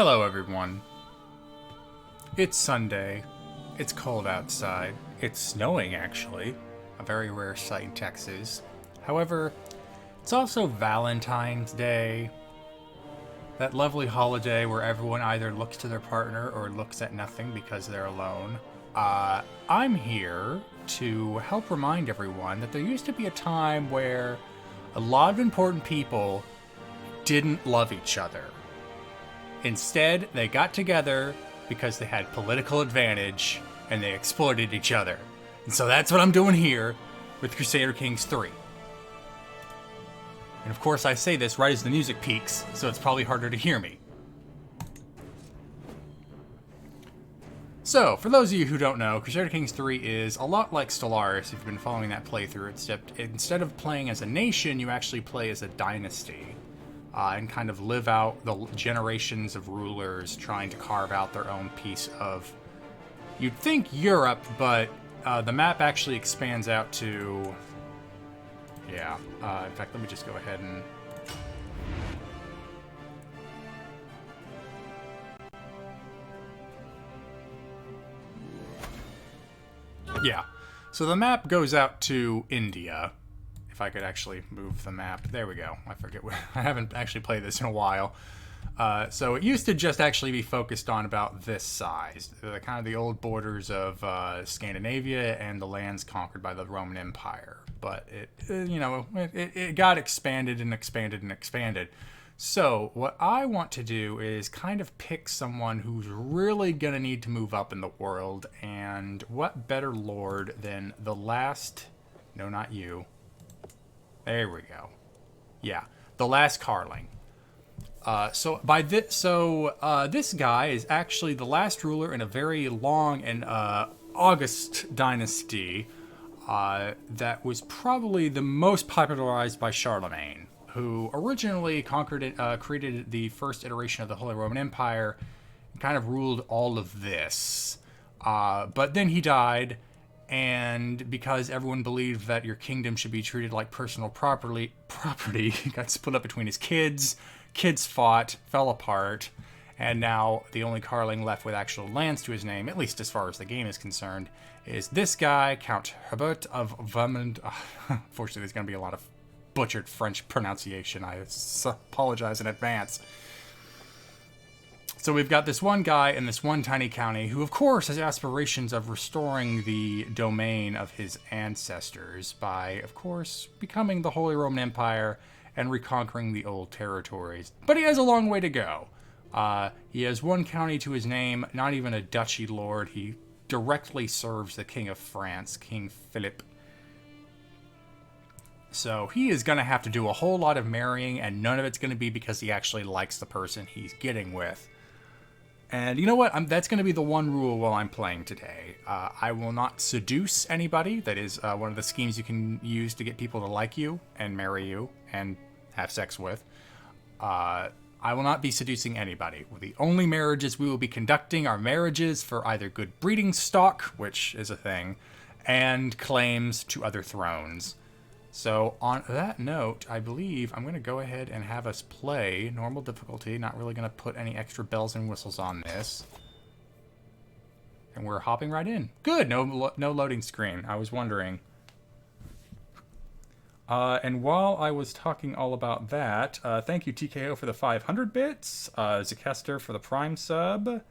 Hello, everyone. It's Sunday. It's cold outside. It's snowing, actually. A very rare sight in Texas. However, it's also Valentine's Day. That lovely holiday where everyone either looks to their partner or looks at nothing because they're alone. I'm here to help remind everyone that there used to be a time where a lot of important people didn't love each other. Instead, they got together because they had political advantage and they exploited each other. And so that's what I'm doing here with Crusader Kings 3. And of course I say this right as the music peaks, so it's probably harder to hear me. So, for those of you who don't know, Crusader Kings 3 is a lot like Stellaris if you've been following that playthrough, except instead of playing as a nation, you actually play as a dynasty. And kind of live out the generations of rulers trying to carve out their own piece of, you'd think Europe, but the map actually expands out to, in fact, let me just go ahead and, so the map goes out to India. If I could actually move the map. There we go. I forget what, I haven't actually played this in a while. So it used to just actually be focused on about this size. The kind of the old borders of Scandinavia and the lands conquered by the Roman Empire. But it got expanded and expanded and expanded. So what I want to do is kind of pick someone who's really going to need to move up in the world. And what better lord than the last... No, not you. There we go. Yeah, the last Karling. This guy is actually the last ruler in a very long and august dynasty that was probably the most popularized by Charlemagne, who originally created the first iteration of the Holy Roman Empire, and kind of ruled all of this. But then he died. And because everyone believed that your kingdom should be treated like personal property, he got split up between his kids. Kids fought, fell apart, and now the only Karling left with actual lands to his name, at least as far as the game is concerned, is this guy, Count Herbert of Vermont. Unfortunately, there's going to be a lot of butchered French pronunciation. I apologize in advance. So we've got this one guy in this one tiny county who, of course, has aspirations of restoring the domain of his ancestors by, of course, becoming the Holy Roman Empire and reconquering the old territories. But he has a long way to go. He has one county to his name, not even a duchy lord. He directly serves the King of France, King Philip. So he is going to have to do a whole lot of marrying, and none of it's going to be because he actually likes the person he's getting with. And you know what? That's going to be the one rule while I'm playing today. I will not seduce anybody. That is one of the schemes you can use to get people to like you and marry you and have sex with. I will not be seducing anybody. The only marriages we will be conducting are marriages for either good breeding stock, which is a thing, and claims to other thrones. So on that note, I believe I'm going to go ahead and have us play normal difficulty. Not really going to put any extra bells and whistles on this. And we're hopping right in. Good, no loading screen. I was wondering. And while I was talking all about that, thank you TKO for the 500 bits, Zakester for the Prime sub,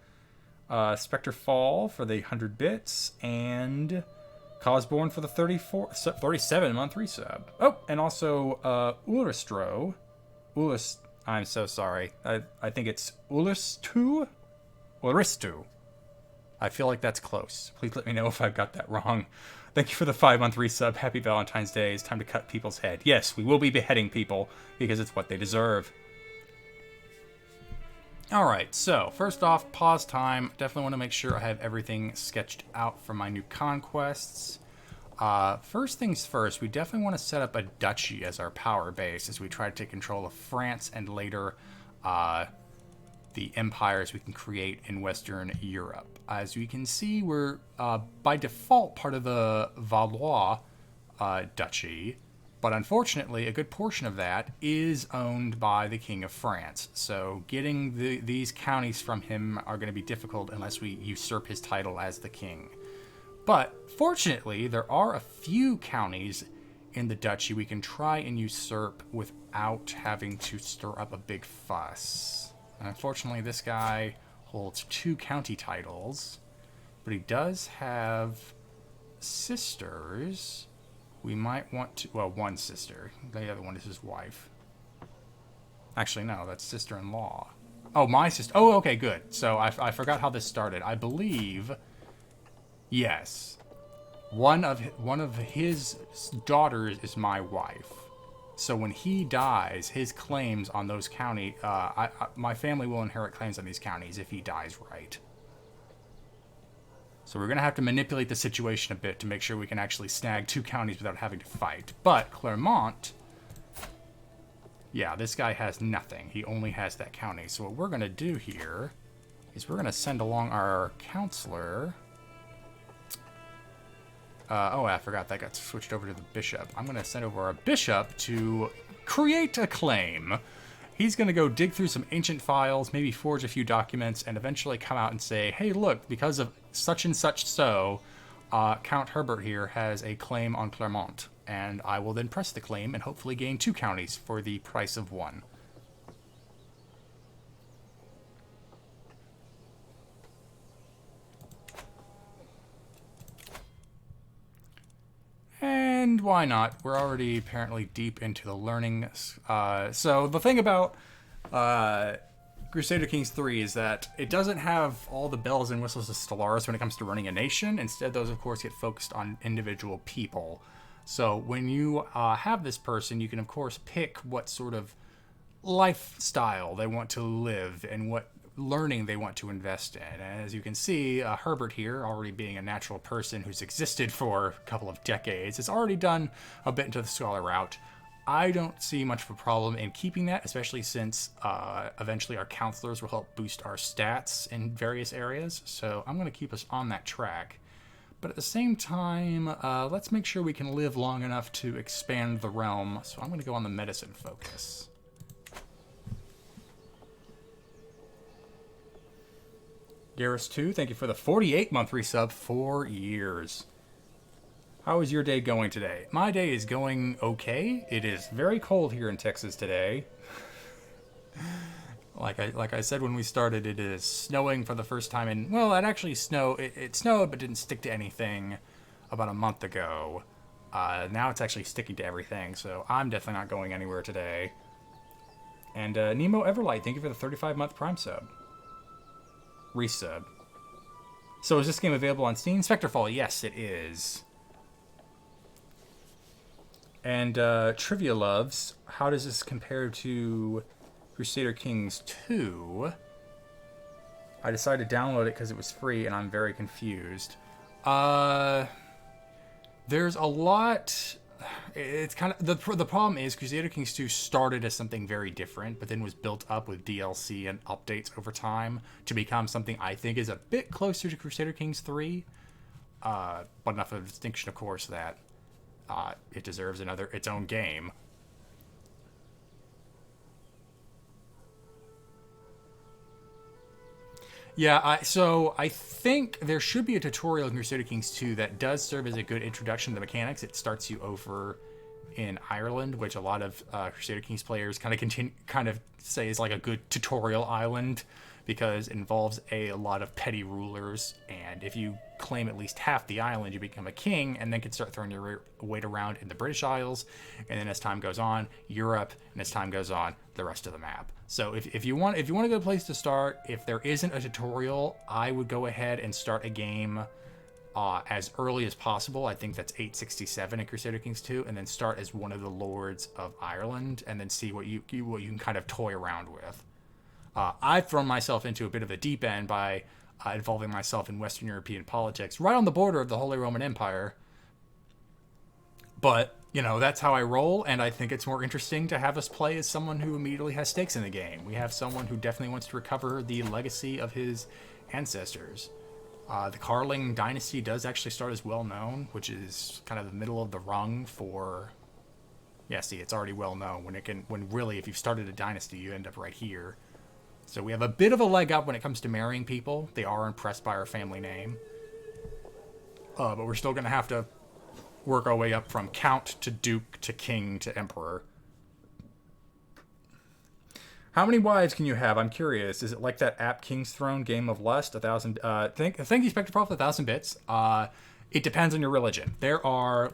Spectre Fall for the 100 bits, and... Cosborn for the 37-month resub. Oh, and also Ulristro. I'm so sorry. I think it's Ulristu? Ulristu. I feel like that's close. Please let me know if I've got that wrong. Thank you for the 5-month resub. Happy Valentine's Day. It's time to cut people's head. Yes, we will be beheading people because it's what they deserve. Alright, so first off, pause time. Definitely want to make sure I have everything sketched out for my new conquests. First things first, we definitely want to set up a duchy as our power base as we try to take control of France and later the empires we can create in Western Europe. As you can see, we're by default part of the Valois duchy, But unfortunately, a good portion of that is owned by the King of France. So getting these counties from him are going to be difficult unless we usurp his title as the king. But fortunately, there are a few counties in the duchy we can try and usurp without having to stir up a big fuss. And unfortunately, this guy holds 2 county titles, but he does have sisters. We might want to... Well, one sister. The other one is his wife. Actually, no, that's sister-in-law. Oh, my sister... Oh, okay, good. So I forgot how this started. I believe... Yes. One of his daughters is my wife. So when he dies, his claims on those county... my family will inherit claims on these counties if he dies right. So we're going to have to manipulate the situation a bit to make sure we can actually snag 2 counties without having to fight. But Clermont, yeah, this guy has nothing. He only has that county. So what we're going to do here is we're going to send along our counselor. Oh, I forgot that got switched over to the bishop. I'm going to send over our bishop to create a claim. He's going to go dig through some ancient files, maybe forge a few documents, and eventually come out and say, hey, look, because of such and such so, Count Herbert here has a claim on Clermont. And I will then press the claim and hopefully gain 2 counties for the price of 1. And why not? We're already apparently deep into the learning. So the thing about Crusader Kings 3 is that it doesn't have all the bells and whistles of Stellaris when it comes to running a nation. Instead, those, of course, get focused on individual people. So when you have this person, you can, of course, pick what sort of lifestyle they want to live and what learning they want to invest in. And as you can see, Herbert here, already being a natural person who's existed for a couple of decades, has already done a bit into the scholar route. I don't see much of a problem in keeping that, especially since eventually our counselors will help boost our stats in various areas. So I'm going to keep us on that track. But at the same time, let's make sure we can live long enough to expand the realm. So I'm going to go on the medicine focus. Garrus2, thank you for the 48-month resub, 4 years. How is your day going today? My day is going okay. It is very cold here in Texas today. Like I said when we started, it is snowing for the first time in... Well, it actually snowed. It snowed but didn't stick to anything about a month ago. Now it's actually sticking to everything, so I'm definitely not going anywhere today. And Nemo Everlight, thank you for the 35-month Prime sub. Resub. So is this game available on Steam? Spectrefall, yes, it is. And Trivia Loves, how does this compare to Crusader Kings 2? I decided to download it because it was free, and I'm very confused. There's a lot... It's kind of... The problem is Crusader Kings 2 started as something very different, but then was built up with DLC and updates over time to become something I think is a bit closer to Crusader Kings 3. But enough of a distinction, of course, that it deserves its own game. Yeah, so I think there should be a tutorial in Crusader Kings 2 that does serve as a good introduction to the mechanics. It starts you over in Ireland, which a lot of Crusader Kings players kind of say is like a good tutorial island because it involves a lot of petty rulers, and if you claim at least half the island, you become a king, and then can start throwing your weight around in the British Isles, and then as time goes on, Europe, and as time goes on, the rest of the map. So if you want a good place to start, if there isn't a tutorial, I would go ahead and start a game as early as possible. I think that's 867 in Crusader Kings 2, and then start as one of the lords of Ireland, and then see what you can kind of toy around with. I've thrown myself into a bit of a deep end by involving myself in Western European politics, right on the border of the Holy Roman Empire. But, you know, that's how I roll, and I think it's more interesting to have us play as someone who immediately has stakes in the game. We have someone who definitely wants to recover the legacy of his ancestors. The Karling dynasty does actually start as well known, which is kind of the middle of the rung for Yeah, see, it's already well known when really, if you've started a dynasty, you end up right here. So we have a bit of a leg up when it comes to marrying people. They are impressed by our family name. But we're still going to have to work our way up from count to duke to king to emperor. How many wives can you have? I'm curious. Is it like that app King's Throne Game of Lust? 1,000. Thank you, Spectre Prof. 1,000 bits. It depends on your religion. There are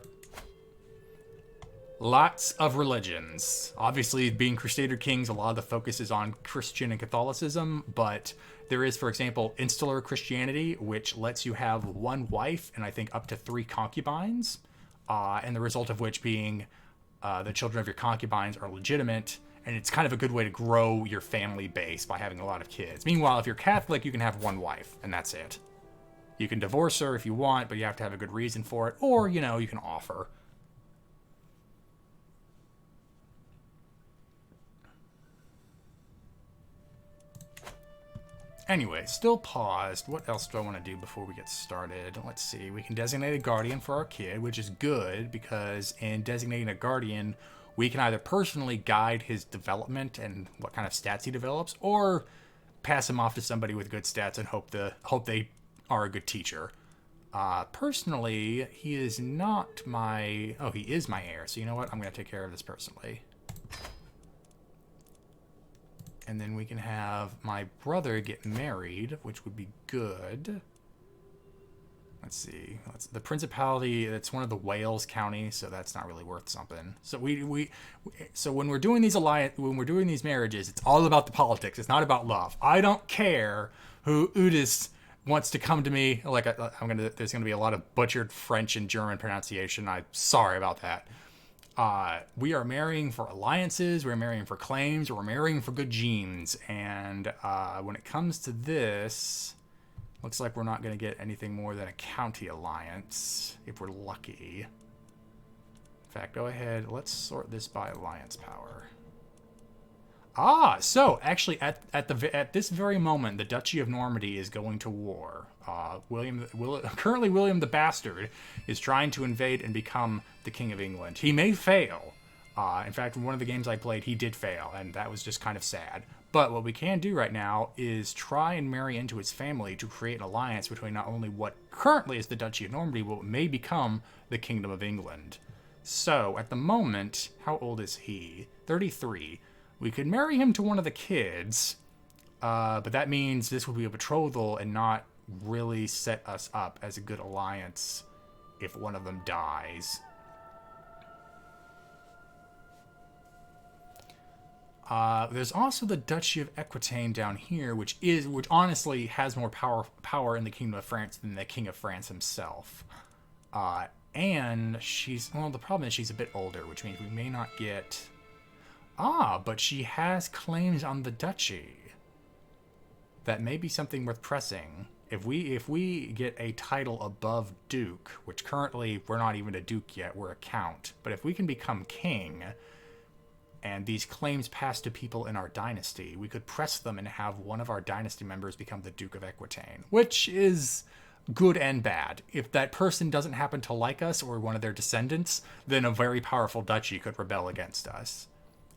lots of religions. Obviously, being Crusader kings, a lot of the focus is on Christian and Catholicism, but there is, for example, insular Christianity, which lets you have one wife and I think up to 3 concubines, and the result of which being the children of your concubines are legitimate, and it's kind of a good way to grow your family base by having a lot of kids. Meanwhile, if you're Catholic, you can have one wife, and that's it. You can divorce her if you want, but you have to have a good reason for it, or, you can offer. Anyway, still paused. What else do I want to do before we get started? Let's see. We can designate a guardian for our kid, which is good because in designating a guardian, we can either personally guide his development and what kind of stats he develops, or pass him off to somebody with good stats and hope they are a good teacher. Personally, he is not my... Oh, he is my heir. So you know what? I'm going to take care of this personally. And then we can have my brother get married, which would be good. Let's see. The Principality, that's one of the Wales counties, so that's not really worth something. So so when we're doing these marriages, it's all about the politics. It's not about love. I don't care who Udis wants to come to me. Like there's gonna be a lot of butchered French and German pronunciation. I'm sorry about that. We are marrying for alliances, we're marrying for claims, we're marrying for good genes, and when it comes to this, looks like we're not going to get anything more than a county alliance, if we're lucky. In fact, go ahead, let's sort this by alliance power. So actually at this very moment, the Duchy of Normandy is going to war. Currently William the Bastard is trying to invade and become the King of England. He may fail. In fact, in one of the games I played, he did fail, and that was just kind of sad. But what we can do right now is try and marry into his family to create an alliance between not only what currently is the Duchy of Normandy, but what may become the Kingdom of England. So, at the moment, how old is he? 33. We could marry him to one of the kids, but that means this would be a betrothal and not really set us up as a good alliance if one of them dies. There's also the Duchy of Aquitaine down here, which honestly has more power in the Kingdom of France than the King of France himself. And the problem is she's a bit older, which means we may not get... but she has claims on the duchy. That may be something worth pressing. If we get a title above Duke, which currently we're not even a Duke yet, we're a Count. But if we can become King, and these claims pass to people in our dynasty, we could press them and have one of our dynasty members become the Duke of Aquitaine, which is good and bad. If that person doesn't happen to like us or one of their descendants, then a very powerful duchy could rebel against us.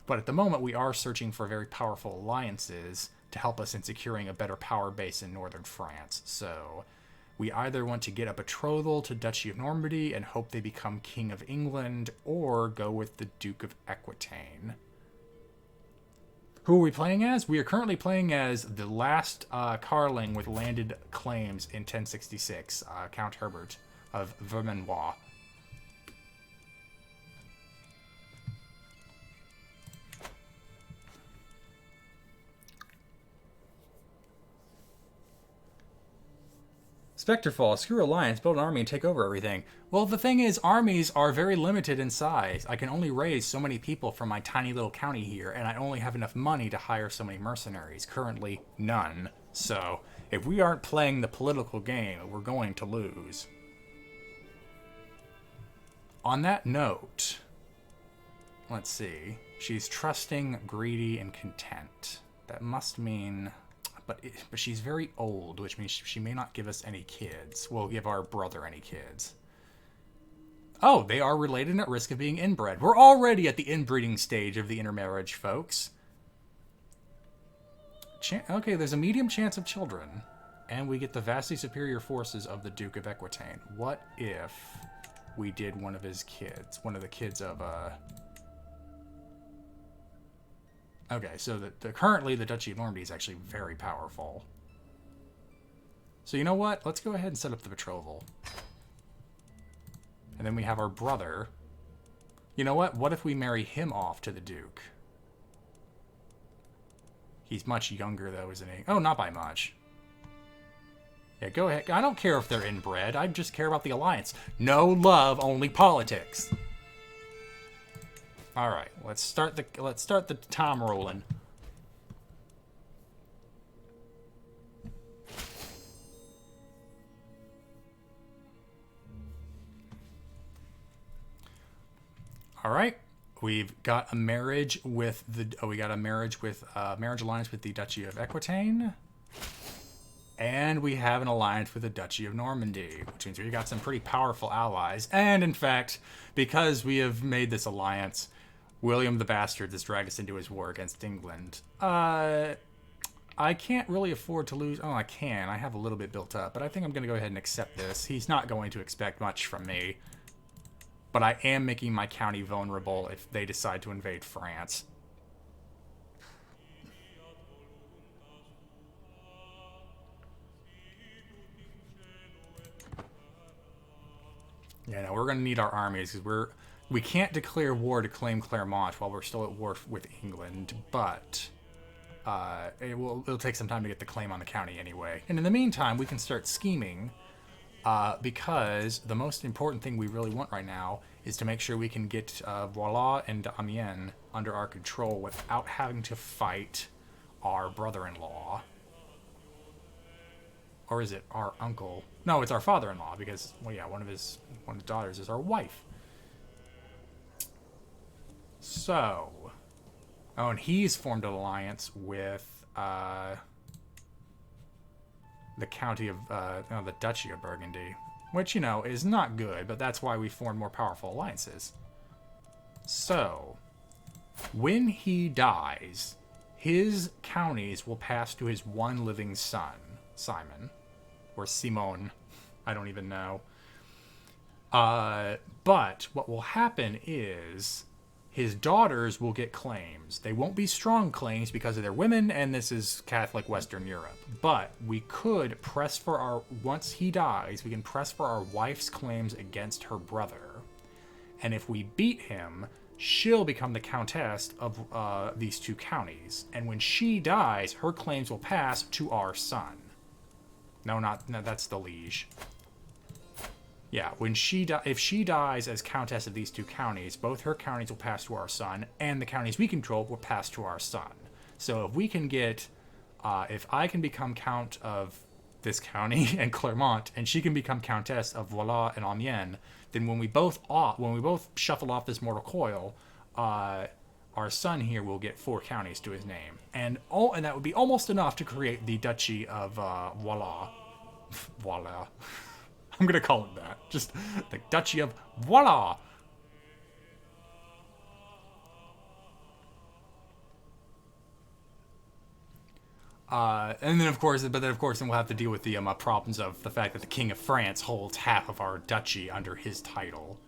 But at the moment, we are searching for very powerful alliances to help us in securing a better power base in northern France. So we either want to get a betrothal to Duchy of Normandy and hope they become King of England, or go with the Duke of Aquitaine. Who are we playing as? We are currently playing as the last Karling with landed claims in 1066, Count Herbert of Vermandois. Spectrefall, screw alliance, build an army and take over everything. Well, the thing is, armies are very limited in size. I can only raise so many people from my tiny little county here, and I only have enough money to hire so many mercenaries. Currently, none. So, if we aren't playing the political game, we're going to lose. On that note, let's see. She's trusting, greedy, and content. That must mean... But she's very old, which means she may not give us any kids. We'll give our brother any kids. Oh, they are related and at risk of being inbred. We're already at the inbreeding stage of the intermarriage, folks. Okay, there's a medium chance of children. And we get the vastly superior forces of the Duke of Aquitaine. What if we did one of his kids? One of the kids of, Okay, so currently the Duchy of Normandy is actually very powerful. So you know what? Let's go ahead and set up the betrothal. And then we have our brother. You know what? What if we marry him off to the Duke? He's much younger, though, isn't he? Oh, not by much. Yeah, go ahead. I don't care if they're inbred. I just care about the alliance. No love, only politics. All right, let's start the time rolling. All right, we've got a marriage with marriage alliance with the Duchy of Aquitaine. And we have an alliance with the Duchy of Normandy, which means we've got some pretty powerful allies. And in fact, because we have made this alliance, William the Bastard has dragged us into his war against England. I can't really afford to lose. Oh, I can. I have a little bit built up, but I think I'm going to go ahead and accept this. He's not going to expect much from me. But I am making my county vulnerable if they decide to invade France. Yeah, no, we're going to need our armies because we can't declare war to claim Clermont while we're still at war with England, but it'll take some time to get the claim on the county anyway. And in the meantime, we can start scheming because the most important thing we really want right now is to make sure we can get Voila and Amiens under our control without having to fight our brother-in-law. Or is it our uncle? No, it's our father-in-law because, well, yeah, one of his daughters is our wife. So, oh, and he's formed an alliance with the county of the Duchy of Burgundy, which, you know, is not good, but that's why we form more powerful alliances. So, when he dies, his counties will pass to his one living son, Simon. Or Simon. I don't even know. But what will happen is his daughters will get claims. They won't be strong claims because of their women, and this is Catholic Western Europe. But we could press for once he dies, we can press for our wife's claims against her brother. And if we beat him, she'll become the countess of these two counties. And when she dies, her claims will pass to our son. No, that's the liege. Yeah, if she dies as countess of these two counties, both her counties will pass to our son, and the counties we control will pass to our son. So if we can get, if I can become count of this county and Clermont, and she can become countess of Voila and Amiens, then when we both shuffle off this mortal coil, our son here will get 4 counties to his name, and that would be almost enough to create the Duchy of Voila. Voila. I'm gonna call it that. Just the Duchy of Voila. And then of course, then we'll have to deal with the problems of the fact that the King of France holds half of our duchy under his title.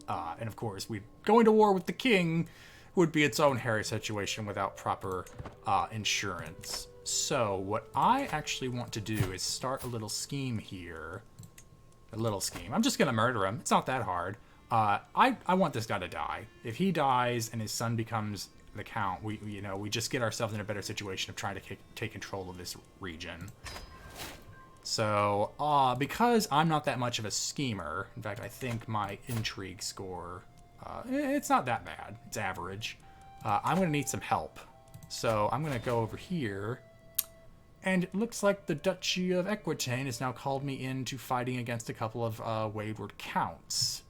And of course, going to war with the king would be its own hairy situation without proper insurance. So what I actually want to do is start a little scheme here. A little scheme. I'm just going to murder him. It's not that hard. I want this guy to die. If he dies and his son becomes the count, we just get ourselves in a better situation of trying to take control of this region. So, because I'm not that much of a schemer, in fact, I think my intrigue score, it's not that bad. It's average. I'm going to need some help. So I'm going to go over here. And it looks like the Duchy of Aquitaine has now called me into fighting against a couple of wayward counts.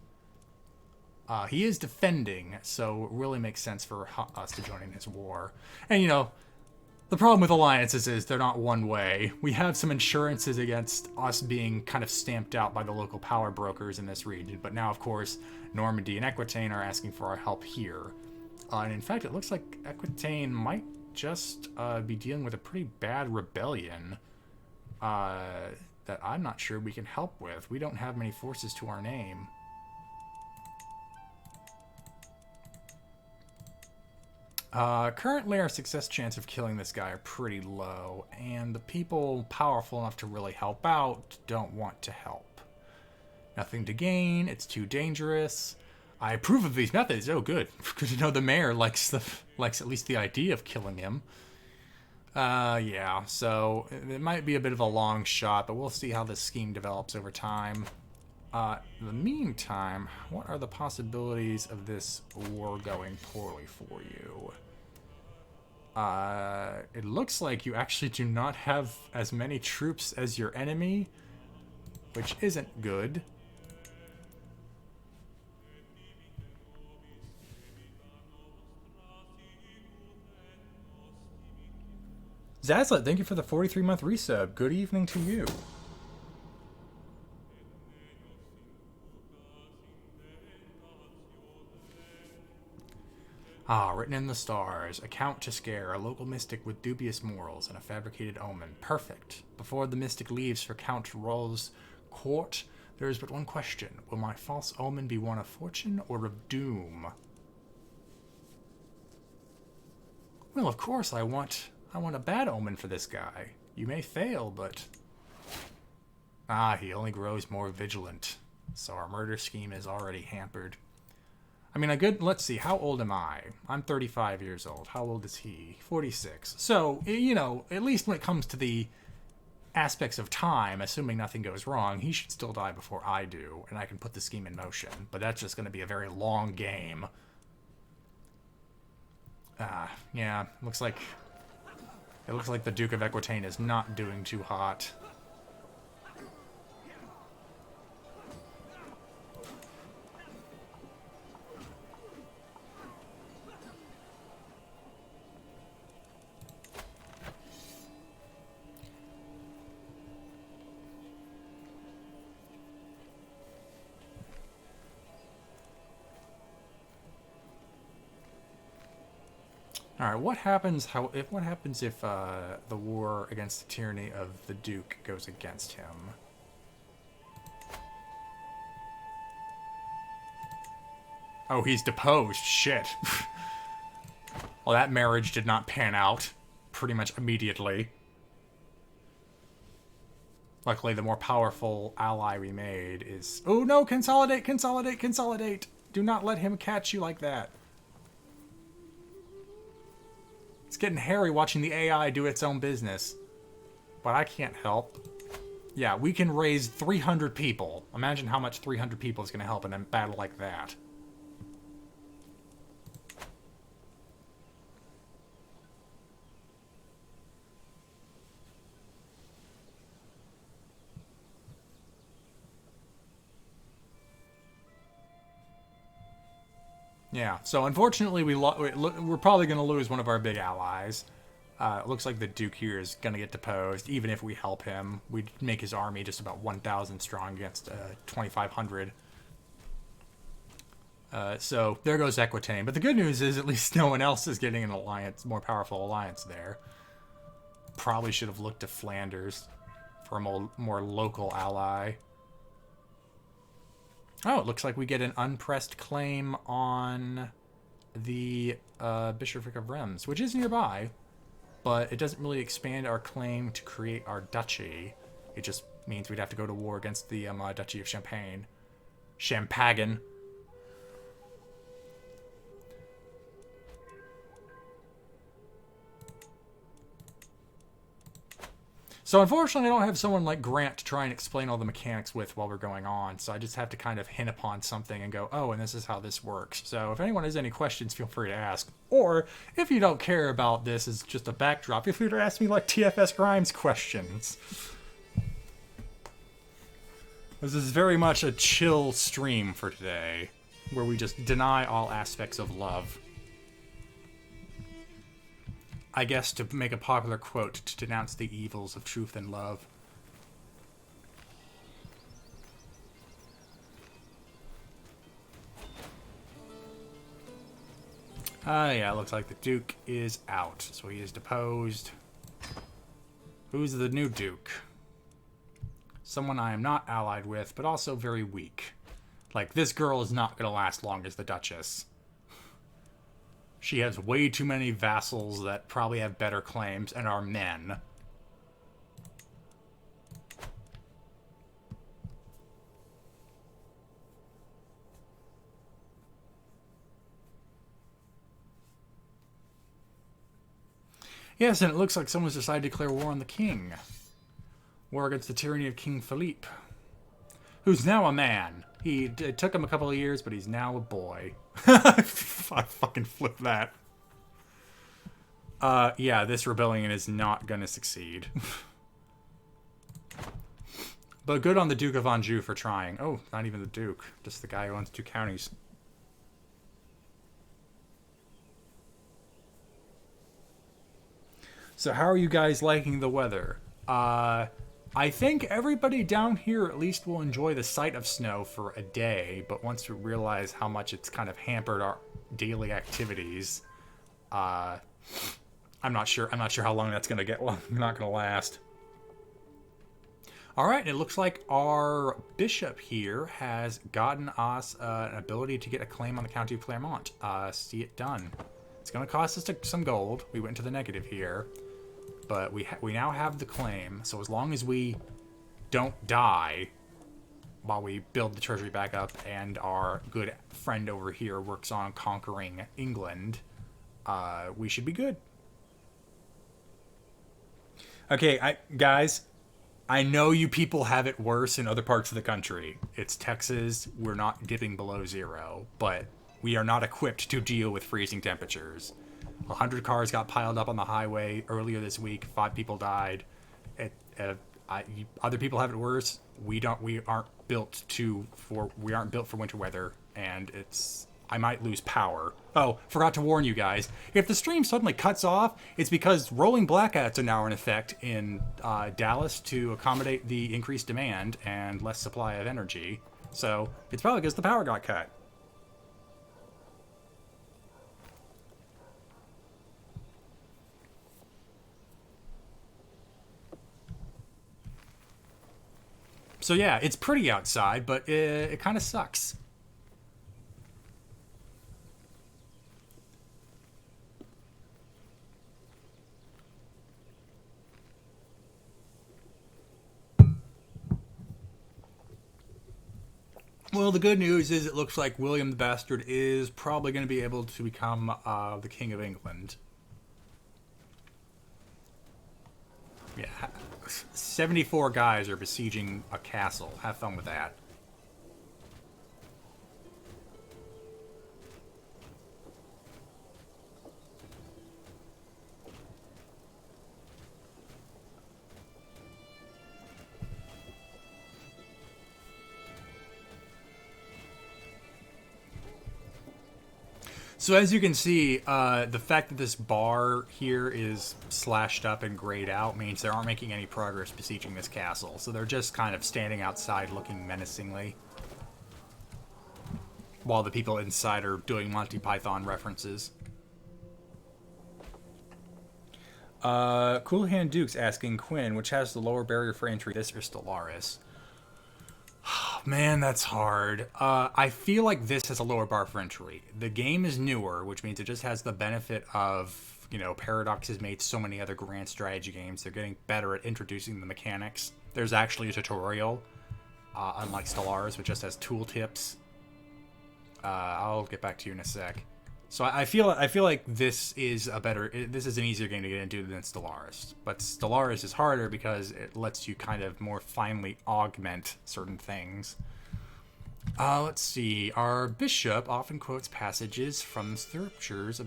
He is defending, so it really makes sense for us to join in his war. And, The problem with alliances is they're not one way. We have some insurances against us being kind of stamped out by the local power brokers in this region, but now, of course, Normandy and Aquitaine are asking for our help here. And in fact, it looks like Aquitaine might just be dealing with a pretty bad rebellion that I'm not sure we can help with. We don't have many forces to our name. Currently, our success chance of killing this guy are pretty low, and the people powerful enough to really help out don't want to help. Nothing to gain, it's too dangerous. I approve of these methods. Oh, good. Good to know the mayor likes at least the idea of killing him. Yeah, so it might be a bit of a long shot, but we'll see how this scheme develops over time. In the meantime, what are the possibilities of this war going poorly for you? It looks like you actually do not have as many troops as your enemy, which isn't good. Zazlet, thank you for the 43-month resub. Good evening to you. Written in the stars. A count to scare, a local mystic with dubious morals, and a fabricated omen. Perfect. Before the mystic leaves for Count Roll's court, there is but one question. Will my false omen be one of fortune or of doom? Well, of course, I want a bad omen for this guy. You may fail, but... he only grows more vigilant. So our murder scheme is already hampered. I mean, let's see, how old am I? I'm 35 years old. How old is he? 46. So, you know, at least when it comes to the aspects of time, assuming nothing goes wrong, he should still die before I do, and I can put the scheme in motion. But that's just going to be a very long game. Yeah, it looks like the Duke of Aquitaine is not doing too hot. All right, what happens if the war against the tyranny of the Duke goes against him? Oh, he's deposed. Shit. Well, that marriage did not pan out pretty much immediately. Luckily, the more powerful ally we made is... Oh, no! Consolidate, consolidate, consolidate! Do not let him catch you like that. It's getting hairy watching the AI do its own business. But I can't help. Yeah, we can raise 300 people. Imagine how much 300 people is going to help in a battle like that. Yeah, so unfortunately we're probably going to lose one of our big allies. It looks like the Duke here is going to get deposed. Even if we help him, we'd make his army just about 1,000 strong against 2,500. So there goes Aquitaine. But the good news is at least no one else is getting an alliance, more powerful alliance there. Probably should have looked to Flanders for a more local ally. Oh, it looks like we get an unpressed claim on the Bishopric of Reims, which is nearby, but it doesn't really expand our claim to create our duchy. It just means we'd have to go to war against the Duchy of Champagne. Champagne. So unfortunately, I don't have someone like Grant to try and explain all the mechanics with while we're going on. So I just have to kind of hint upon something and go, oh, and this is how this works. So if anyone has any questions, feel free to ask. Or if you don't care about this as just a backdrop, feel free to ask me like TFS Grimes questions. This is very much a chill stream for today, where we just deny all aspects of love. I guess to make a popular quote to denounce the evils of truth and love. Yeah, it looks like the Duke is out, so he is deposed. Who's the new Duke? Someone I am not allied with, but also very weak. Like, this girl is not going to last long as the Duchess. She has way too many vassals that probably have better claims and are men. Yes, and it looks like someone's decided to declare war on the king. War against the tyranny of King Philippe, who's now a man. It took him a couple of years, but he's now a boy. I fucking flipped that. Yeah, this rebellion is not going to succeed. But good on the Duke of Anjou for trying. Oh, not even the Duke. Just the guy who owns 2 counties. So how are you guys liking the weather? I think everybody down here at least will enjoy the sight of snow for a day, but once we realize how much it's kind of hampered our daily activities, I'm not sure how long that's gonna not gonna last. All right, it looks like our bishop here has gotten us an ability to get a claim on the County of Clermont. See it done. It's gonna cost us some gold. We went into the negative here. But we now have the claim, so as long as we don't die while we build the treasury back up and our good friend over here works on conquering England, we should be good. Okay, guys, I know you people have it worse in other parts of the country. It's Texas, we're not dipping below 0, but we are not equipped to deal with freezing temperatures. 100 cars got piled up on the highway earlier this week. 5 people died. Other people have it worse. We aren't built for winter weather, and I might lose power. Oh, forgot to warn you guys. If the stream suddenly cuts off, it's because rolling blackouts are now in effect in Dallas to accommodate the increased demand and less supply of energy. So it's probably because the power got cut. So yeah, it's pretty outside, but it kind of sucks. Well, the good news is it looks like William the Bastard is probably going to be able to become the King of England. Yeah. 74 guys are besieging a castle. Have fun with that. So as you can see, the fact that this bar here is slashed up and grayed out means they aren't making any progress besieging this castle. So they're just kind of standing outside looking menacingly, while the people inside are doing Monty Python references. Cool Hand Duke's asking Quinn, which has the lower barrier for entry, this or Stellaris? Man, that's hard. I feel like this has a lower bar for entry. The game is newer, which means it just has the benefit of, Paradox has made so many other grand strategy games. They're getting better at introducing the mechanics. There's actually a tutorial, unlike Stellaris, which just has tooltips. I'll get back to you in a sec. So I feel like this is an easier game to get into than Stellaris. But Stellaris is harder because it lets you kind of more finely augment certain things. Let's see. Our bishop often quotes passages from the scriptures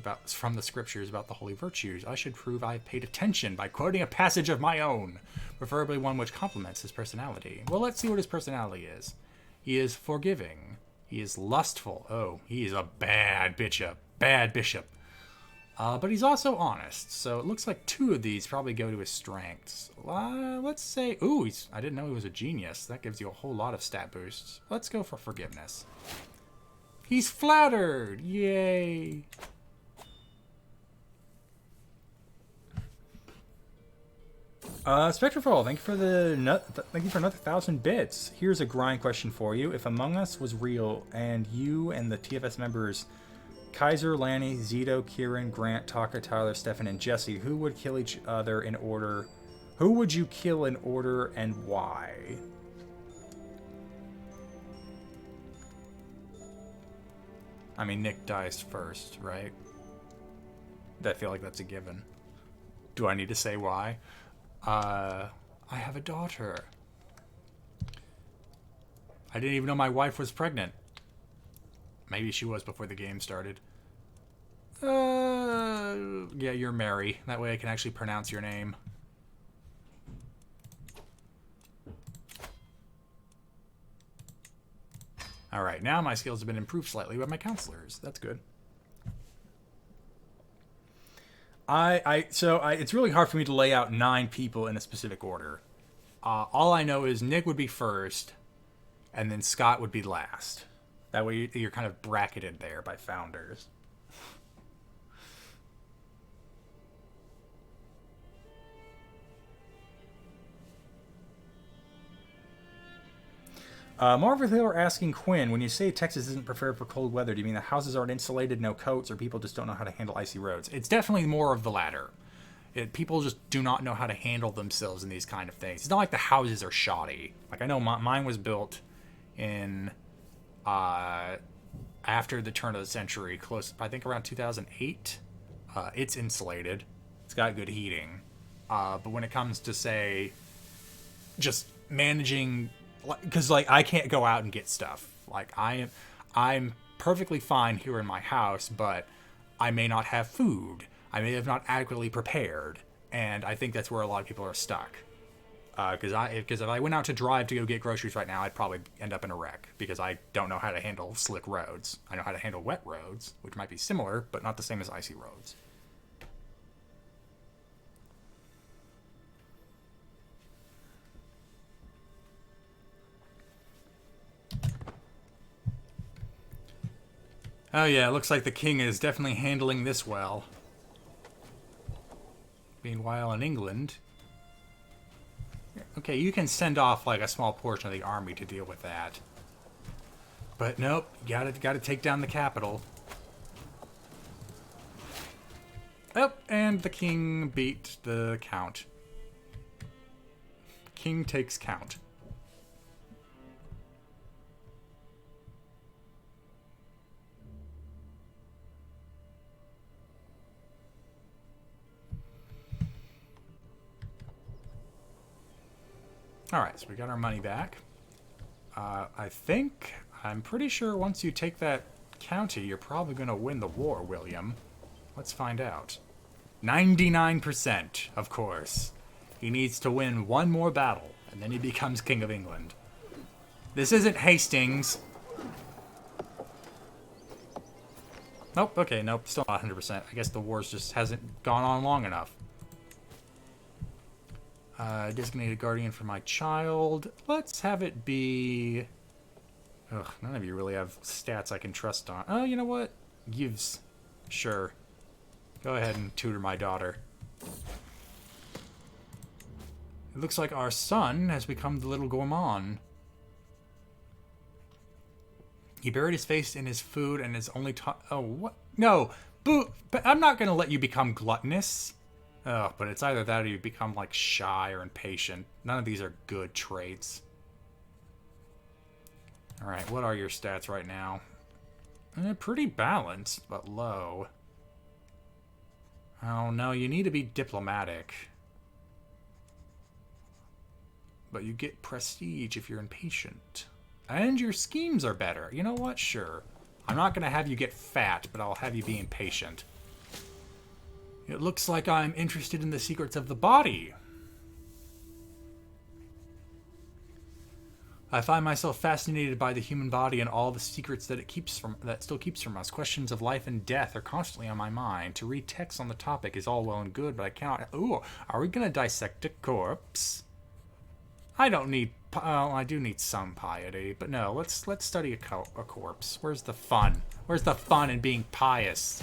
about the holy virtues. I should prove I've paid attention by quoting a passage of my own, preferably one which complements his personality. Well, let's see what his personality is. He is forgiving. He is lustful. Oh, he is a bad bishop. Bad bishop. But he's also honest, so it looks like 2 of these probably go to his strengths. Let's say... Ooh, I didn't know he was a genius. That gives you a whole lot of stat boosts. Let's go for forgiveness. He's flattered! Yay! Spectrafall, thank you for another 1,000 bits. Here's a grind question for you. If Among Us was real and you and the TFS members Kaiser, Lanny, Zito, Kieran, Grant, Taka, Tyler, Stefan, and Jesse, who would kill each other in order? Who would you kill in order and why? I mean, Nick dies first, right? I feel like that's a given. Do I need to say why? I have a daughter. I didn't even know my wife was pregnant. Maybe she was before the game started. Yeah, you're Mary. That way I can actually pronounce your name. Alright, now my skills have been improved slightly by my counselors. That's good. It's really hard for me to lay out 9 people in a specific order. All I know is Nick would be first, and then Scott would be last. That way you're kind of bracketed there by founders. Marvel Hill asking Quinn, when you say Texas isn't prepared for cold weather, do you mean the houses aren't insulated, no coats, or people just don't know how to handle icy roads? It's definitely more of the latter. People just do not know how to handle themselves in these kind of things. It's not like the houses are shoddy. Like, I know mine was built in after the turn of the century, close, I think around 2008. It's insulated. It's got good heating. But when it comes to, say, just managing... Because, like, I can't go out and get stuff. Like, I'm perfectly fine here in my house, but I may not have food. I may have not adequately prepared. And I think that's where a lot of people are stuck. Because if I went out to drive to go get groceries right now, I'd probably end up in a wreck. Because I don't know how to handle slick roads. I know how to handle wet roads, which might be similar, but not the same as icy roads. Oh yeah, it looks like the king is definitely handling this well. Meanwhile, in England... Okay, you can send off like a small portion of the army to deal with that. But nope, gotta take down the capital. Oh, and the king beat the count. King takes count. Alright, so we got our money back. I'm pretty sure once you take that county, you're probably going to win the war, William. Let's find out. 99%, of course. He needs to win one more battle, and then he becomes King of England. This isn't Hastings. Nope, okay, nope, still not 100%. I guess the war just hasn't gone on long enough. Designated guardian for my child. Let's have it be... Ugh, none of you really have stats I can trust on. Oh, you know what? Gives. Sure. Go ahead and tutor my daughter. It looks like our son has become the little gourmand. He buried his face in his food and is only taught... Oh, what? No! Boo! But I'm not going to let you become gluttonous. Oh, but it's either that or you become, like, shy or impatient. None of these are good traits. Alright, what are your stats right now? Pretty balanced, but low. Oh, no, you need to be diplomatic. But you get prestige if you're impatient. And your schemes are better. You know what? Sure. I'm not going to have you get fat, but I'll have you be impatient. It looks like I'm interested in the secrets of the body. I find myself fascinated by the human body and all the secrets that that still keeps from us. Questions of life and death are constantly on my mind. To read texts on the topic is all well and good, but I cannot. Ooh, are we gonna dissect a corpse? I don't need. Well, I do need some piety, but no. Let's study a corpse. Where's the fun? Where's the fun in being pious?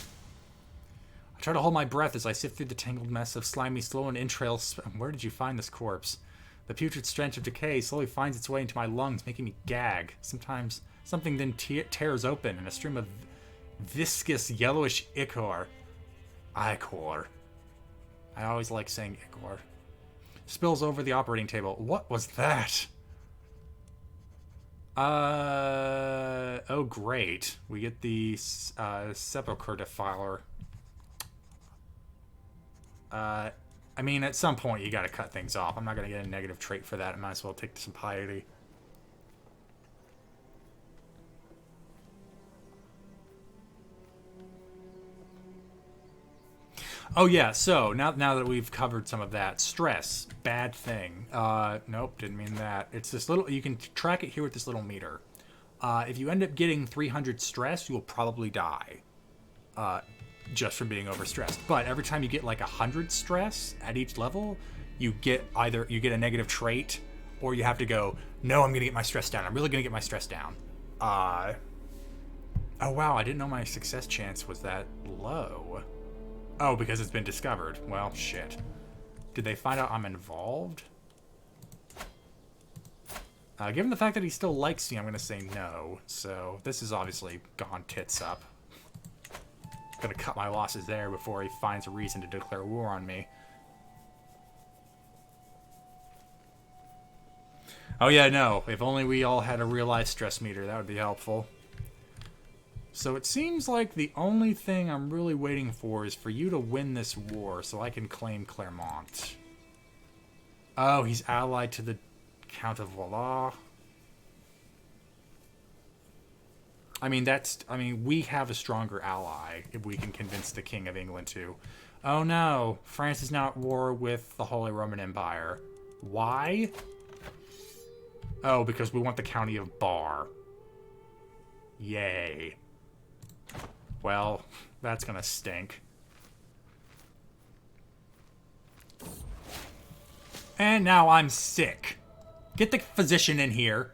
I try to hold my breath as I sift through the tangled mess of slimy, slow, and entrails. Where did you find this corpse? The putrid stench of decay slowly finds its way into my lungs, making me gag. Sometimes something then tears open, and a stream of viscous, yellowish ichor. Ichor. I always like saying ichor. Spills over the operating table. What was that? Oh, great. We get the sepulchre defiler. I mean, at some point, you gotta cut things off. I'm not gonna get a negative trait for that. I might as well take some piety. Oh, yeah, so, now that we've covered some of that. Stress. Bad thing. Nope, didn't mean that. It's this little... You can track it here with this little meter. If you end up getting 300 stress, you will probably die. Just from being overstressed. But every time you get like 100 stress at each level, you get either a negative trait, or you have to go, no, I'm gonna get my stress down. I'm really gonna get my stress down. Oh wow, I didn't know my success chance was that low. Oh, because it's been discovered. Well, shit. Did they find out I'm involved? Given the fact that he still likes me, I'm gonna say no. So this is obviously gone tits up. Gonna cut my losses there before he finds a reason to declare war on me. Oh yeah, no. If only we all had a real-life stress meter, that would be helpful. So it seems like the only thing I'm really waiting for is for you to win this war so I can claim Clermont. Oh, he's allied to the Count of Valois. I mean, we have a stronger ally if we can convince the King of England to. Oh no, France is now at war with the Holy Roman Empire. Why? Oh, because we want the County of Bar. Yay. Well, that's gonna stink. And now I'm sick. Get the physician in here.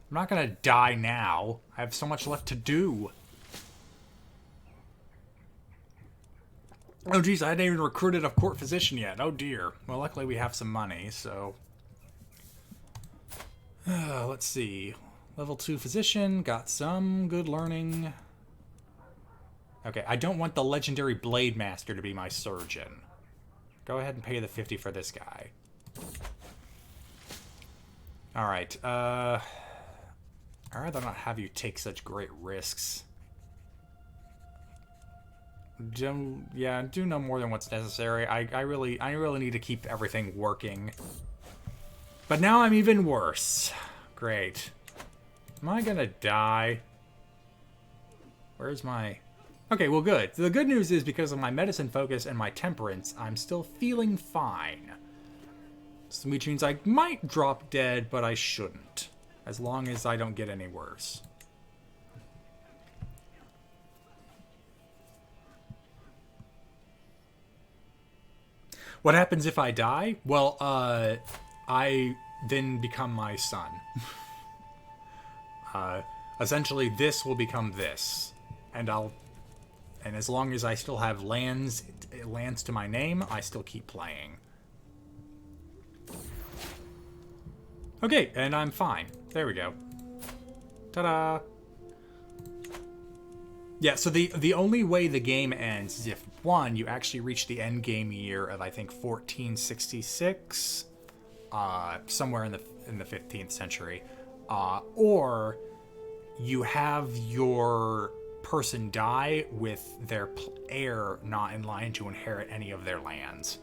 I'm not gonna die now. I have so much left to do. Oh geez, I hadn't even recruited a court physician yet. Oh dear. Well, luckily we have some money, so... let's see. Level 2 physician, got some good learning. Okay, I don't want the legendary Blade Master to be my surgeon. Go ahead and pay the 50 for this guy. Alright, I'd rather not have you take such great risks. Do no more than what's necessary. I really need to keep everything working. But now I'm even worse. Great. Am I gonna die? Where's my... Okay, well good. The good news is because of my medicine focus and my temperance, I'm still feeling fine. Which means I might drop dead, but I shouldn't. As long as I don't get any worse. What happens if I die? Well, I then become my son. Essentially, this will become this. And as long as I still have lands to my name, I still keep playing. Okay, and I'm fine. There we go. Ta-da! Yeah, so the only way the game ends is if, one, you actually reach the end game year of, I think, 1466, somewhere in the 15th century, or you have your person die with their heir not in line to inherit any of their lands.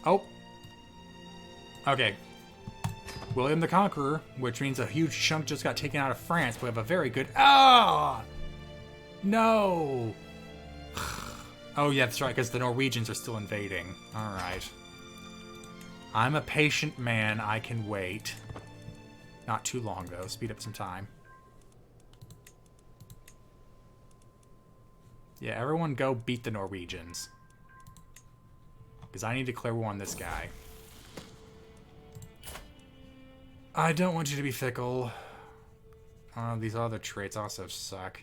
Oh. Okay. William the Conqueror, which means a huge chunk just got taken out of France. We have a very good... Ah! No! Oh, yeah, that's right, because the Norwegians are still invading. Alright. I'm a patient man. I can wait. Not too long, though. Speed up some time. Yeah, everyone go beat the Norwegians. Because I need to clear war on this guy. I don't want you to be fickle. These other traits also suck.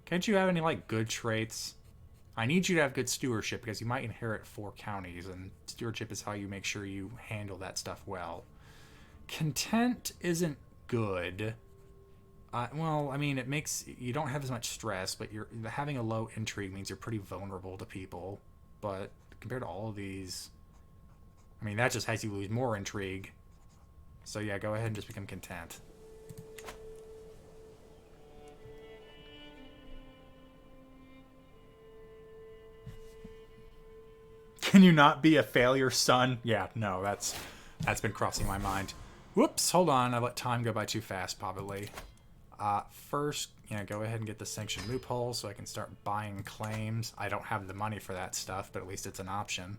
Can't you have any, like, good traits? I need you to have good stewardship because you might inherit 4 counties, and stewardship is how you make sure you handle that stuff well. Content isn't good. Well, I mean, it makes... You don't have as much stress, but having a low intrigue means you're pretty vulnerable to people. But compared to all of these... I mean, that just has you lose more intrigue. So yeah, go ahead and just become content. Can you not be a failure, son? Yeah, no, that's been crossing my mind. Whoops, hold on. I let time go by too fast, probably. First, go ahead and get the sanctioned loophole so I can start buying claims. I don't have the money for that stuff, but at least it's an option.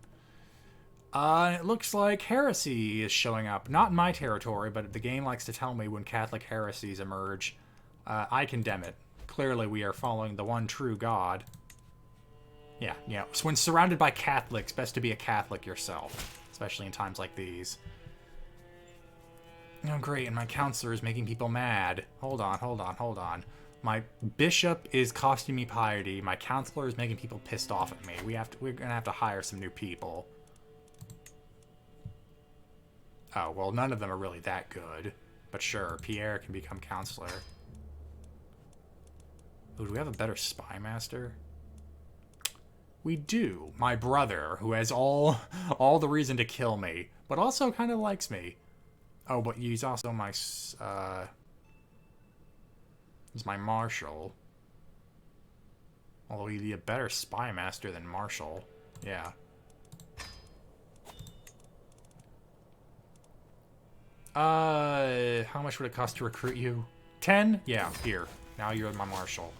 It looks like heresy is showing up. Not in my territory, but the game likes to tell me when Catholic heresies emerge. I condemn it. Clearly, we are following the one true God. Yeah. So when surrounded by Catholics, best to be a Catholic yourself. Especially in times like these. Oh, great, and my counselor is making people mad. Hold on. My bishop is costing me piety. My counselor is making people pissed off at me. We're gonna have to hire some new people. Oh, well, none of them are really that good. But sure, Pierre can become counselor. Ooh, do we have a better spy master? We do. My brother, who has all the reason to kill me, but also kind of likes me. Oh, but he's also my, he's my marshal. Although he'd be a better spy master than marshal. Yeah. How much would it cost to recruit you? 10? Yeah, here. Now you're my marshal.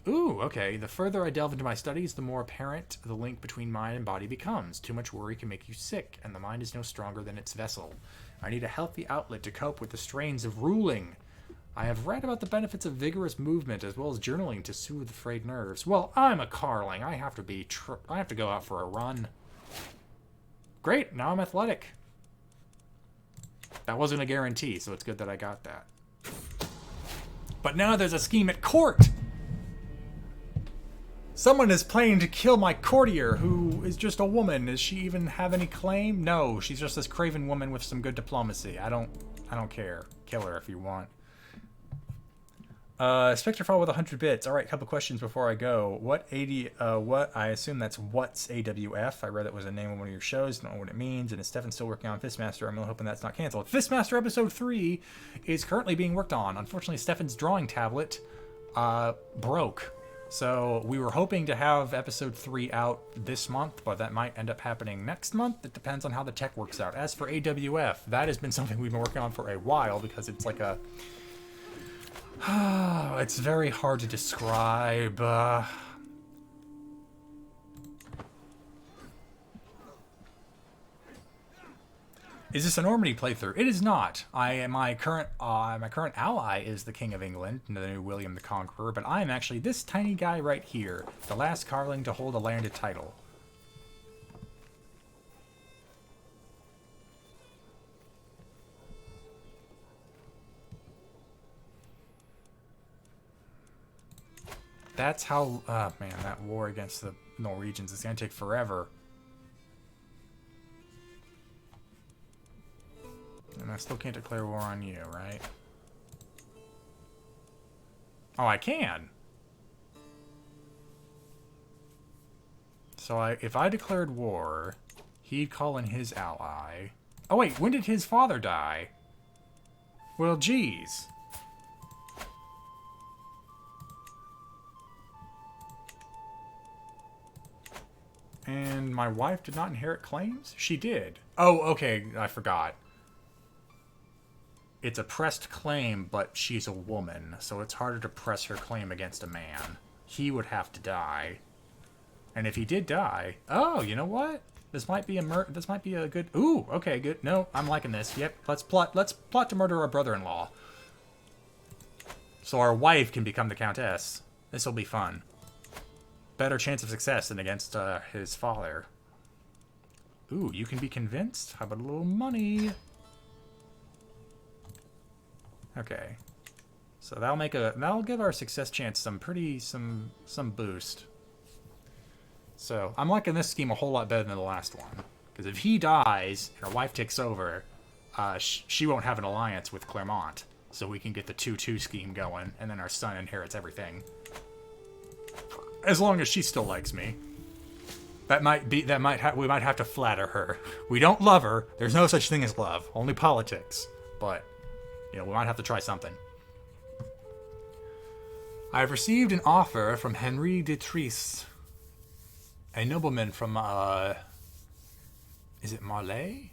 Ooh, okay. The further I delve into my studies, the more apparent the link between mind and body becomes. Too much worry can make you sick, and the mind is no stronger than its vessel. I need a healthy outlet to cope with the strains of ruling. I have read about the benefits of vigorous movement as well as journaling to soothe frayed nerves. Well, I'm a Karling. I have to go out for a run. Great, now I'm athletic. That wasn't a guarantee, so it's good that I got that. But now there's a scheme at court! Someone is planning to kill my courtier, who is just a woman. Does she even have any claim? No, she's just this craven woman with some good diplomacy. I don't care. Kill her if you want. Spectre Fall with 100 bits. Alright, couple questions before I go. What I assume that's what's AWF. I read that was a name of one of your shows. Don't know what it means. And is Stefan still working on Fistmaster? I'm really hoping that's not canceled. Fistmaster Episode 3 is currently being worked on. Unfortunately, Stefan's drawing tablet broke. So we were hoping to have episode 3 out this month, but that might end up happening next month. It depends on how the tech works out. As for AWF, that has been something we've been working on for a while because it's like a... it's very hard to describe. Is this a Normandy playthrough? It is not. My current ally is the King of England, the new William the Conqueror, but I am actually this tiny guy right here, the last Karling to hold a landed title. That's how... man, that war against the Norwegians is going to take forever. And I still can't declare war on you, right? Oh, I can! So if I declared war, he'd call in his ally. Oh wait, when did his father die? Well, geez. And my wife did not inherit claims? She did. Oh, okay, I forgot. It's a pressed claim, but she's a woman, so it's harder to press her claim against a man. He would have to die. And if he did die... Oh, you know what? This might be a good... Ooh, okay, good. No, I'm liking this. Yep, let's plot to murder our brother-in-law. So our wife can become the Countess. This will be fun. Better chance of success than against his father. Ooh, you can be convinced? How about a little money? Okay. So that'll give our success chance some boost. So I'm liking this scheme a whole lot better than the last one. Because if he dies and our wife takes over, she won't have an alliance with Clermont. So we can get the 2-2 scheme going, and then our son inherits everything. As long as she still likes me. We might have to flatter her. We don't love her. There's no such thing as love. Only politics. But, we might have to try something. I have received an offer from Henri de Tris, a nobleman from, is it Marley?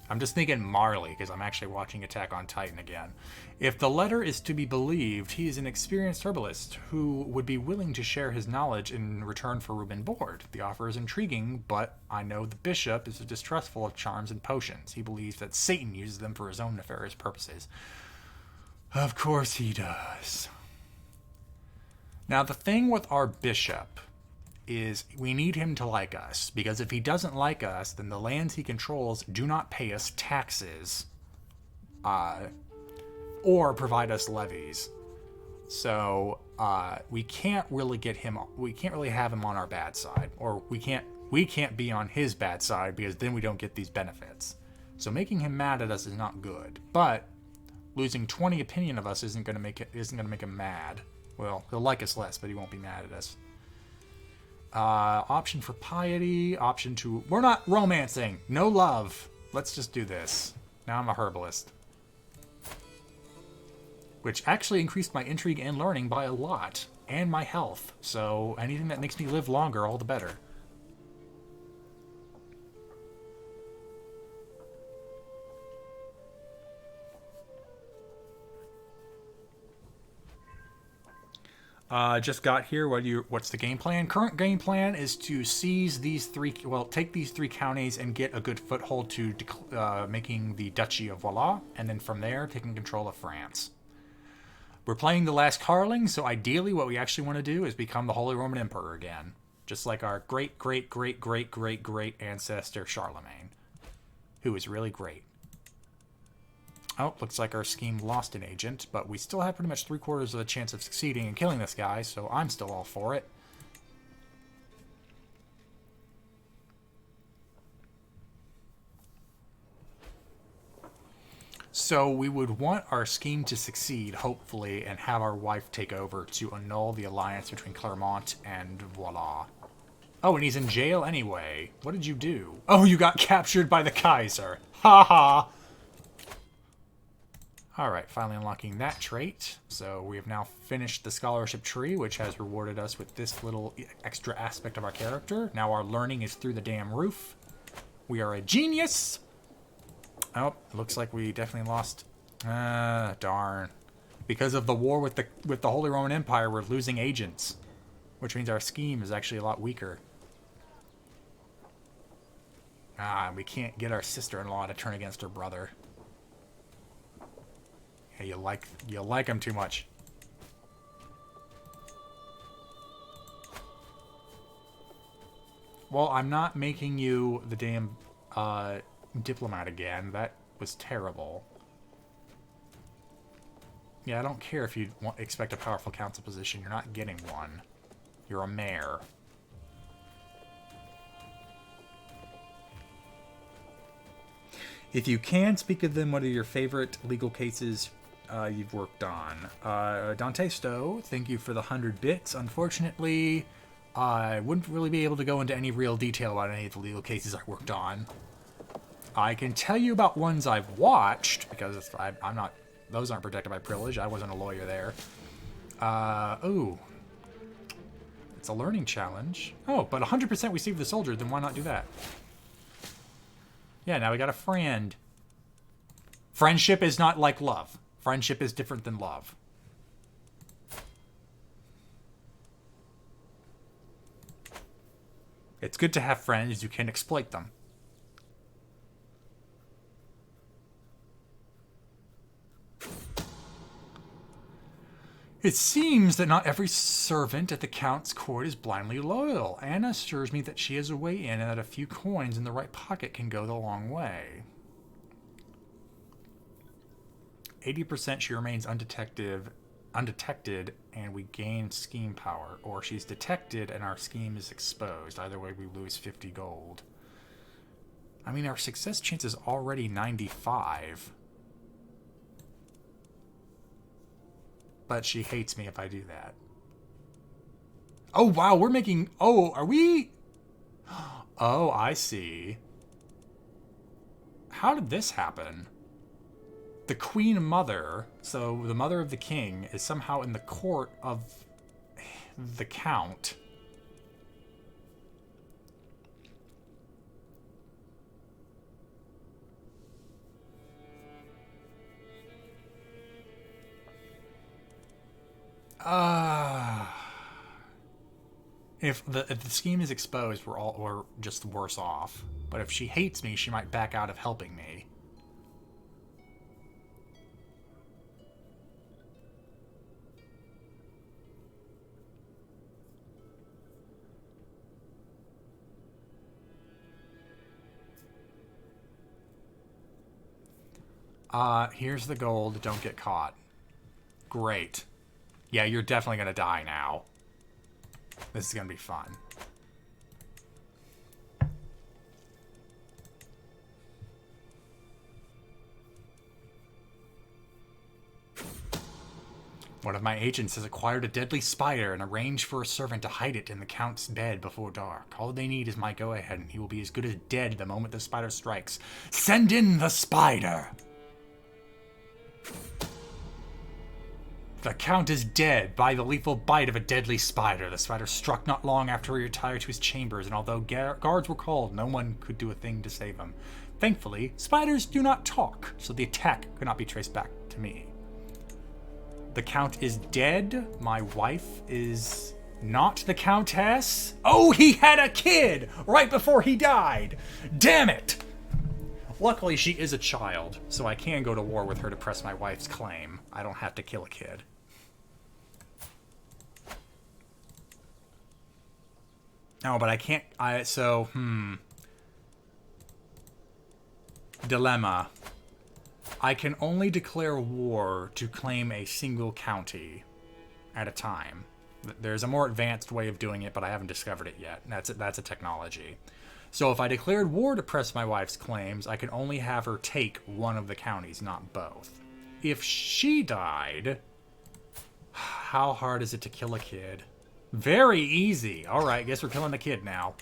I'm just thinking Marley, because I'm actually watching Attack on Titan again. If the letter is to be believed, he is an experienced herbalist who would be willing to share his knowledge in return for room and board. The offer is intriguing, but I know the bishop is distrustful of charms and potions. He believes that Satan uses them for his own nefarious purposes. Of course he does. Now, the thing with our bishop is we need him to like us, because if he doesn't like us, then the lands he controls do not pay us taxes or provide us levies. So we can't really have him on our bad side, or we can't be on his bad side, because then we don't get these benefits. So making him mad at us is not good, but losing 20 opinion of us isn't going to make him mad. Well, he'll like us less, but he won't be mad at us. Option for piety, option to... We're not romancing. No love. Let's just do this. Now I'm a herbalist. Which actually increased my intrigue and learning by a lot. And my health. So anything that makes me live longer, all the better. Just got here. What's the game plan? Current game plan is to seize these take these 3 counties and get a good foothold to making the Duchy of Valois, and then from there taking control of France. We're playing the last Karlings, so ideally what we actually want to do is become the Holy Roman Emperor again, just like our great ancestor Charlemagne, who is really great. Oh, looks like our scheme lost an agent, but we still have pretty much 3/4 of a chance of succeeding and killing this guy, so I'm still all for it. So we would want our scheme to succeed, hopefully, and have our wife take over to annul the alliance between Clermont and Valois. Oh, and he's in jail anyway. What did you do? Oh, you got captured by the Kaiser. Ha ha! Alright, finally unlocking that trait. So we have now finished the scholarship tree, which has rewarded us with this little extra aspect of our character. Now our learning is through the damn roof. We are a genius! Oh, it looks like we definitely lost. Darn. Because of the war with the Holy Roman Empire, we're losing agents. Which means our scheme is actually a lot weaker. We can't get our sister-in-law to turn against her brother. Hey, you like him too much. Well, I'm not making you the damn diplomat again. That was terrible. Yeah, I don't care if you expect a powerful council position. You're not getting one. You're a mayor. If you can speak of them, what are your favorite legal cases you've worked on? Dante Stowe, thank you for the 100 bits. Unfortunately, I wouldn't really be able to go into any real detail about any of the legal cases I worked on. I can tell you about ones I've watched, because I'm not... Those aren't protected by privilege. I wasn't a lawyer there. Ooh. It's a learning challenge. Oh, but 100% we saved the soldier, then why not do that? Yeah, now we got a friend. Friendship is not like love. Friendship is different than love. It's good to have friends. You can exploit them. It seems that not every servant at the Count's court is blindly loyal. Anna assures me that she has a way in and that a few coins in the right pocket can go the long way. 80% she remains undetected and we gain scheme power. Or she's detected and our scheme is exposed. Either way, we lose 50 gold. I mean, our success chance is already 95. But she hates me if I do that. Oh, wow, we're making... Oh, are we... Oh, I see. How did this happen? The Queen Mother, so the mother of the king, is somehow in the court of the Count. If the scheme is exposed, we're just worse off. But if she hates me, she might back out of helping me. Here's the gold. Don't get caught. Great. Yeah, you're definitely gonna die now. This is gonna be fun. One of my agents has acquired a deadly spider and arranged for a servant to hide it in the Count's bed before dark. All they need is my go-ahead, and he will be as good as dead the moment the spider strikes. Send in the spider! The Count is dead by the lethal bite of a deadly spider. The spider struck not long after he retired to his chambers, and although guards were called, no one could do a thing to save him. Thankfully, spiders do not talk, so the attack could not be traced back to me. The Count is dead. My wife is not the Countess. Oh, he had a kid right before he died. Damn it! Luckily, she is a child, so I can go to war with her to press my wife's claim. I don't have to kill a kid. No, but I can't... Dilemma. I can only declare war to claim a single county at a time. There's a more advanced way of doing it, but I haven't discovered it yet. That's a technology. So if I declared war to press my wife's claims, I can only have her take one of the counties, not both. If she died, how hard is it to kill a kid? Very easy. All right, guess we're killing the kid now.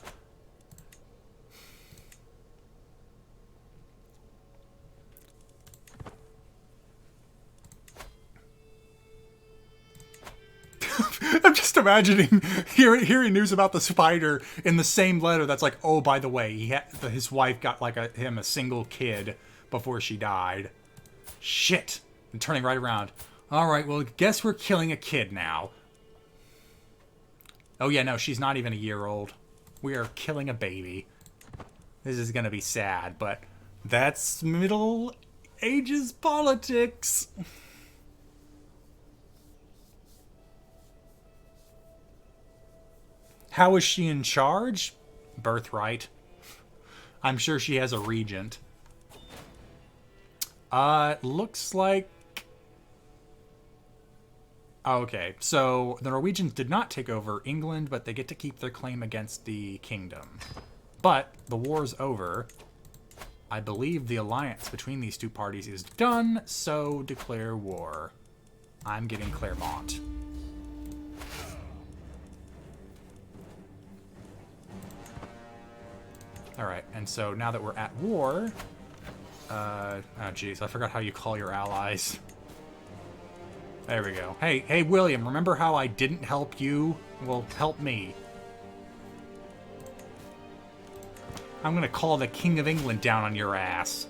I'm just imagining hearing news about the spider in the same letter that's like, oh, by the way, his wife got him a single kid before she died. Shit. And turning right around. All right, well, guess we're killing a kid now. Oh, yeah, no, she's not even a year old. We are killing a baby. This is going to be sad, but that's Middle Ages politics. How is she in charge? Birthright. I'm sure she has a regent. Looks like... Okay, so the Norwegians did not take over England, but they get to keep their claim against the kingdom. But the war's over. I believe the alliance between these two parties is done, so declare war. I'm getting Clermont. Alright, and so now that we're at war... oh jeez, I forgot how you call your allies. There we go. Hey, William, remember how I didn't help you? Well, help me. I'm gonna call the King of England down on your ass.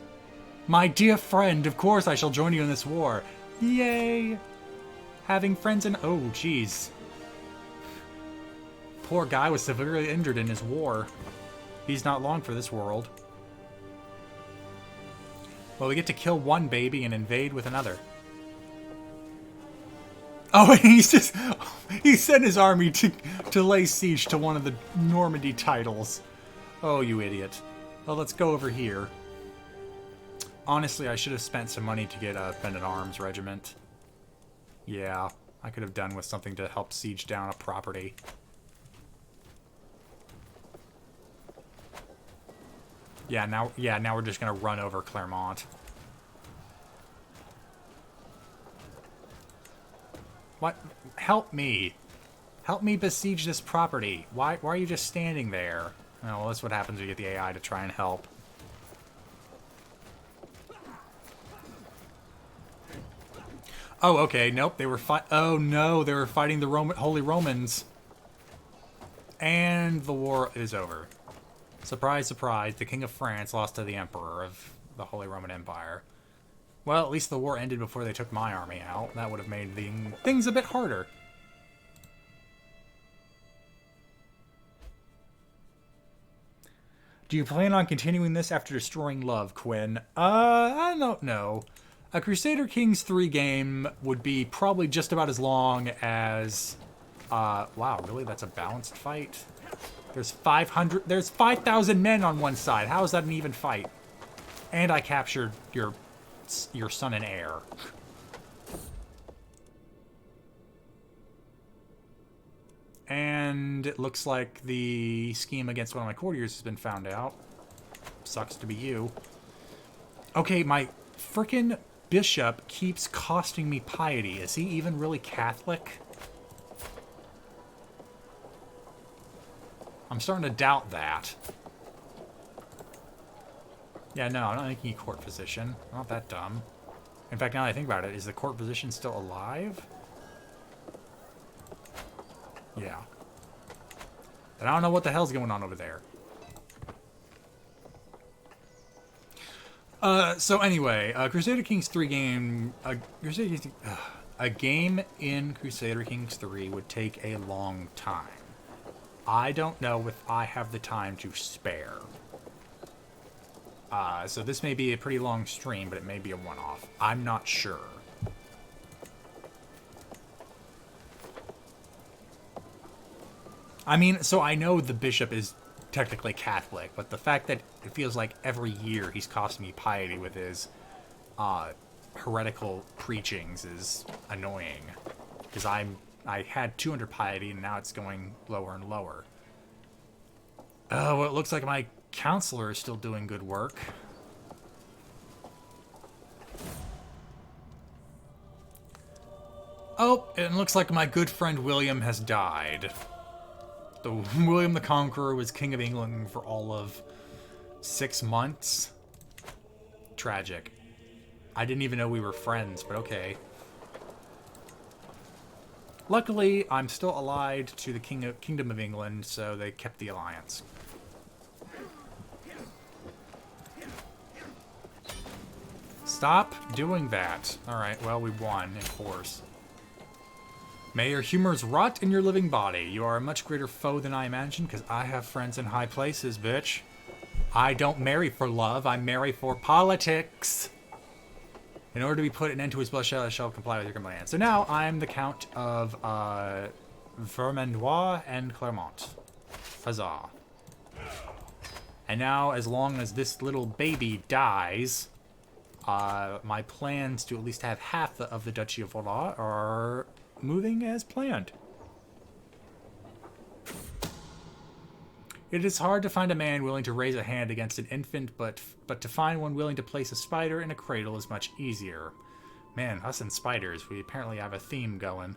My dear friend, of course I shall join you in this war. Yay! Having friends in... Oh, jeez. poor guy was severely injured in his war. He's not long for this world. Well, we get to kill one baby and invade with another. Oh, and he sent his army to lay siege to one of the Normandy titles. Oh, you idiot. Well, let's go over here. Honestly, I should have spent some money to get a men-at-arms regiment. Yeah, I could have done with something to help siege down a property. Yeah, now we're just gonna run over Clermont. What? Help me. Help me besiege this property. Why are you just standing there? Oh, well, that's what happens when you get the AI to try and help. Oh, okay. Nope. They were oh, no. They were fighting the Holy Romans. And the war is over. Surprise, surprise. The King of France lost to the Emperor of the Holy Roman Empire. Well, at least the war ended before they took my army out. That would have made things a bit harder. Do you plan on continuing this after destroying love, Quinn? I don't know. A Crusader Kings 3 game would be probably just about as long as... wow, really? That's a balanced fight? There's 5,000 men on one side. How is that an even fight? And I captured your son and heir. And it looks like the scheme against one of my courtiers has been found out. Sucks to be you. Okay, my frickin' bishop keeps costing me piety. Is he even really Catholic? I'm starting to doubt that. Yeah, no, I'm not making a court physician. I'm not that dumb. In fact, now that I think about it, is the court physician still alive? Yeah. And I don't know what the hell's going on over there. So anyway, Crusader Kings 3 game... a game in Crusader Kings 3 would take a long time. I don't know if I have the time to spare. So this may be a pretty long stream, but it may be a one-off. I'm not sure. I mean, so I know the bishop is technically Catholic, but the fact that it feels like every year he's costing me piety with his heretical preachings is annoying. Because I had 200 piety, and now it's going lower and lower. Oh, well, it looks like my counselor is still doing good work. Oh, it looks like my good friend William has died. William the Conqueror was King of England for all of 6 months. Tragic. I didn't even know we were friends, but okay. Luckily, I'm still allied to the Kingdom of England, so they kept the alliance. Stop doing that. Alright, well, we won, of course. May your humors rot in your living body. You are a much greater foe than I imagined, because I have friends in high places, bitch. I don't marry for love, I marry for politics. In order to be put an end to his bloodshed, I shall comply with your command. So now I'm the Count of Vermandois and Clermont. Huzzah. And now, as long as this little baby dies, my plans to at least have half of the Duchy of Valois are moving as planned. It is hard to find a man willing to raise a hand against an infant, but to find one willing to place a spider in a cradle is much easier. Man, us and spiders, we apparently have a theme going.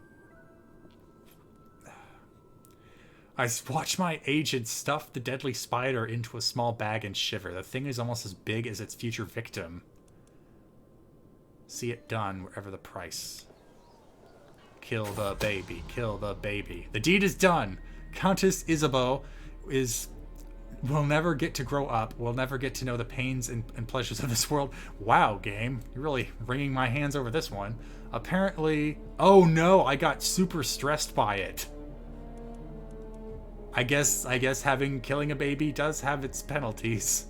I watched my agent stuff the deadly spider into a small bag and shiver. The thing is almost as big as its future victim. See it done, wherever the price. Kill the baby, kill the baby. The deed is done. Countess Isabeau will never get to grow up, will never get to know the pains and pleasures of this world. Wow, game. You're really wringing my hands over this one. Apparently... Oh no, I got super stressed by it. I guess killing a baby does have its penalties.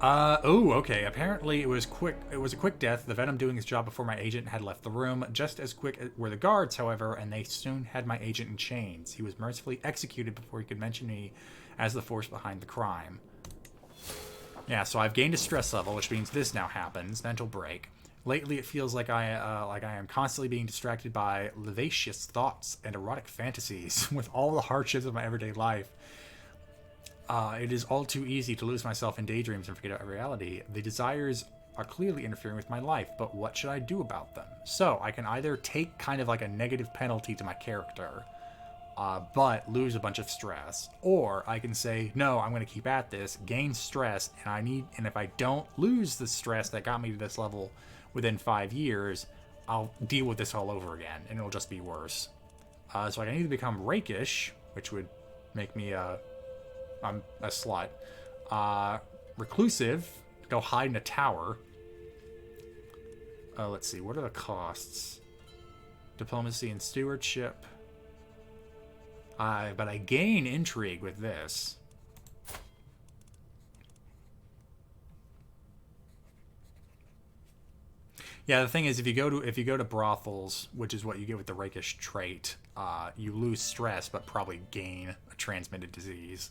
Oh, okay. Apparently it was quick. It was a quick death, the venom doing its job before my agent had left the room. Just as quick were the guards, however, and they soon had my agent in chains. He was mercifully executed before he could mention me as the force behind the crime. Yeah, so I've gained a stress level, which means this now happens. Mental break. Lately, it feels like I am constantly being distracted by lascivious thoughts and erotic fantasies with all the hardships of my everyday life. It is all too easy to lose myself in daydreams and forget about reality. The desires are clearly interfering with my life, but what should I do about them? So, I can either take kind of like a negative penalty to my character, but lose a bunch of stress. Or I can say, no, I'm going to keep at this, gain stress, and if I don't lose the stress that got me to this level within 5 years, I'll deal with this all over again, and it'll just be worse. So I can either become rakish, which would make me I'm a slut. Reclusive, go hide in a tower. Let's see, what are the costs? Diplomacy and stewardship. But I gain intrigue with this. Yeah, the thing is, if you go to brothels, which is what you get with the rakish trait, you lose stress, but probably gain a transmitted disease.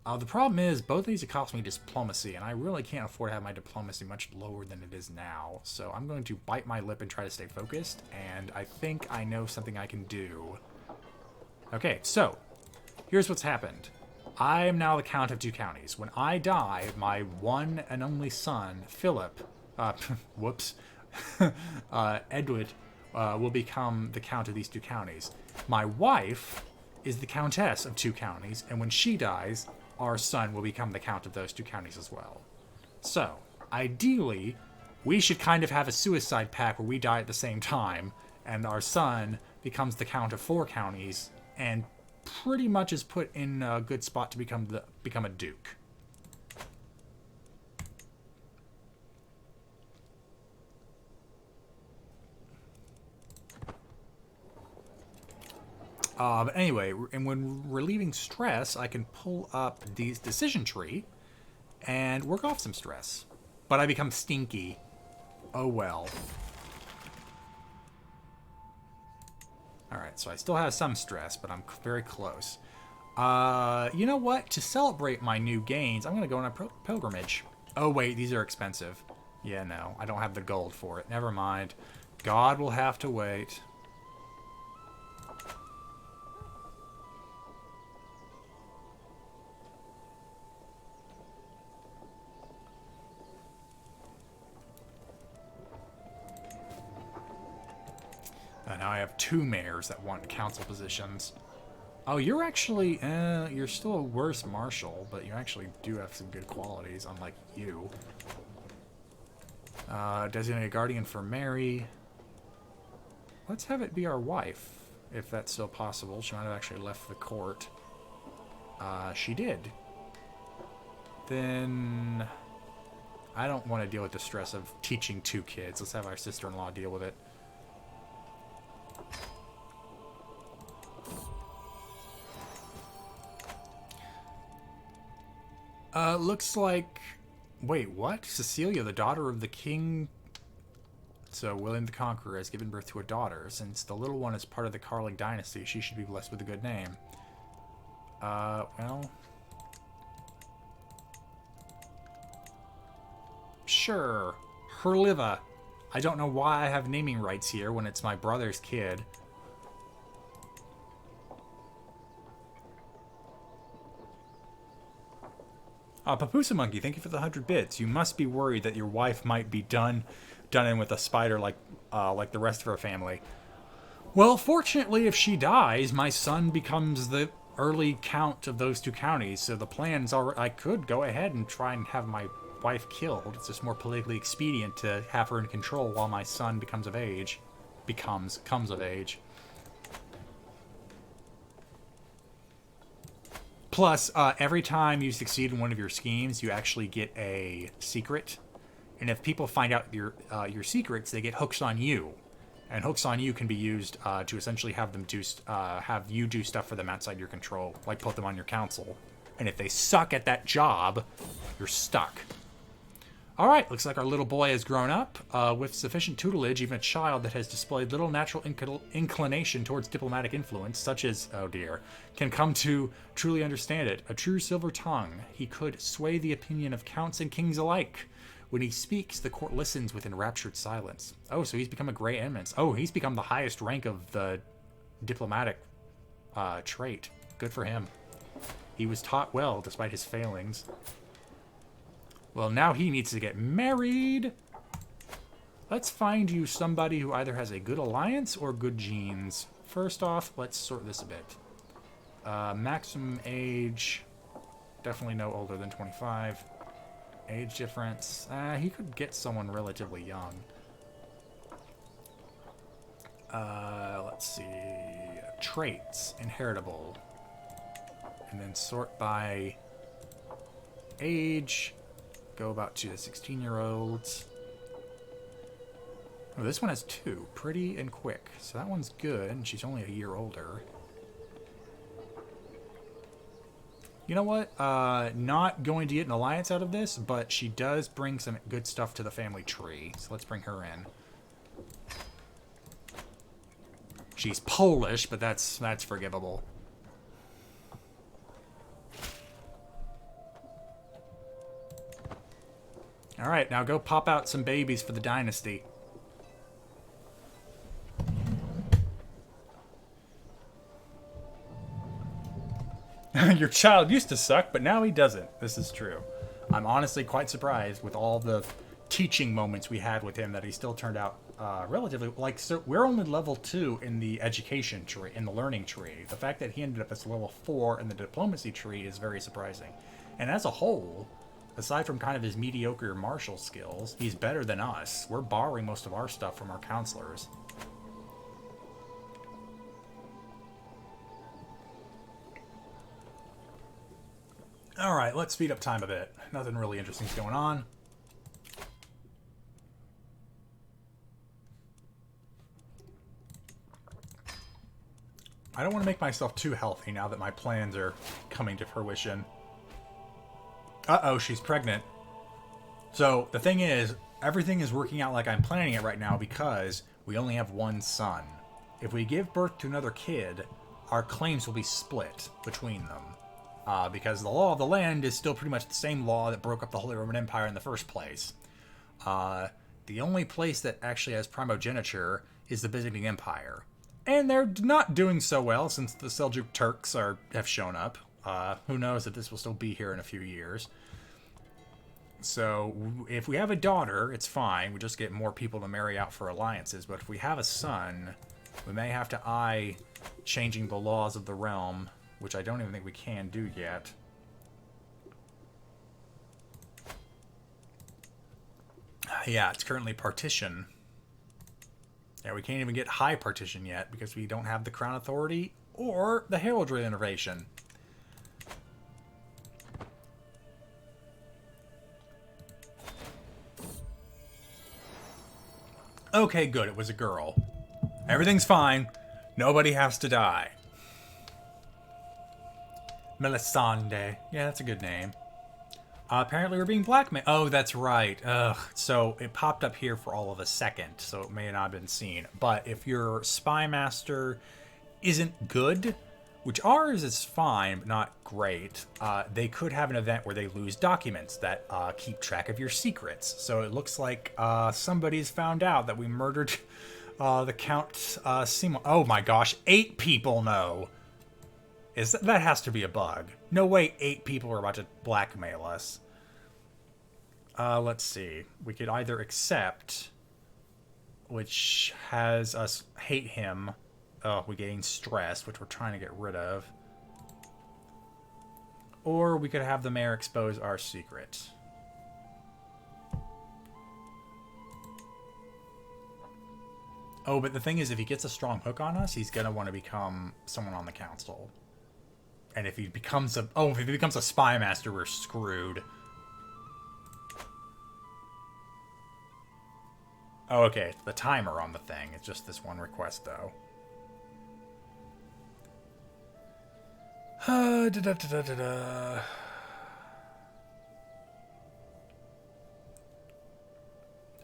The problem is, both of these have cost me diplomacy, and I really can't afford to have my diplomacy much lower than it is now. So I'm going to bite my lip and try to stay focused, and I think I know something I can do. Okay, so here's what's happened. I am now the Count of 2 counties. When I die, my one and only son, Philip, Edward, will become the Count of these 2 counties. My wife is the Countess of 2 counties, and when she dies, our son will become the Count of those 2 counties as well. So, ideally, we should kind of have a suicide pact where we die at the same time, and our son becomes the Count of 4 counties, and pretty much is put in a good spot to become a duke. But anyway, and when relieving stress, I can pull up the decision tree and work off some stress. But I become stinky. Oh well. Alright, so I still have some stress, but I'm very close. You know what? To celebrate my new gains, I'm going to go on a pilgrimage. Oh wait, these are expensive. Yeah, no, I don't have the gold for it. Never mind. God will have to wait. Now I have 2 mayors that want council positions. Oh, you're actually, you're still a worse marshal, but you actually do have some good qualities, unlike you. Designated guardian for Mary. Let's have it be our wife, if that's still possible. She might have actually left the court. She did. Then I don't want to deal with the stress of teaching 2 kids. Let's have our sister-in-law deal with it. Looks like... Wait, what? Cecilia, the daughter of the king... So, William the Conqueror has given birth to a daughter. Since the little one is part of the Karling dynasty, she should be blessed with a good name. Well... Sure. Herliva. I don't know why I have naming rights here when it's my brother's kid. Papusa Monkey, thank you for the 100 bits. You must be worried that your wife might be done in with a spider like the rest of her family. Well, fortunately, if she dies, my son becomes the early count of those 2 counties. So the plan's already. I could go ahead and try and have my wife killed. It's just more politically expedient to have her in control while my son comes of age. Plus, every time you succeed in one of your schemes, you actually get a secret. And if people find out your secrets, they get hooks on you. And hooks on you can be used to essentially have them have you do stuff for them outside your control, like put them on your council. And if they suck at that job, you're stuck. All right, looks like our little boy has grown up. With sufficient tutelage, even a child that has displayed little natural inclination towards diplomatic influence, such as, oh dear, can come to truly understand it. A true silver tongue, he could sway the opinion of counts and kings alike. When he speaks, the court listens with enraptured silence. Oh, so he's become a Grey Eminence. Oh, he's become the highest rank of the diplomatic trait. Good for him. He was taught well, despite his failings. Well, now he needs to get married. Let's find you somebody who either has a good alliance or good genes. First off, let's sort this a bit. Maximum age, definitely no older than 25. Age difference, he could get someone relatively young. Let's see. Traits, inheritable. And then sort by age. Go about to the 16-year-olds. Oh, this one has 2. Pretty and quick. So that one's good, and she's only a year older. You know what? Not going to get an alliance out of this, but she does bring some good stuff to the family tree. So let's bring her in. She's Polish, but that's forgivable. All right, now go pop out some babies for the dynasty. Your child used to suck, but now he doesn't. This is true. I'm honestly quite surprised with all the teaching moments we had with him that he still turned out relatively... Like, so we're only level 2 in the education tree, in the learning tree. The fact that he ended up as level 4 in the diplomacy tree is very surprising. And as a whole, aside from kind of his mediocre martial skills, he's better than us. We're borrowing most of our stuff from our counselors. Alright, let's speed up time a bit. Nothing really interesting's going on. I don't want to make myself too healthy now that my plans are coming to fruition. Uh-oh, she's pregnant. So, the thing is, everything is working out like I'm planning it right now because we only have one son. If we give birth to another kid, our claims will be split between them. Because the law of the land is still pretty much the same law that broke up the Holy Roman Empire in the first place. The only place that actually has primogeniture is the Byzantine Empire. And they're not doing so well since the Seljuk Turks have shown up. Who knows if this will still be here in a few years. So, if we have a daughter, it's fine. We just get more people to marry out for alliances. But if we have a son, we may have to eye changing the laws of the realm, which I don't even think we can do yet. Yeah, it's currently partition. Yeah, we can't even get high partition yet because we don't have the crown authority or the heraldry innovation. Okay, good. It was a girl. Everything's fine. Nobody has to die. Melisande. Yeah, that's a good name. Apparently we're being blackmailed. Oh, that's right. Ugh. So it popped up here for all of a second, so it may not have been seen. But if your spy master isn't good, which ours is fine, but not great, they could have an event where they lose documents that keep track of your secrets. So it looks like somebody's found out that we murdered the Count Simon. Oh my gosh, 8 people know. That has to be a bug. No way 8 people are about to blackmail us. Let's see. We could either accept, which has us hate him. Oh, we gain stress, which we're trying to get rid of. Or we could have the mayor expose our secret. Oh, but the thing is, if he gets a strong hook on us, he's going to want to become someone on the council. And if he becomes a spy master, we're screwed. Oh, okay. It's the timer on the thing. It's just this one request, though. Da-da-da-da-da-da.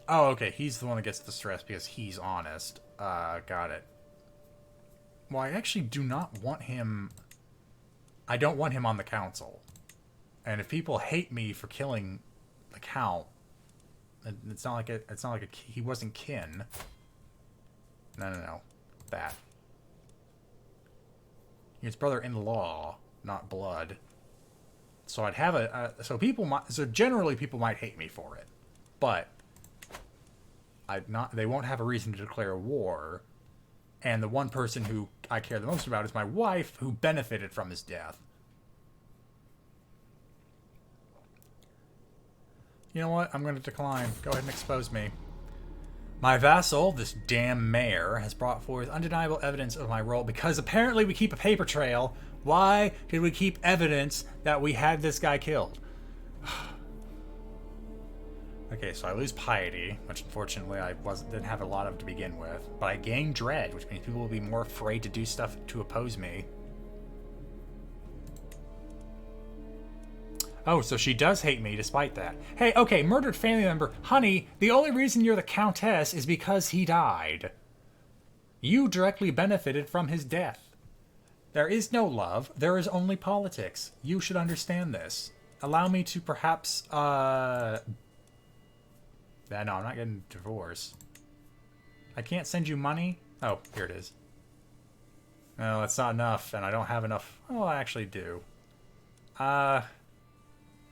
Oh, okay. He's the one that gets the stress because he's honest. Got it. Well, I actually do not want him... I don't want him on the council. And if people hate me for killing the count, it's not like he wasn't kin. No. That. His brother-in-law, not blood. So I'd have so generally people might hate me for it. But they won't have a reason to declare war. And the one person who I care the most about is my wife, who benefited from his death. You know what? I'm going to decline. Go ahead and expose me. My vassal, this damn mayor, has brought forth undeniable evidence of my role because apparently we keep a paper trail. Why did we keep evidence that we had this guy killed? Okay, so I lose piety, which unfortunately I didn't have a lot of to begin with. But I gain dread, which means people will be more afraid to do stuff to oppose me. Oh, so she does hate me despite that. Hey, okay, murdered family member. Honey, the only reason you're the countess is because he died. You directly benefited from his death. There is no love. There is only politics. You should understand this. Allow me to perhaps, no, I'm not getting a divorce. I can't send you money? Oh, here it is. No, that's not enough, and I don't have enough. Oh, I actually do.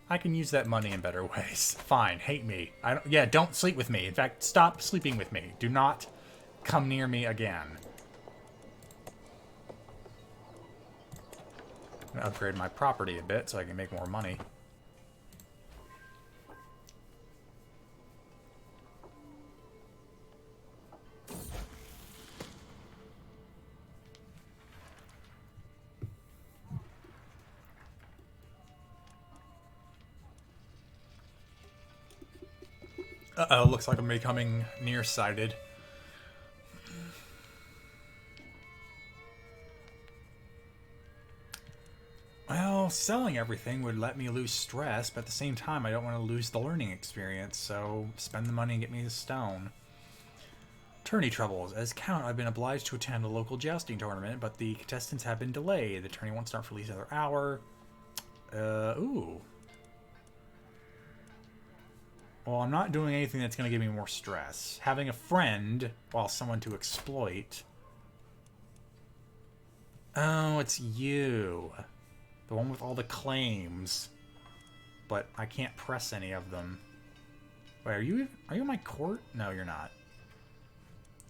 I can use that money in better ways. Fine, hate me. Don't sleep with me. In fact, stop sleeping with me. Do not come near me again. I'm gonna upgrade my property a bit so I can make more money. Uh-oh, looks like I'm becoming nearsighted. Well, selling everything would let me lose stress, but at the same time, I don't want to lose the learning experience, so spend the money and get me the stone. Tourney troubles. As Count, I've been obliged to attend a local jousting tournament, but the contestants have been delayed. The tourney won't start for at least another hour. Ooh. Well, I'm not doing anything that's going to give me more stress. Having a friend, while someone to exploit. Oh, it's you. The one with all the claims. But I can't press any of them. Wait, are you in my court? No, you're not.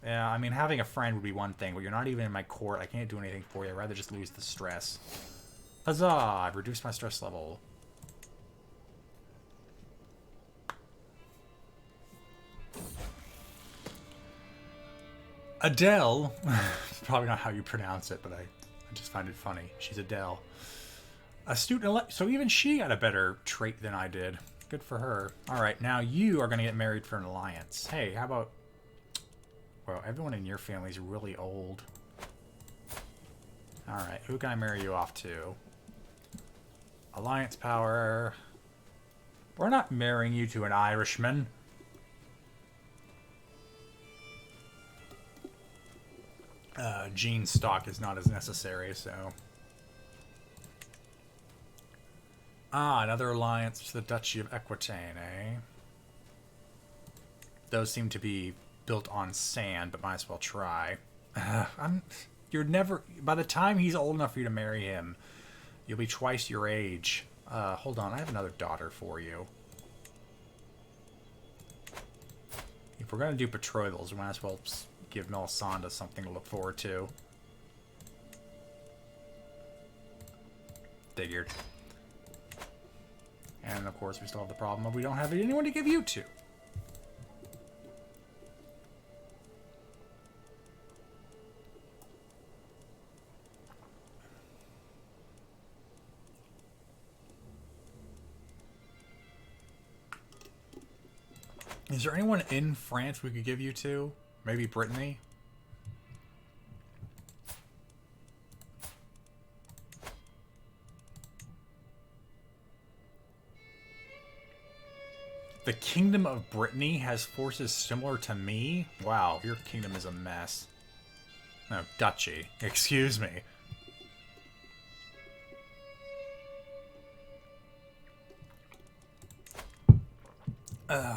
Yeah, I mean, having a friend would be one thing, but you're not even in my court. I can't do anything for you. I'd rather just lose the stress. Huzzah! I've reduced my stress level. Adele, probably not how you pronounce it, but I just find it funny. She's Adele. Astute elect, so even she got a better trait than I did. Good for her. All right, now you are going to get married for an alliance. Hey, how about... Well, everyone in your family is really old. All right, who can I marry you off to? Alliance power. We're not marrying you to an Irishman. Gene stock is not as necessary, so... Ah, another alliance to the Duchy of Aquitaine, eh? Those seem to be built on sand, but might as well try. You're never... By the time he's old enough for you to marry him, you'll be twice your age. Hold on, I have another daughter for you. If we're going to do betrothals, we might as well give Melisandre something to look forward to. Figured. And of course we still have the problem of we don't have anyone to give you to. Is there anyone in France we could give you to? Maybe Brittany? The Kingdom of Brittany has forces similar to me? Wow, your kingdom is a mess. No, duchy. Excuse me.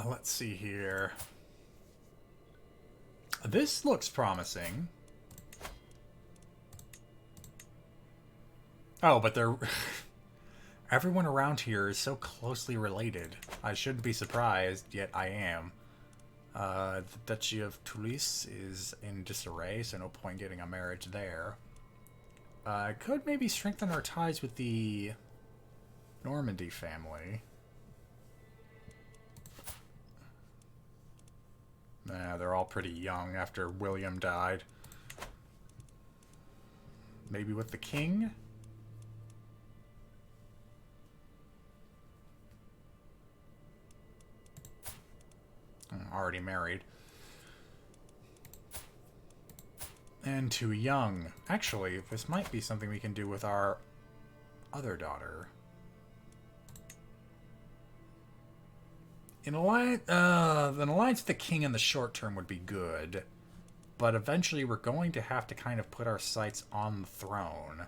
Let's see here. This looks promising. Oh, but they're... Everyone around here is so closely related. I shouldn't be surprised, yet I am. The Duchy of Toulouse is in disarray, so no point getting a marriage there. Could maybe strengthen our ties with the Normandy family. Nah, they're all pretty young after William died. Maybe with the king? Already married. And too young. Actually, this might be something we can do with our other daughter. An alliance with the king in the short term would be good. But eventually we're going to have to kind of put our sights on the throne.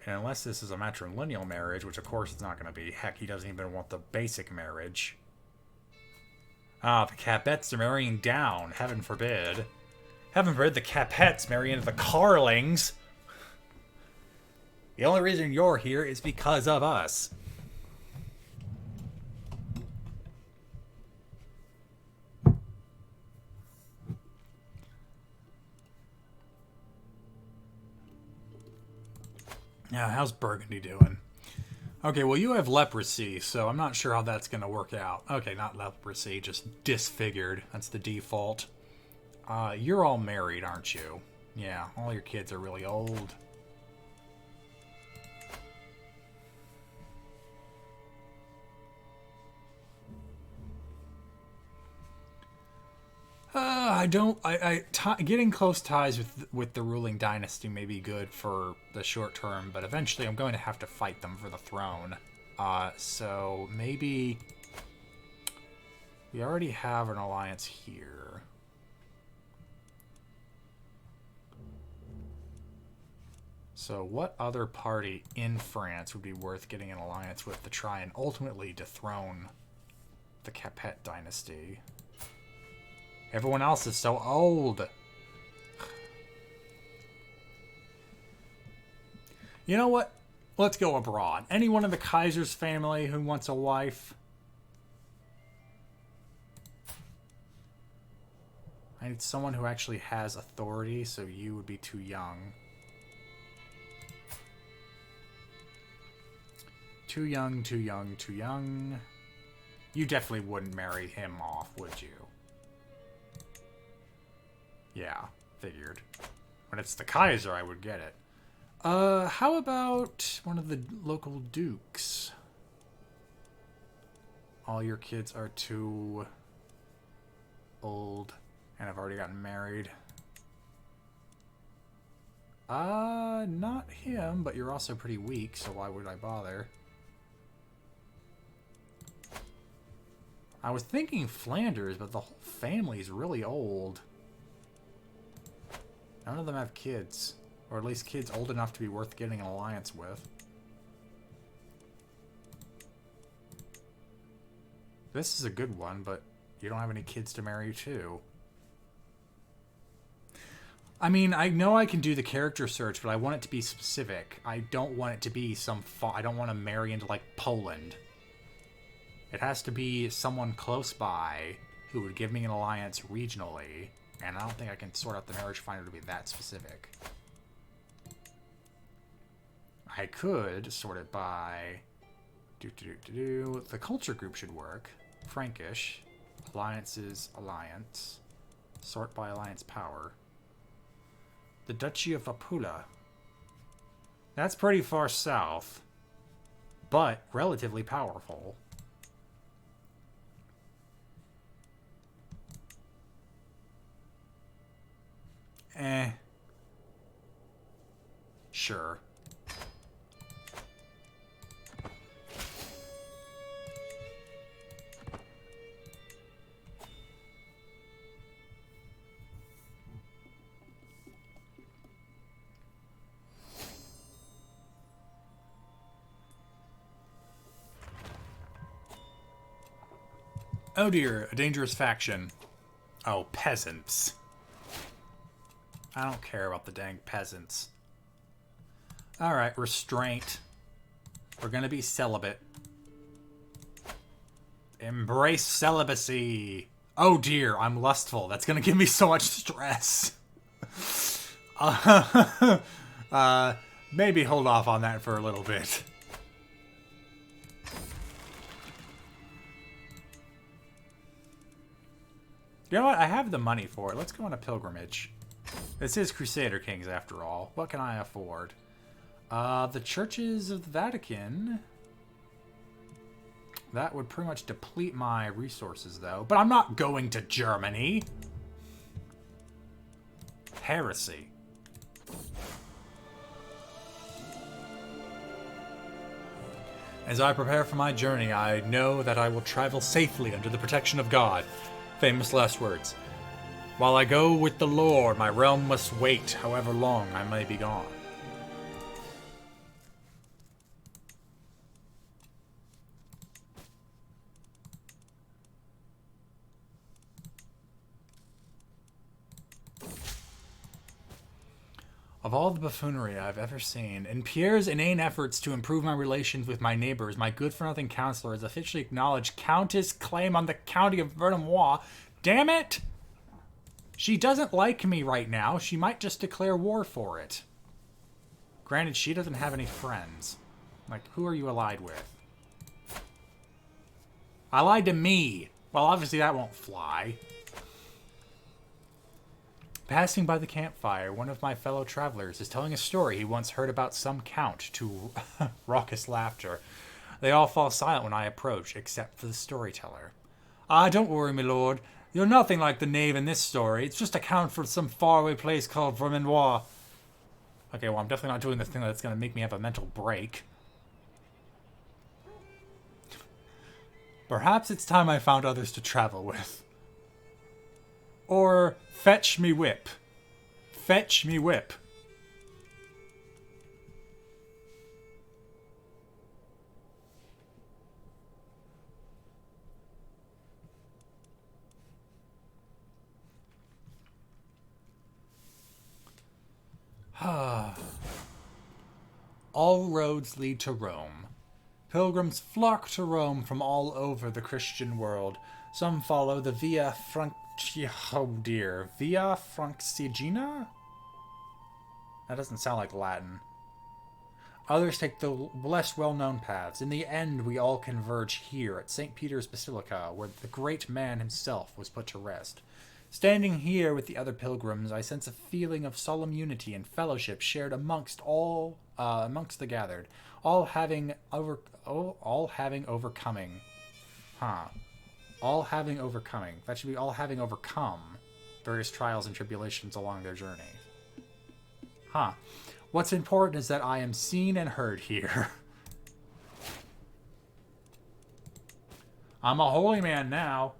And unless this is a matrilineal marriage, which of course it's not going to be. Heck, he doesn't even want the basic marriage. Ah, the Capettes are marrying down. Heaven forbid. Heaven forbid the Capettes marry into the Karlings. The only reason you're here is because of us. Now, how's Burgundy doing? Okay, well, you have leprosy, so I'm not sure how that's going to work out. Okay, not leprosy, just disfigured. That's the default. You're all married, aren't you? Yeah, all your kids are really old. Getting close ties with the ruling dynasty may be good for the short term, but eventually I'm going to have to fight them for the throne. So maybe we already have an alliance here. So what other party in France would be worth getting an alliance with to try and ultimately dethrone the Capet dynasty? Everyone else is so old. You know what? Let's go abroad. Anyone in the Kaiser's family who wants a wife? I need someone who actually has authority, so you would be too young. Too young, too young, too young. You definitely wouldn't marry him off, would you? Yeah, figured. When it's the Kaiser, I would get it. How about one of the local dukes? All your kids are too old and have already gotten married. Not him, but you're also pretty weak, so why would I bother? I was thinking Flanders, but the whole family's really old. None of them have kids. Or at least kids old enough to be worth getting an alliance with. This is a good one, but you don't have any kids to marry to. I mean, I know I can do the character search, but I want it to be specific. I don't want it to be I don't want to marry into, like, Poland. It has to be someone close by who would give me an alliance regionally. And I don't think I can sort out the marriage finder to be that specific. I could sort it by... The culture group should work. Frankish. Alliances, alliance. Sort by alliance power. The Duchy of Apula. That's pretty far south. But relatively powerful. Sure. Oh dear, a dangerous faction. Oh, peasants. I don't care about the dang peasants. Alright, restraint. We're gonna be celibate. Embrace celibacy. Oh dear, I'm lustful. That's gonna give me so much stress. Maybe hold off on that for a little bit. You know what? I have the money for it. Let's go on a pilgrimage. This is Crusader Kings, after all. What can I afford? The churches of the Vatican. That would pretty much deplete my resources, though. But I'm not going to Germany. Heresy. As I prepare for my journey, I know that I will travel safely under the protection of God. Famous last words. While I go with the Lord, my realm must wait, however long I may be gone. Of all the buffoonery I've ever seen, in Pierre's inane efforts to improve my relations with my neighbors, my good-for-nothing counselor has officially acknowledged Countess' claim on the county of Vernois. Damn it! She doesn't like me right now. She might just declare war for it. Granted, she doesn't have any friends. Like, who are you allied with? Allied to me. Well, obviously that won't fly. Passing by the campfire, one of my fellow travelers is telling a story he once heard about some count to raucous laughter. They all fall silent when I approach, except for the storyteller. Ah, don't worry, my lord. You're nothing like the knave in this story. It's just a count from some faraway place called Verminois. Okay, well, I'm definitely not doing the thing that's going to make me have a mental break. Perhaps it's time I found others to travel with. Or fetch me whip. Fetch me whip. All roads lead to Rome. Pilgrims flock to Rome from all over the Christian world. Some follow the Via Via Francigena? That doesn't sound like Latin. Others take the less well-known paths. In the end, we all converge here at St. Peter's Basilica, where the great man himself was put to rest. Standing here with the other pilgrims, I sense a feeling of solemn unity and fellowship shared amongst the gathered, all having overcoming. All having overcoming. That should be all having overcome various trials and tribulations along their journey. What's important is that I am seen and heard here. I'm a holy man now.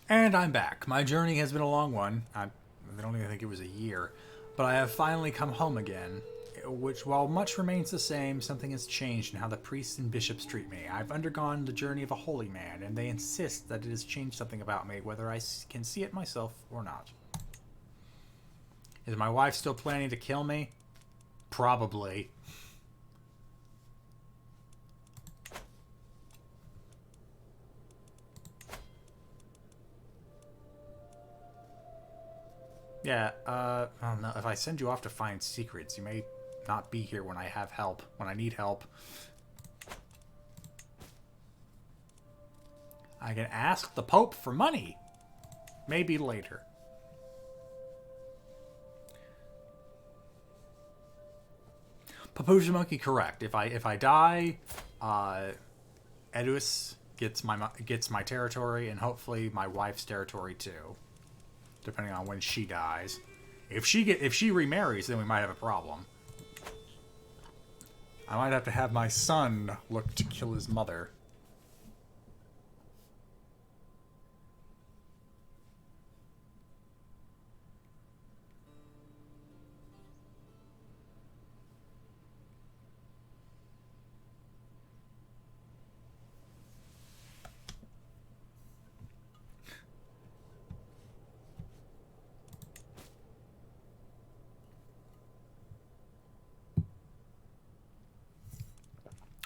And I'm back. My journey has been a long one. I don't even think it was a year. But I have finally come home again. Which, while much remains the same, something has changed in how the priests and bishops treat me. I've undergone the journey of a holy man, and they insist that it has changed something about me, whether I can see it myself or not. Is my wife still planning to kill me? Probably. Yeah, I don't know. If I send you off to find secrets, you may not be here when I have help, when I need help. I can ask the Pope for money. Maybe later. Papuja Monkey, correct. If I die, Edus gets my territory, and hopefully my wife's territory too, depending on when she dies. If she remarries, then we might have a problem. I might have to have my son look to kill his mother.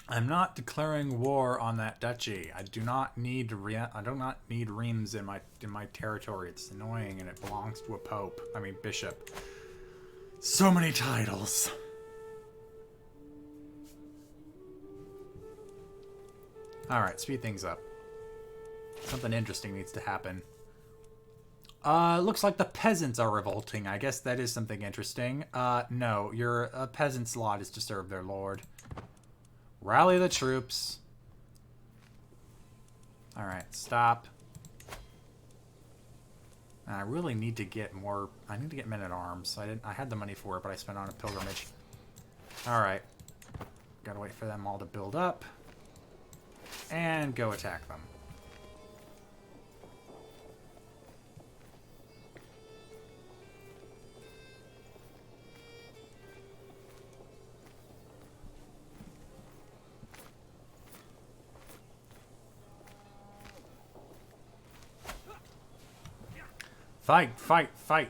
I'm not declaring war on that duchy. I do not need reams in my territory. It's annoying, and it belongs to a pope. I mean bishop. So many titles. All right, speed things up. Something interesting needs to happen. Looks like the peasants are revolting. I guess that is something interesting. No, your peasant's lot is to serve their lord. Rally the troops. Alright, stop. And I really need to get more... I need to get men-at-arms. I had the money for it, but I spent it on a pilgrimage. Alright. Gotta wait for them all to build up. And go attack them. Fight, fight, fight.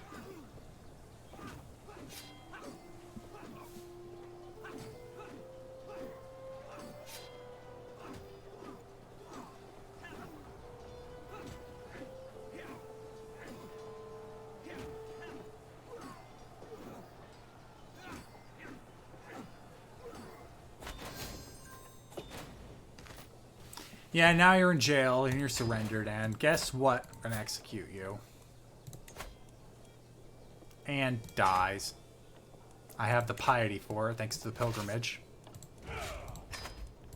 Yeah, now you're in jail and you're surrendered, and guess what? I'm gonna execute you. And dies. I have the piety for it, thanks to the pilgrimage.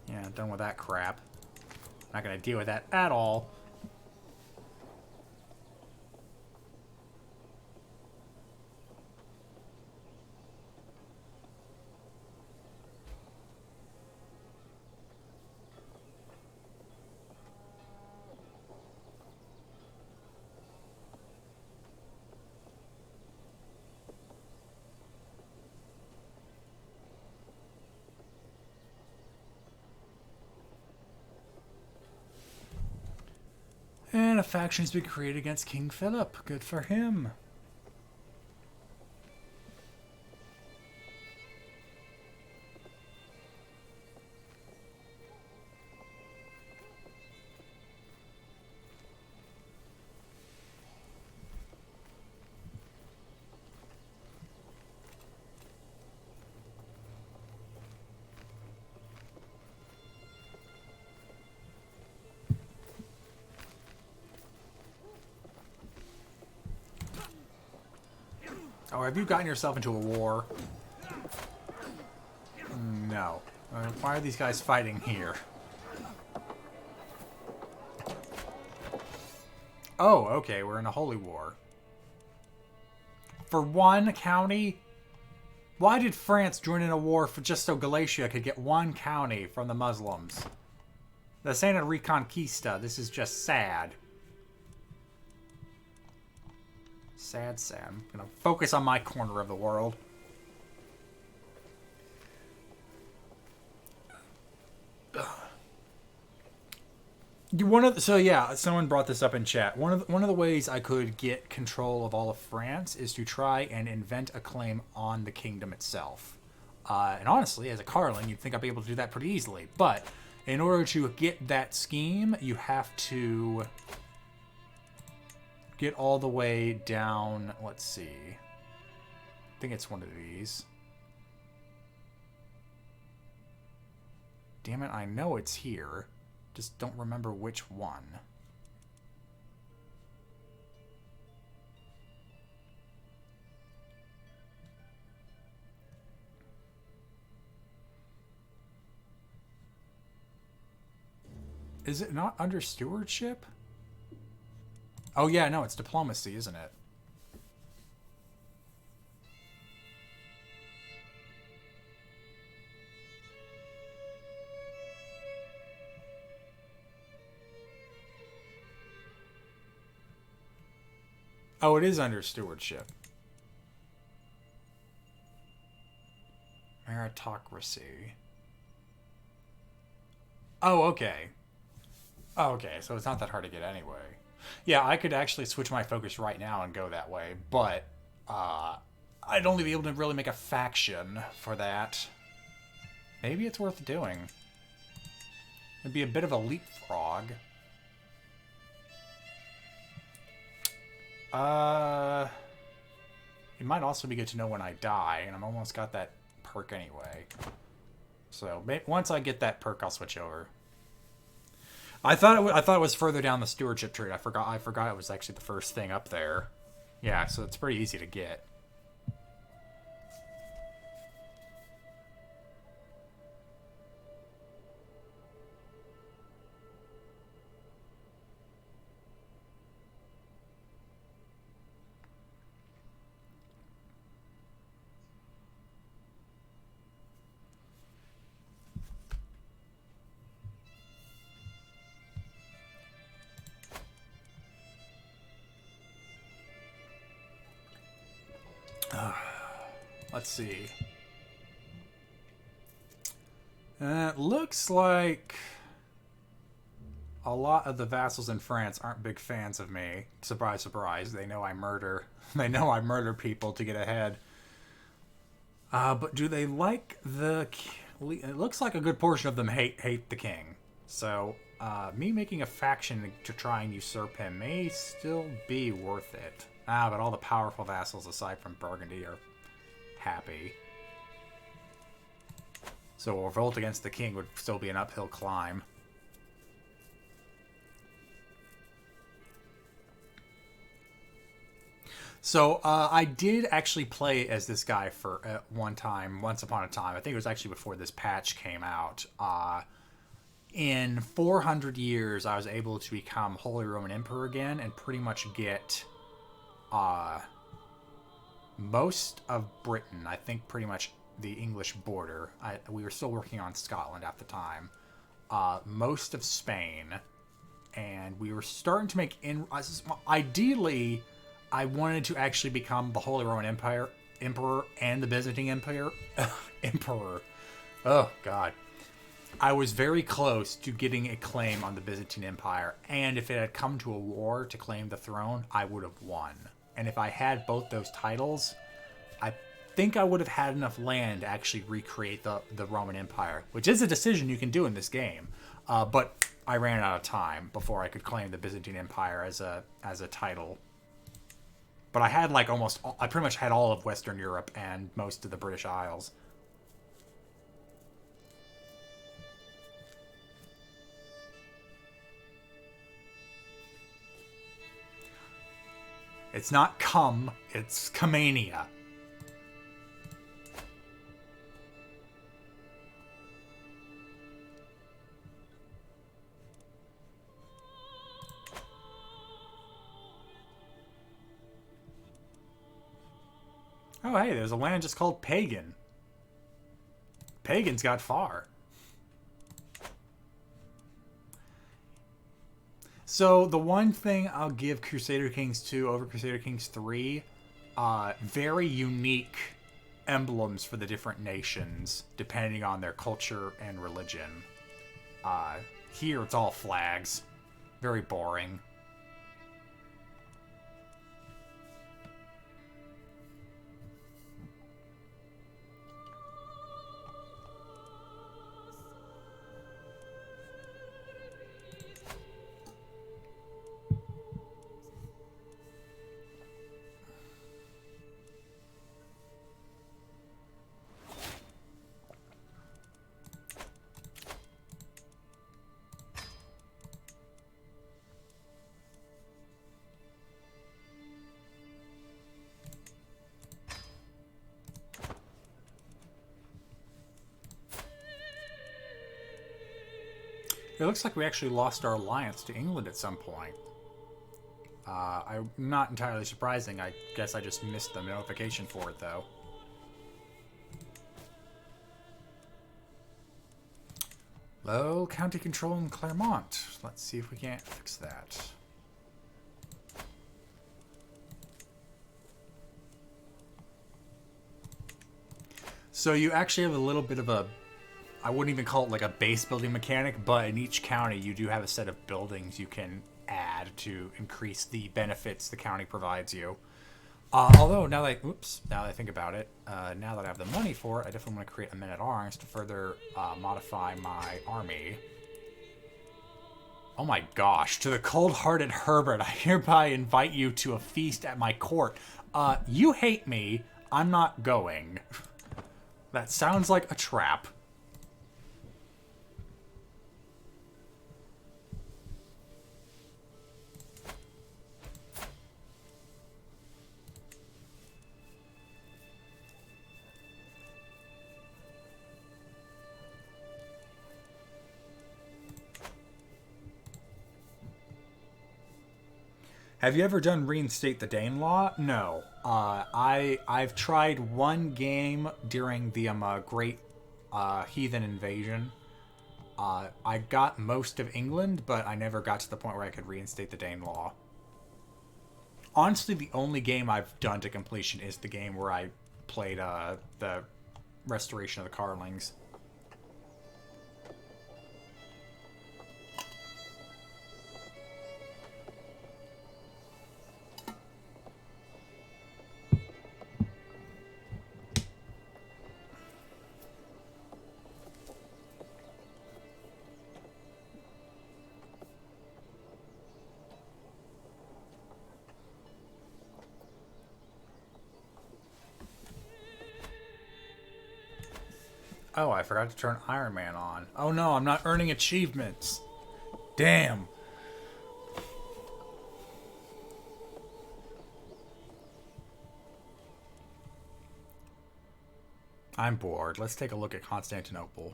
Yeah, done with that crap. Not gonna deal with that at all. And a faction's been created against King Philip. Good for him. Oh, have you gotten yourself into a war? No. Why are these guys fighting here? Oh, okay, we're in a holy war. For one county? Why did France join in a war for just so Galatia could get one county from the Muslims? This ain't a Reconquista. This is just sad. Sad, sad. I'm gonna focus on my corner of the world. So yeah, someone brought this up in chat. One of the ways I could get control of all of France is to try and invent a claim on the kingdom itself. And honestly, as a Karling, you'd think I'd be able to do that pretty easily. But in order to get that scheme, you have to get all the way down. Let's see. I think it's one of these. Damn it, I know it's here. Just don't remember which one. Is it not under stewardship? Oh yeah, no, it's diplomacy, isn't it? Oh, it is under stewardship. Meritocracy. Oh, okay. Oh, okay, so it's not that hard to get anyway. Yeah, I could actually switch my focus right now and go that way, but I'd only be able to really make a faction for that. Maybe it's worth doing. It'd be a bit of a leapfrog. It might also be good to know when I die, and I'm almost got that perk anyway. So once I get that perk, I'll switch over. I thought it was further down the stewardship tree. I forgot it was actually the first thing up there. Yeah, so it's pretty easy to get. Let's see. It looks like a lot of the vassals in France aren't big fans of me. Surprise, surprise. They know I murder. They know I murder people to get ahead. But do they like the? It looks like a good portion of them hate the king. So me making a faction to try and usurp him may still be worth it. But all the powerful vassals aside from Burgundy are happy. So a revolt against the king would still be an uphill climb. So I did actually play as this guy for once upon a time. I think it was actually before this patch came out. In 400 years, I was able to become Holy Roman Emperor again and pretty much get most of Britain. I think pretty much the English border. We were still working on Scotland at the time. Most of Spain. And we were starting to make... Ideally, I wanted to actually become the Holy Roman Emperor and the Byzantine Empire. Emperor. Oh, God. I was very close to getting a claim on the Byzantine Empire. And if it had come to a war to claim the throne, I would have won. And if I had both those titles, I think I would have had enough land to actually recreate the Roman Empire, which is a decision you can do in this game. But I ran out of time before I could claim the Byzantine Empire as a title. But I had I pretty much had all of Western Europe and most of the British Isles. It's not cum, it's Cumania. Oh, hey, there's a land just called Pagan. Pagans got far. So the one thing I'll give Crusader Kings 2 over Crusader Kings 3, very unique emblems for the different nations, depending on their culture and religion. Here it's all flags. Very boring. It looks like we actually lost our alliance to England at some point. I'm not entirely surprising. I guess I just missed the notification for it, though. Low county control in Clermont. Let's see if we can't fix that. So you actually have a little bit of a, I wouldn't even call it like a base building mechanic, but in each county you do have a set of buildings you can add to increase the benefits the county provides you. Although now that I think about it, now that I have the money for it, I definitely want to create a men-at-arms to further modify my army. Oh my gosh, to the cold-hearted Herbert, I hereby invite you to a feast at my court. You hate me, I'm not going. That sounds like a trap. Have you ever done Reinstate the Danelaw? No. I've tried one game during the Great Heathen Invasion. I got most of England, but I never got to the point where I could reinstate the Danelaw. Honestly, the only game I've done to completion is the game where I played the Restoration of the Karlings. Oh, I forgot to turn Iron Man on. Oh no, I'm not earning achievements. Damn. I'm bored. Let's take a look at Constantinople.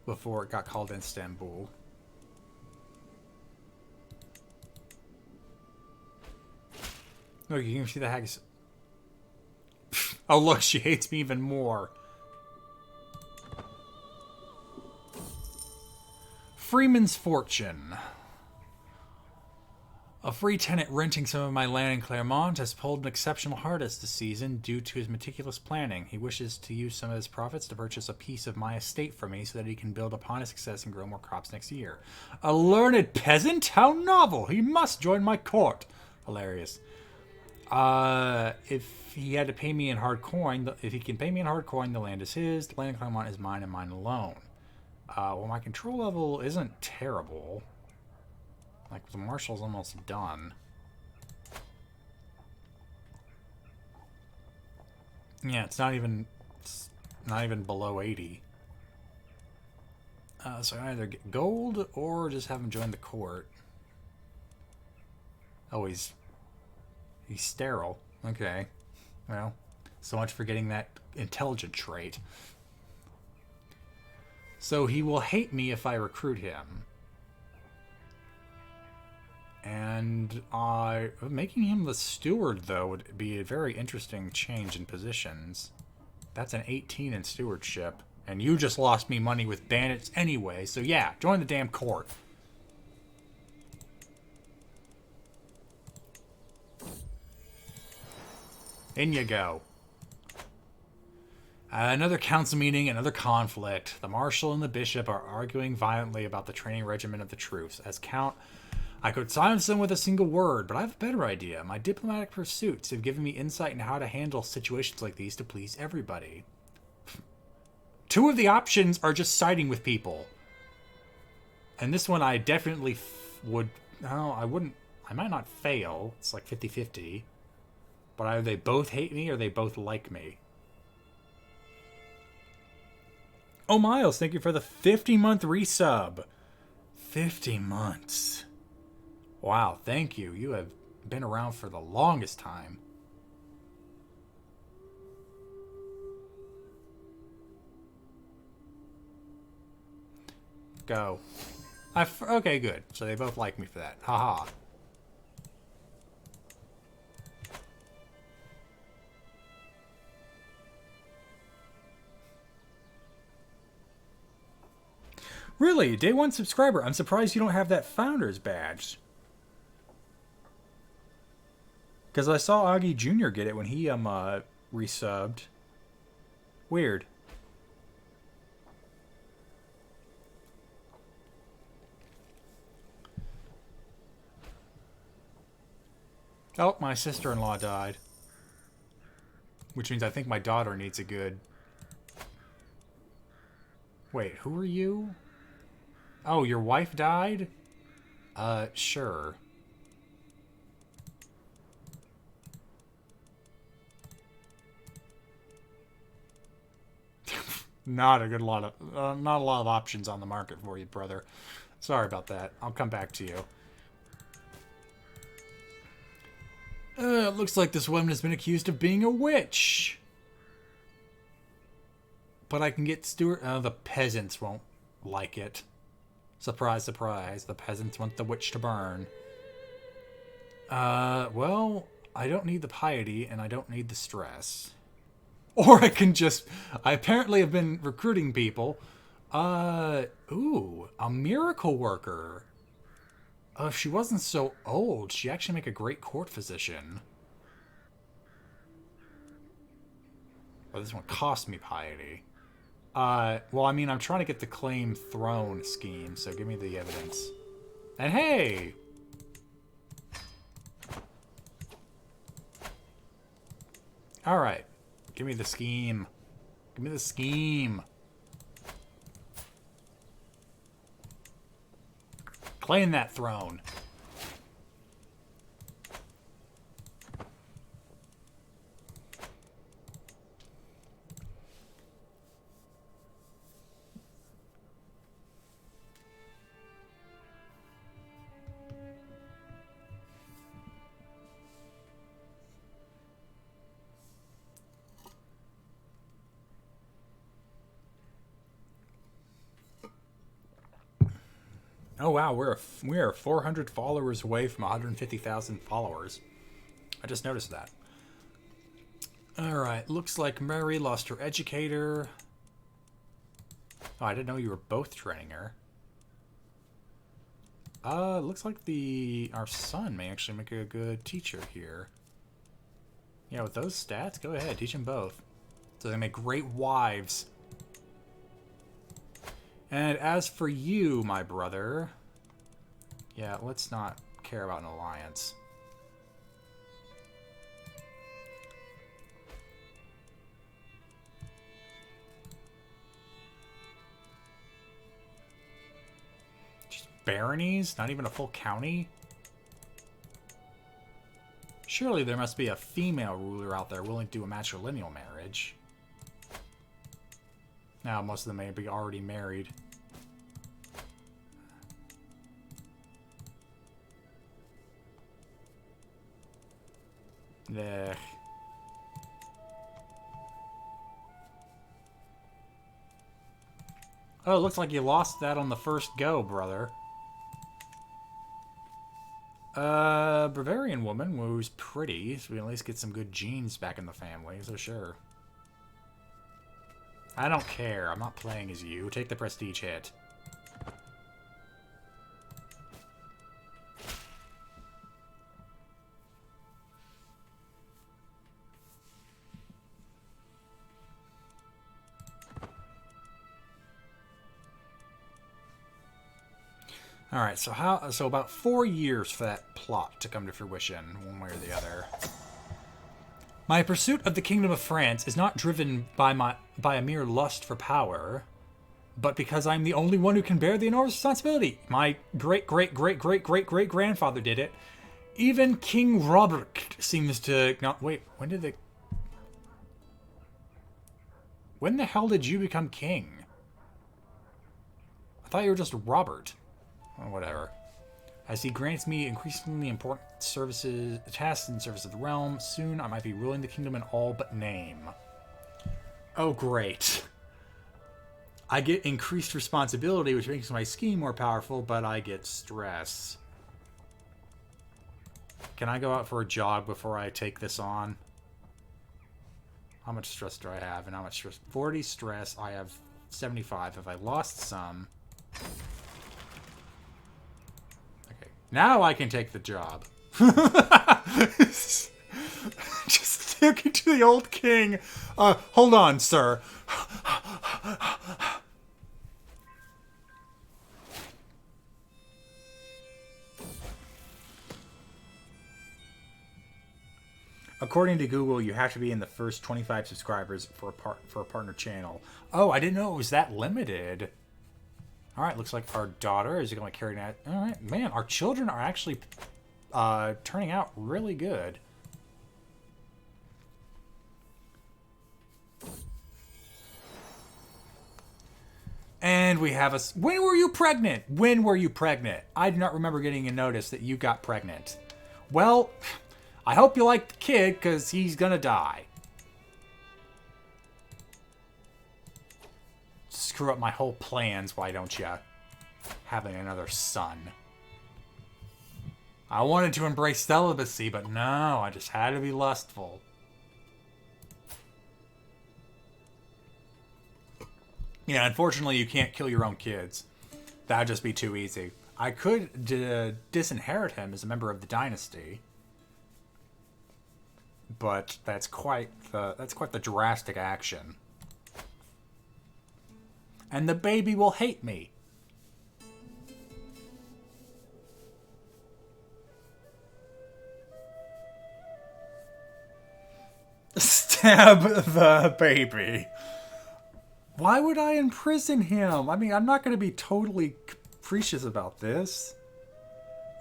Before it got called Istanbul. Look, you can see the hags. Oh look, she hates me even more. Freeman's Fortune. A free tenant renting some of my land in Clermont has pulled an exceptional harvest this season due to his meticulous planning. He wishes to use some of his profits to purchase a piece of my estate for me so that he can build upon his success and grow more crops next year. A learned peasant? How novel! He must join my court. Hilarious. If he had to pay me in hard coin, if he can pay me in hard coin, the land is his. The land in Clermont is mine and mine alone. Well, my control level isn't terrible. Like, the marshal's almost done. Yeah, it's not even below 80. So I either get gold or just have him join the court. Oh, he's sterile. Okay. Well, so much for getting that intelligent trait. So he will hate me if I recruit him. And making him the steward, though, would be a very interesting change in positions. That's an 18 in stewardship. And you just lost me money with bandits anyway, so yeah, join the damn court. In you go. Another council meeting, another conflict. The marshal and the bishop are arguing violently about the training regimen of the troops. As count, I could silence them with a single word, but I have a better idea. My diplomatic pursuits have given me insight into how to handle situations like these to please everybody. Two of the options are just siding with people. And this one I definitely would... No, I wouldn't... I might not fail. It's like 50-50. But either they both hate me or they both like me. Oh, Miles, thank you for the 50-month resub. 50 months. Wow, thank you. You have been around for the longest time. Go. Okay, good. So they both like me for that. Haha. Really? Day 1 subscriber. I'm surprised you don't have that Founder's badge. Because I saw Augie Jr. get it when he, resubbed. Weird. Oh, my sister-in-law died. Which means I think my daughter needs a good... Wait, who are you? Oh, your wife died? Sure. Not a lot of options on the market for you, brother. Sorry about that. I'll come back to you. It looks like this woman has been accused of being a witch. But I can get Stuart... the peasants won't like it. Surprise, surprise. The peasants want the witch to burn. Well, I don't need the piety, and I don't need the stress. Or I can just... I apparently have been recruiting people. Ooh, a miracle worker. If she wasn't so old, she'd actually make a great court physician. Well, this one cost me piety. Well, I mean, I'm trying to get the claim throne scheme, so give me the evidence. And hey! Alright. Give me the scheme. Give me the scheme. Claim that throne. Oh wow, we are 400 followers away from 150,000 followers. I just noticed that. Alright, looks like Mary lost her educator. Oh, I didn't know you were both training her. Looks like our son may actually make a good teacher here. Yeah, with those stats, go ahead, teach them both. So they make great wives. And as for you, my brother... Yeah, let's not care about an alliance. Just baronies? Not even a full county? Surely there must be a female ruler out there willing to do a matrilineal marriage. Now, most of them may be already married. Ugh. Oh, it looks like you lost that on the first go, brother. Bavarian woman who's pretty, so we can at least get some good genes back in the family, so sure. I don't care. I'm not playing as you. Take the prestige hit. Alright, so about 4 years for that plot to come to fruition, one way or the other. My pursuit of the Kingdom of France is not driven by a mere lust for power, but because I'm the only one who can bear the enormous responsibility. My great-great-great-great-great-great-grandfather did it. Even King Robert seems to... No, wait, when the hell did you become king? I thought you were just Robert. Or whatever. As he grants me increasingly important tasks in service of the realm, soon I might be ruling the kingdom in all but name. Oh, great. I get increased responsibility, which makes my scheme more powerful, but I get stress. Can I go out for a jog before I take this on? How much stress do I have and how much stress? 40 stress. I have 75. Have I lost some? Okay. Now I can take the job. Just talking to the old king. Hold on, sir. According to Google, you have to be in the first 25 subscribers for a partner channel. Oh, I didn't know it was that limited. All right, looks like our daughter is going to carry that. All right, man, our children are actually turning out really good. And we have a... When were you pregnant? When were you pregnant? I do not remember getting a notice that you got pregnant. Well... I hope you like the kid, because he's gonna die. Screw up my whole plans, why don't you? Having another son. I wanted to embrace celibacy, but no, I just had to be lustful. Yeah, unfortunately, you can't kill your own kids. That'd just be too easy. I could disinherit him as a member of the dynasty. But that's quite the drastic action. And the baby will hate me. Stab the baby. Why would I imprison him? I mean, I'm not going to be totally capricious about this.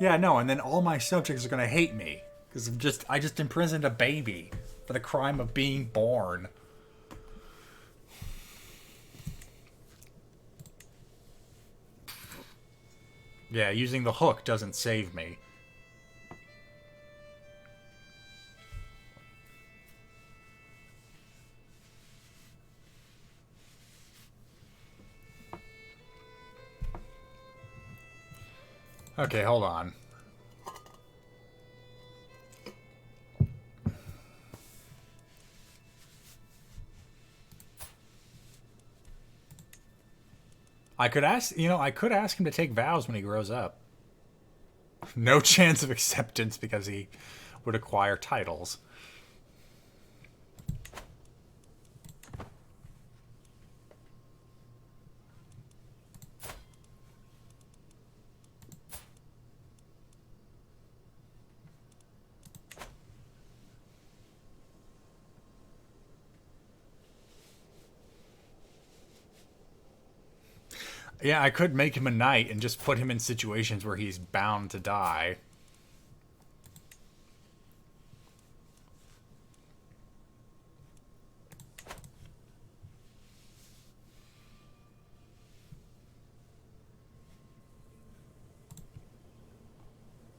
Yeah, no, and then all my subjects are going to hate me. Because I just imprisoned a baby for the crime of being born. Yeah, using the hook doesn't save me. Okay, hold on. I could ask him to take vows when he grows up. No chance of acceptance because he would acquire titles. Yeah, I could make him a knight and just put him in situations where he's bound to die.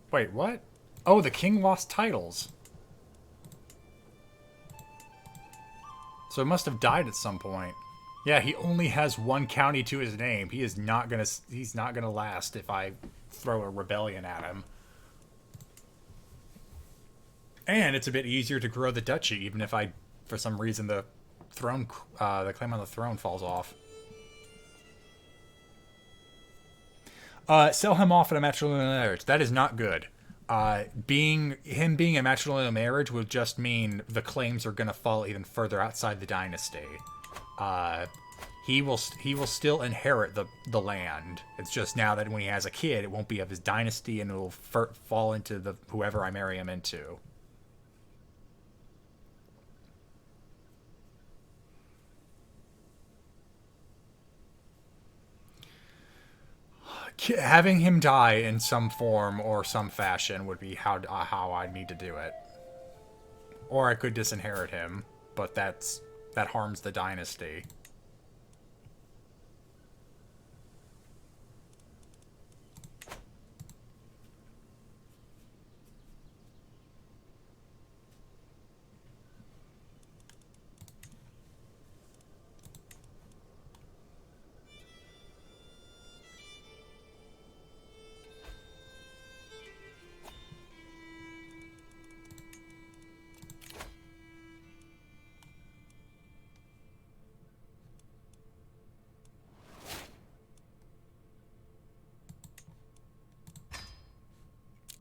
Wait, what? Oh, the king lost titles. So it must have died at some point. Yeah, he only has one county to his name. He's not gonna last if I throw a rebellion at him. And it's a bit easier to grow the duchy, even if for some reason, the claim on the throne falls off. Sell him off in a matrilineal marriage. That is not good. Being a matrilineal marriage would just mean the claims are gonna fall even further outside the dynasty. He will still inherit the land. It's just now that when he has a kid, it won't be of his dynasty, and it will fall into whoever I marry him into. Having him die in some form or some fashion would be how I need to do it. Or I could disinherit him, but that harms the dynasty.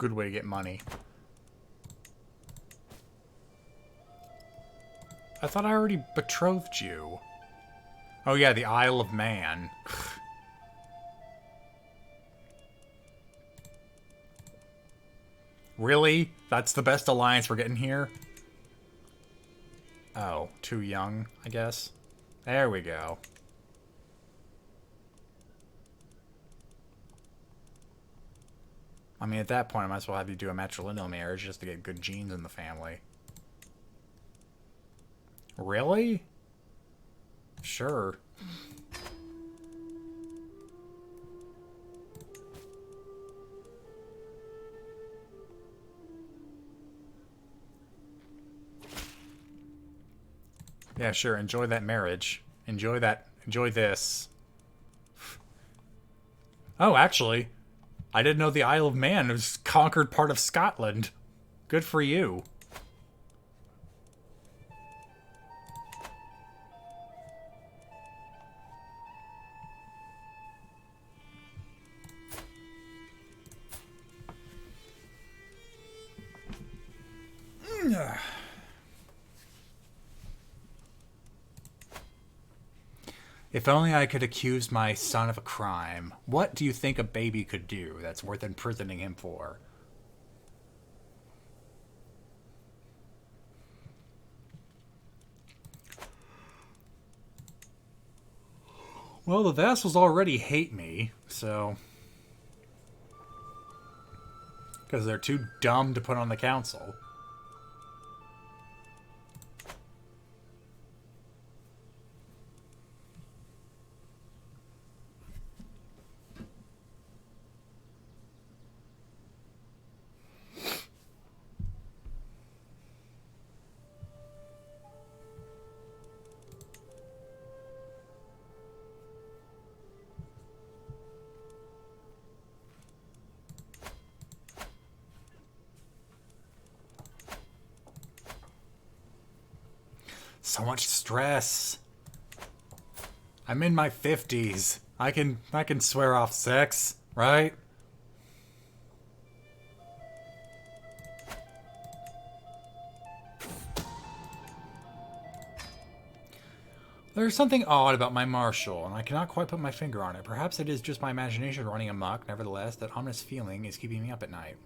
Good way to get money. I thought I already betrothed you. Oh yeah, the Isle of Man. Really? That's the best alliance we're getting here? Oh, too young, I guess. There we go. I mean, at that point, I might as well have you do a matrilineal marriage just to get good genes in the family. Really? Sure. Yeah, sure. Enjoy that marriage. Enjoy that. Enjoy this. Oh, actually, I didn't know the Isle of Man was conquered part of Scotland. Good for you. If only I could accuse my son of a crime. What do you think a baby could do that's worth imprisoning him for? Well, the vassals already hate me, so... because they're too dumb to put on the council. So much stress. I'm in my 50s. I can swear off sex, right? There's something odd about my marshal, and I cannot quite put my finger on it. Perhaps it is just my imagination running amok. Nevertheless, that ominous feeling is keeping me up at night.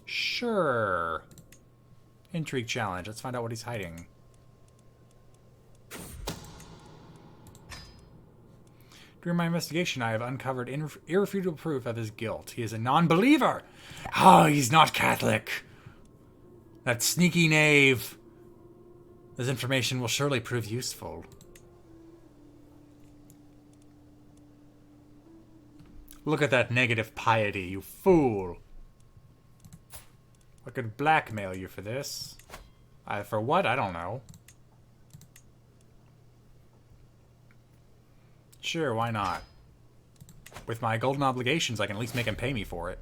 Sure. Intrigue challenge. Let's find out what he's hiding. During my investigation, I have uncovered irrefutable proof of his guilt. He is a non-believer! Oh, he's not Catholic! That sneaky knave! This information will surely prove useful. Look at that negative piety, you fool! I could blackmail you for this. For what? I don't know. Sure, why not? With my golden obligations, I can at least make him pay me for it.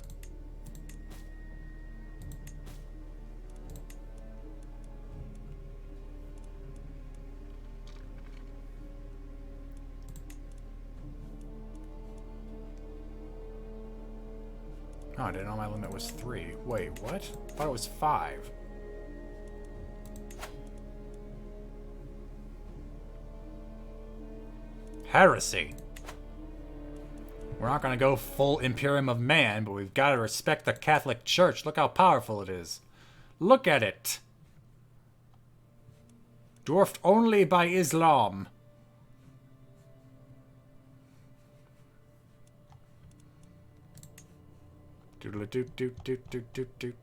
Oh, I didn't know my limit was 3. Wait, what? I thought it was 5. Heresy. We're not going to go full Imperium of Man, but we've got to respect the Catholic Church. Look how powerful it is. Look at it. Dwarfed only by Islam. Doodle-a-doot-doot-doot-doot-doot-doot.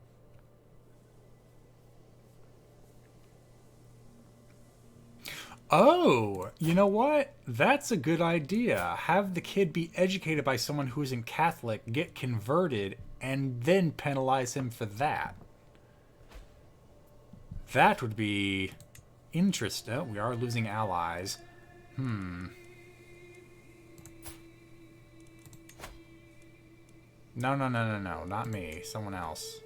Oh, you know what? That's a good idea. Have the kid be educated by someone who isn't Catholic, get converted, and then penalize him for that. That would be interesting. Oh, we are losing allies. No, not me. Someone else.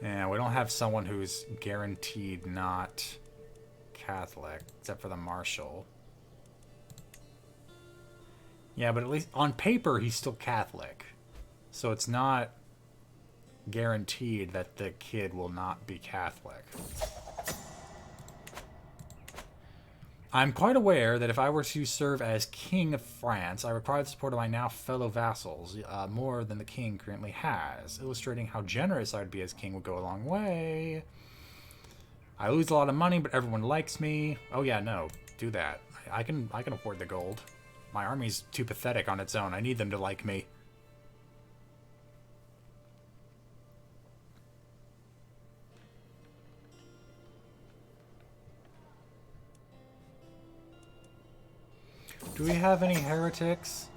Yeah, we don't have someone who's guaranteed not Catholic, except for the Marshal. Yeah, but at least on paper, he's still Catholic. So it's not guaranteed that the kid will not be Catholic. I'm quite aware that if I were to serve as King of France, I require the support of my now fellow vassals, more than the king currently has. Illustrating how generous I would be as king would go a long way. I lose a lot of money, but everyone likes me. Oh yeah, no, do that. I can afford the gold. My army's too pathetic on its own. I need them to like me. Do we have any heretics?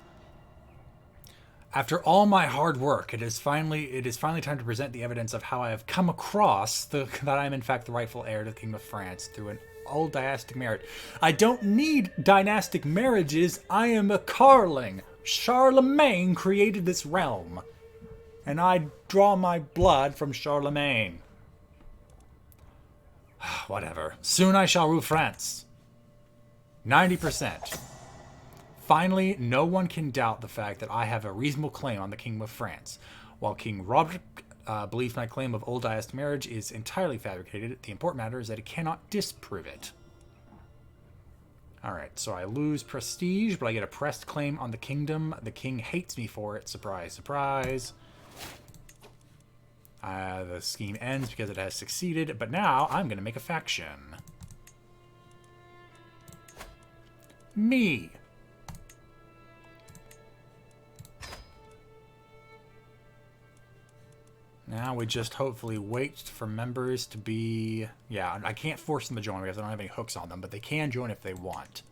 After all my hard work, it is finally time to present the evidence of how I have come across that I am in fact the rightful heir to the Kingdom of France through an old dynastic marriage. I don't need dynastic marriages. I am a Karling. Charlemagne created this realm, and I draw my blood from Charlemagne. Whatever. Soon I shall rule France. 90%. Finally, no one can doubt the fact that I have a reasonable claim on the Kingdom of France. While King Robert believes my claim of old dynastic marriage is entirely fabricated, the important matter is that he cannot disprove it. Alright, so I lose prestige, but I get a pressed claim on the kingdom. The king hates me for it. Surprise, surprise. The scheme ends because it has succeeded, but now I'm going to make a faction. Me. Now we just hopefully wait for members to be... Yeah, I can't force them to join because I don't have any hooks on them, but they can join if they want.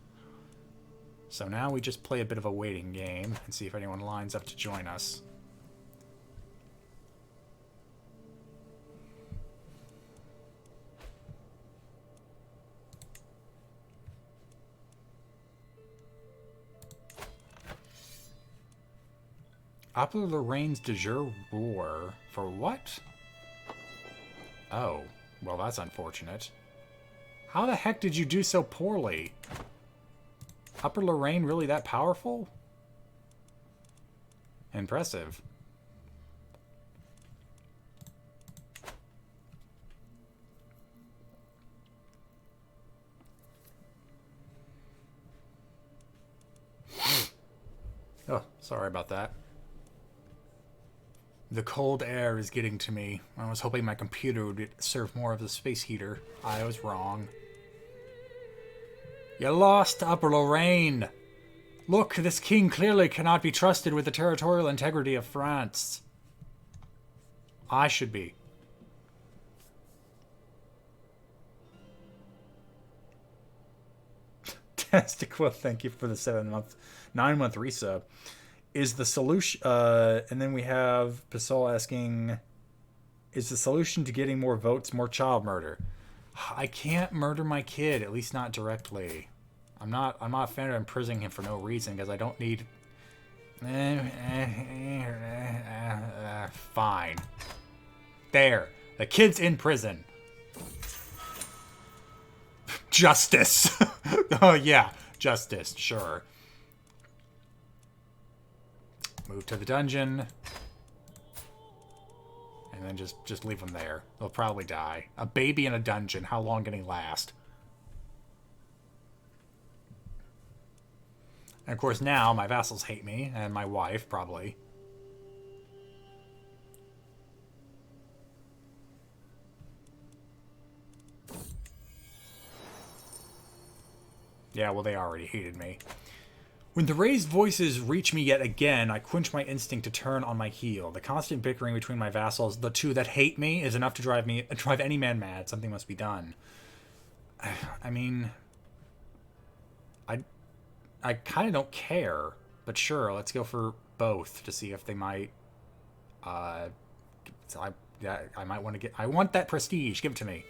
So now we just play a bit of a waiting game and see if anyone lines up to join us. Upper Lorraine's de jure war. For what? Oh, well that's unfortunate. How the heck did you do so poorly? Upper Lorraine really that powerful? Impressive. Oh, sorry about that. The cold air is getting to me. I was hoping my computer would serve more of the space heater. I was wrong. You lost, Upper Lorraine! Look, this king clearly cannot be trusted with the territorial integrity of France. I should be. Testicle, thank you for the 9-month resub. Is the solution, and then we have Pasol asking, is the solution to getting more votes more child murder? I can't murder my kid, at least not directly. I'm not a fan of imprisoning him for no reason, because I don't need... Fine. There. The kid's in prison. Justice. Oh, yeah. Justice, sure. Move to the dungeon. And then just leave them there. They'll probably die. A baby in a dungeon. How long can he last? And of course now my vassals hate me. And my wife, probably. Yeah, well, they already hated me. When the raised voices reach me yet again, I quench my instinct to turn on my heel. The constant bickering between my vassals, the two that hate me, is enough to drive any man mad. Something must be done. I mean, I kind of don't care, but sure, let's go for both to see if they might. I might want to get. I want that prestige. Give it to me.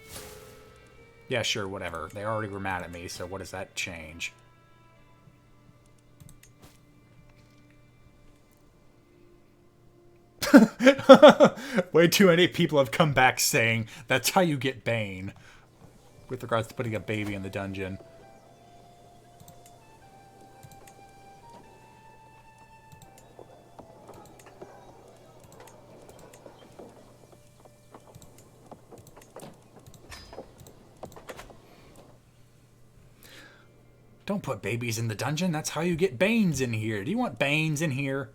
Yeah, sure, whatever. They already were mad at me, so what does that change? Way too many people have come back saying that's how you get Bane. With regards to putting a baby in the dungeon. Don't put babies in the dungeon. That's how you get Banes in here. Do you want Banes in here?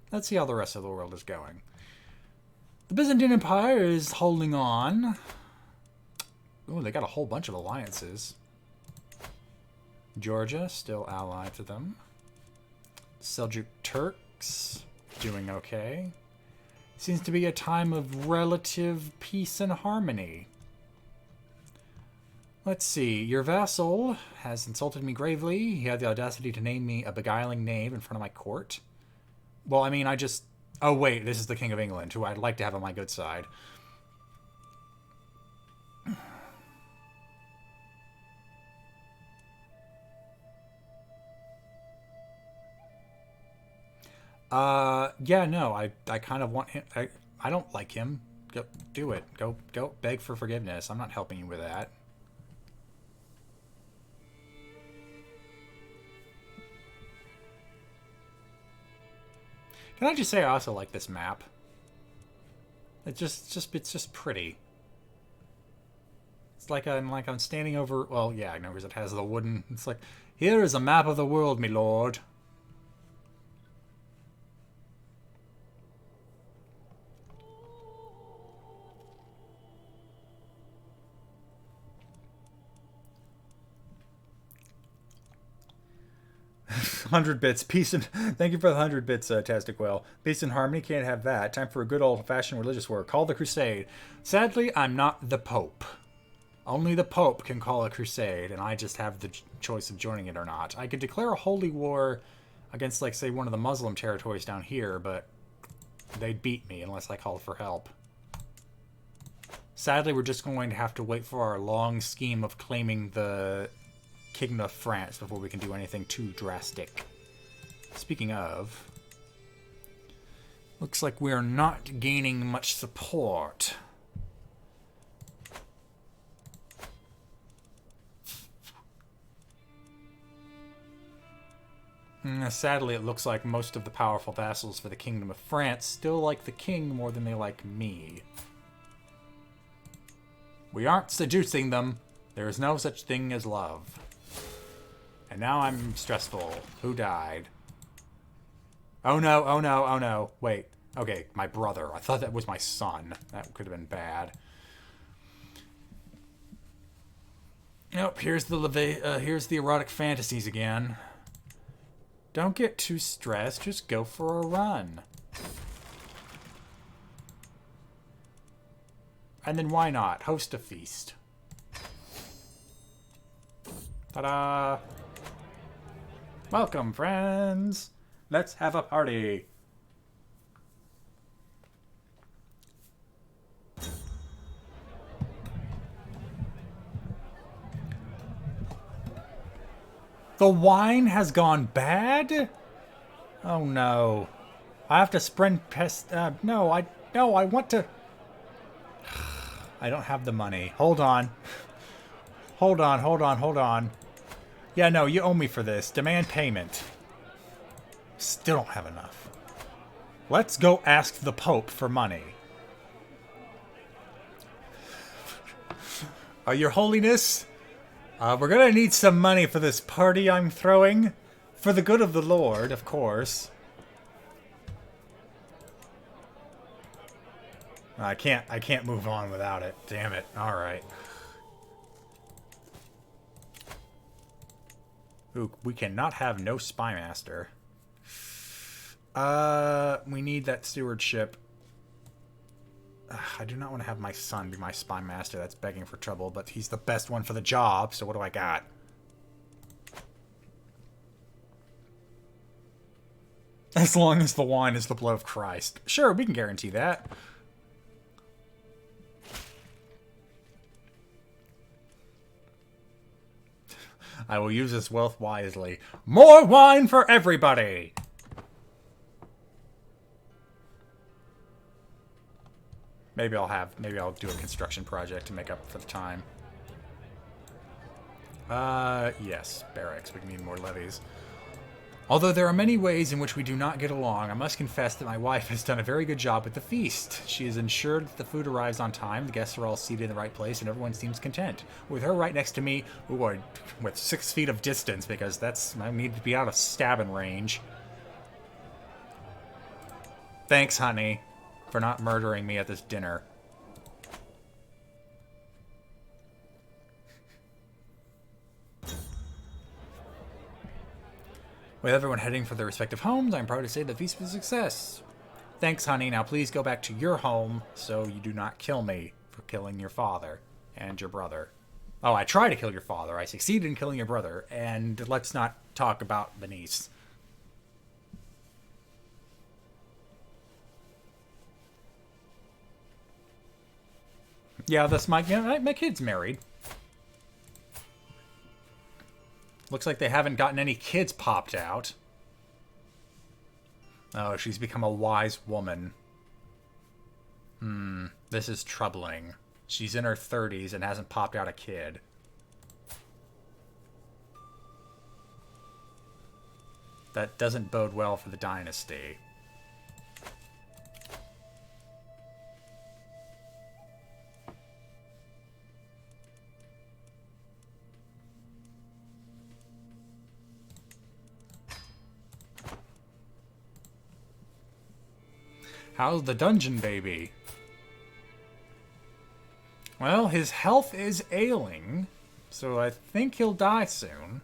Let's see how the rest of the world is going. The Byzantine Empire is holding on. Ooh, they got a whole bunch of alliances. Georgia, still allied to them. Seljuk Turks, doing okay. Seems to be a time of relative peace and harmony. Let's see. Your vassal has insulted me gravely. He had the audacity to name me a beguiling knave in front of my court. Well, I mean, I just... Oh, wait, this is the King of England, who I'd like to have on my good side. Yeah, no, I kind of want him... I don't like him. Go, do it. Go beg for forgiveness. I'm not helping you with that. Can I just say I also like this map? It's just pretty. It's like I'm standing over. Well, yeah, I know because it has the wooden. It's like, here is a map of the world, me lord. $100 bits. Peace and... Thank you for the 100 bits, Tastic Well. Peace and harmony, can't have that. Time for a good old-fashioned religious war. Call the Crusade. Sadly, I'm not the Pope. Only the Pope can call a crusade, and I just have the choice of joining it or not. I could declare a holy war against, like, say, one of the Muslim territories down here, but they'd beat me unless I called for help. Sadly, we're just going to have to wait for our long scheme of claiming the Kingdom of France before we can do anything too drastic. Speaking of, looks like we're not gaining much support. Sadly, it looks like most of the powerful vassals for the Kingdom of France still like the king more than they like me. We aren't seducing them. There is no such thing as love. And now I'm stressful. Who died? Oh no, oh no, oh no. Wait. Okay, my brother. I thought that was my son. That could have been bad. Nope, here's the erotic fantasies again. Don't get too stressed. Just go for a run. And then why not? Host a feast. Ta-da! Welcome, friends! Let's have a party! The wine has gone bad? Oh no. I have to sprint past... no, I want to... I don't have the money. Hold on. Hold on. Yeah, no, you owe me for this. Demand payment. Still don't have enough. Let's go ask the Pope for money. Your Holiness, we're gonna need some money for this party I'm throwing. For the good of the Lord, of course. I can't move on without it. Damn it. Alright. Ooh, we cannot have no spy master. We need that stewardship. I do not want to have my son be my spy master. That's begging for trouble, but he's the best one for the job, so what do I got? As long as the wine is the blood of Christ. Sure, we can guarantee that. I will use this wealth wisely. More wine for everybody! Maybe I'll do a construction project to make up for the time. Yes, barracks. We need more levies. Although there are many ways in which we do not get along, I must confess that my wife has done a very good job with the feast. She has ensured that the food arrives on time, the guests are all seated in the right place, and everyone seems content. With her right next to me, with 6 feet of distance, because I need to be out of stabbing range. Thanks, honey, for not murdering me at this dinner. With everyone heading for their respective homes, I'm proud to say the feast was a success. Thanks, honey. Now please go back to your home so you do not kill me for killing your father and your brother. Oh, I tried to kill your father. I succeeded in killing your brother. And let's not talk about the niece. Yeah, my kid's married. Looks like they haven't gotten any kids popped out. Oh, she's become a wise woman. This is troubling. She's in her 30s and hasn't popped out a kid. That doesn't bode well for the dynasty. How's the dungeon baby? Well, his health is ailing, so I think he'll die soon.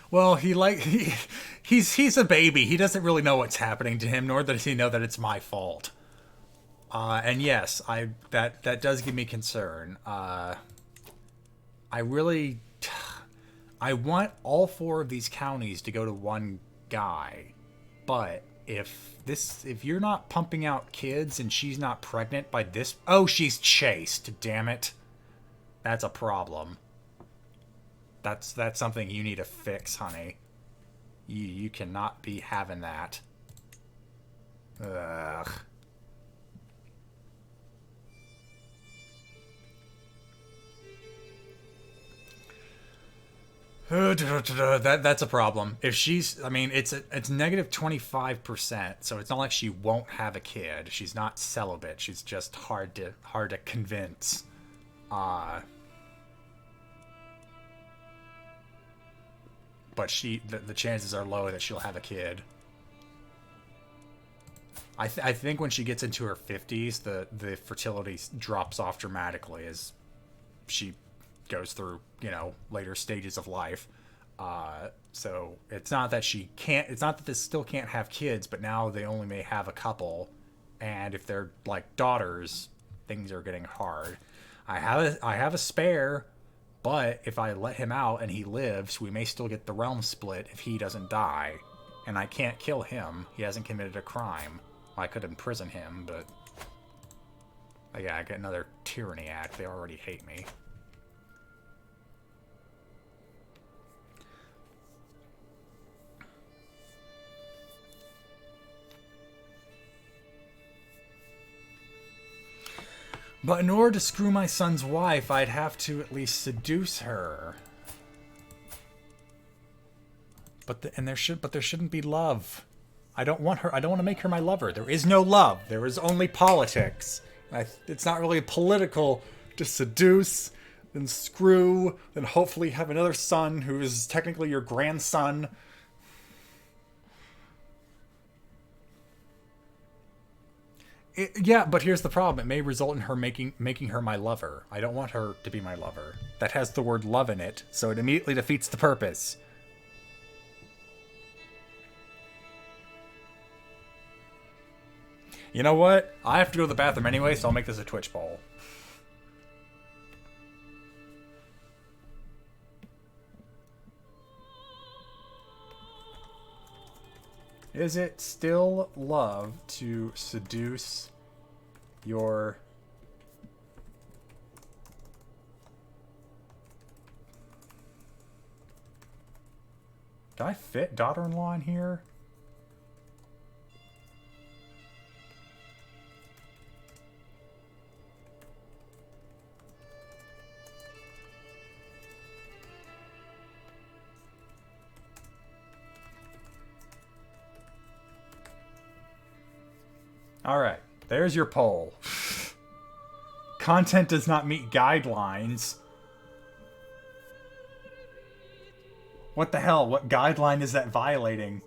Well, he's a baby. He doesn't really know what's happening to him, nor does he know that it's my fault. And yes, that does give me concern. I want all 4 of these counties to go to one guy, but if you're not pumping out kids and she's not pregnant by this, oh, she's chaste. Damn it, that's a problem. That's something you need to fix, honey. You cannot be having that. Ugh. That's a problem. If she's, I mean, it's negative 25%, so it's not like she won't have a kid. She's not celibate. She's just hard to convince. But the chances are low that she'll have a kid. I think when she gets into her 50s, the fertility drops off dramatically as she goes through, later stages of life. So it's not that they still can't have kids, but now they only may have a couple. And if they're like daughters, things are getting hard. I have a spare, but if I let him out and he lives, we may still get the realm split if he doesn't die. And I can't kill him. He hasn't committed a crime. I could imprison him, but yeah, I get another tyranny act. They already hate me. But in order to screw my son's wife, I'd have to at least seduce her. But there shouldn't be love. I don't want to make her my lover. There is no love. There is only politics. It's not really political to seduce, then screw, then hopefully have another son who is technically your grandson. Yeah, but here's the problem. It may result in her making her my lover. I don't want her to be my lover. That has the word love in it, so it immediately defeats the purpose. You know what? I have to go to the bathroom anyway, so I'll make this a Twitch poll. Is it still love to seduce your... Did I fit daughter-in-law in here? Alright, there's your poll. Content does not meet guidelines. What the hell? What guideline is that violating?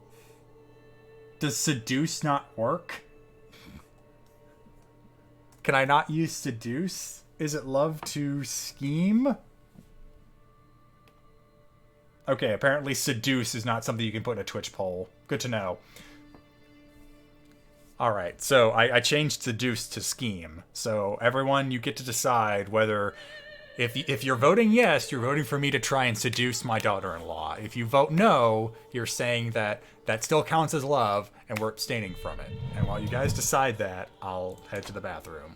Does seduce not work? Can I not use seduce? Is it love to scheme? Okay, apparently seduce is not something you can put in a Twitch poll. Good to know. Alright, so I changed seduce to scheme. So everyone, you get to decide whether... If you're voting yes, you're voting for me to try and seduce my daughter-in-law. If you vote no, you're saying that that still counts as love, and we're abstaining from it. And while you guys decide that, I'll head to the bathroom.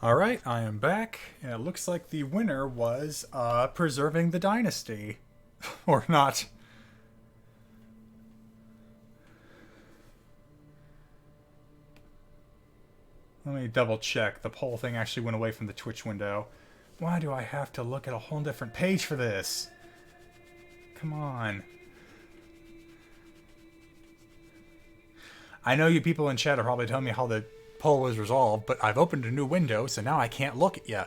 Alright, I am back, and it looks like the winner was preserving the dynasty. Or not. Let me double check. The poll thing actually went away from the Twitch window. Why do I have to look at a whole different page for this? Come on. I know you people in chat are probably telling me how the poll was resolved, but I've opened a new window, so now I can't look at you.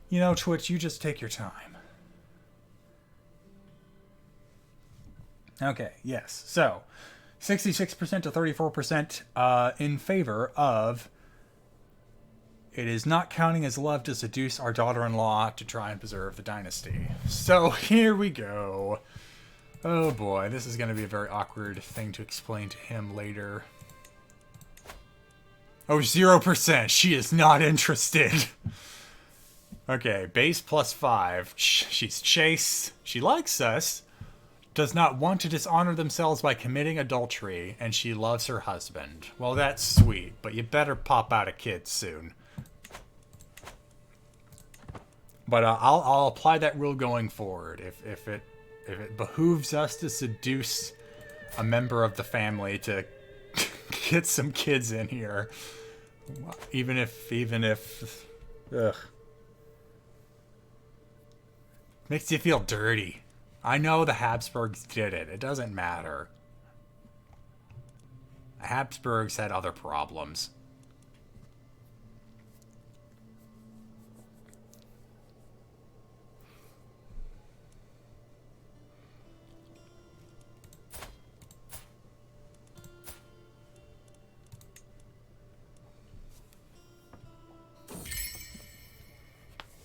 You know, Twitch, you just take your time. Okay, yes. So, 66% to 34% in favor of it is not counting as love to seduce our daughter-in-law to try and preserve the dynasty. So, here we go. Oh boy, this is going to be a very awkward thing to explain to him later. Oh, 0%. She is not interested. Okay, base +5. She's chaste. She likes us. Does not want to dishonor themselves by committing adultery, and she loves her husband. Well, that's sweet, but you better pop out a kid soon. But I'll apply that rule going forward. If it behooves us to seduce a member of the family to get some kids in here, even if, ugh, makes you feel dirty. I know the Habsburgs did it. It doesn't matter. The Habsburgs had other problems.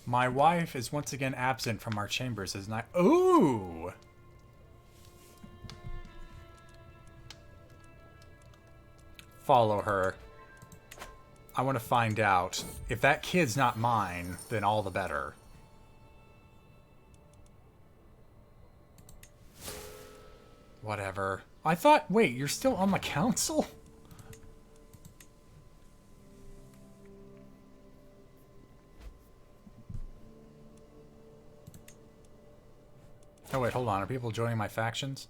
My wife is once again absent from our chambers as night. Ooh! Follow her. I want to find out. If that kid's not mine, then all the better. Whatever. I thought, wait, you're still on the council? Oh, wait, hold on. Are people joining my factions?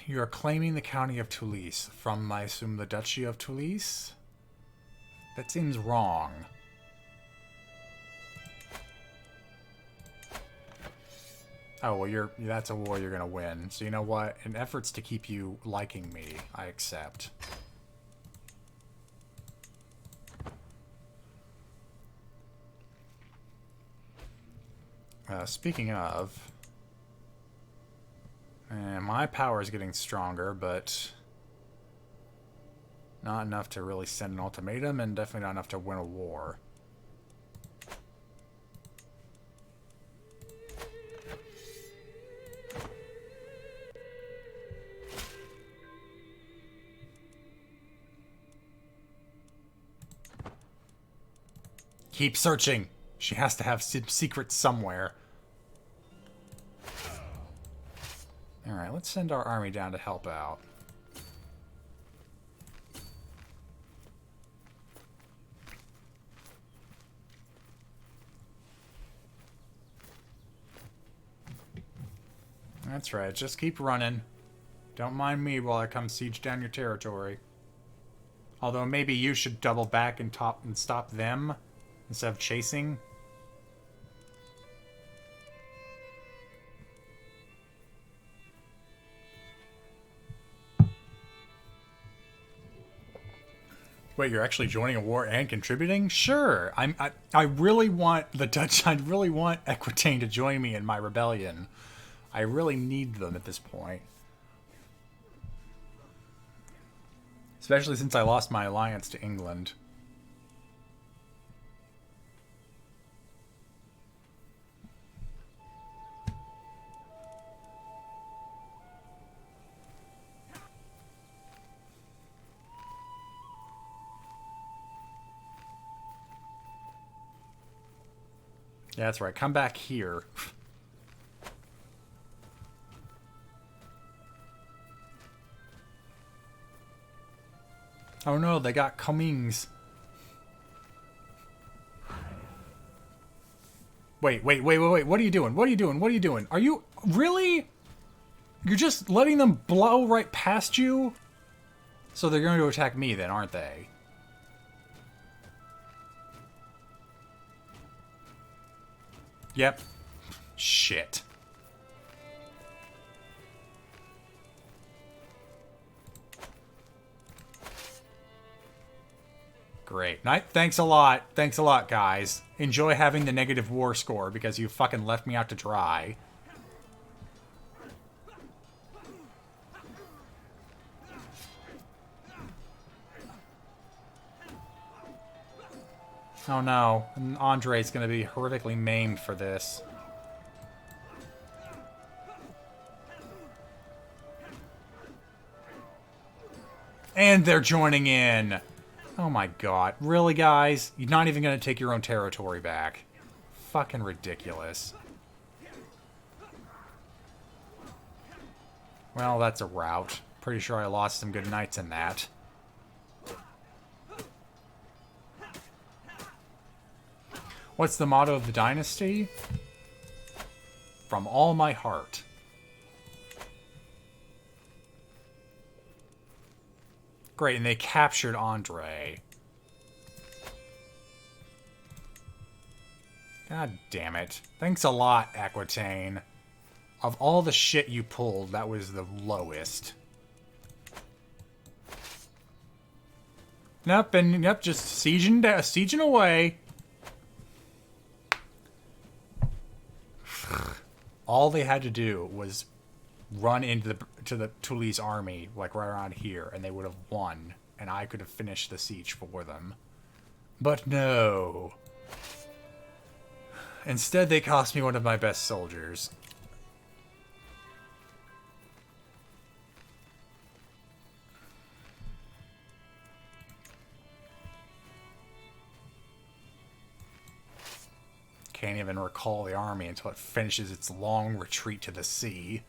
You are claiming the county of Toulouse from, I assume, the Duchy of Toulouse? That seems wrong. Oh, well, that's a war you're going to win. So you know what? In efforts to keep you liking me, I accept. Speaking of, my power is getting stronger, but not enough to really send an ultimatum, and definitely not enough to win a war. Keep searching. She has to have secrets somewhere. Alright, let's send our army down to help out. That's right, just keep running. Don't mind me while I come siege down your territory. Although maybe you should double back and stop them instead of chasing. Wait, you're actually joining a war and contributing? Sure. I really want the Dutch. I really want Aquitaine to join me in my rebellion. I really need them at this point. Especially since I lost my alliance to England. Yeah, that's right. Come back here. Oh no, they got Karlings. Wait. What are you doing? What are you doing? Are you... Really? You're just letting them blow right past you? So they're going to attack me then, aren't they? Yep. Shit. Great. Thanks a lot. Thanks a lot, guys. Enjoy having the negative war score because you fucking left me out to dry. Oh no. Andre's gonna be horrifically maimed for this. And they're joining in. Oh my god. Really, guys? You're not even going to take your own territory back. Fucking ridiculous. Well, that's a rout. Pretty sure I lost some good knights in that. What's the motto of the dynasty? From all my heart. Great, and they captured Andre. God damn it. Thanks a lot, Aquitaine. Of all the shit you pulled, that was the lowest. Nope, and yep, just sieging away. All they had to do was run into the Tully's army, like right around here, and they would have won, and I could have finished the siege for them. But no. Instead, they cost me one of my best soldiers. Can't even recall the army until it finishes its long retreat to the sea.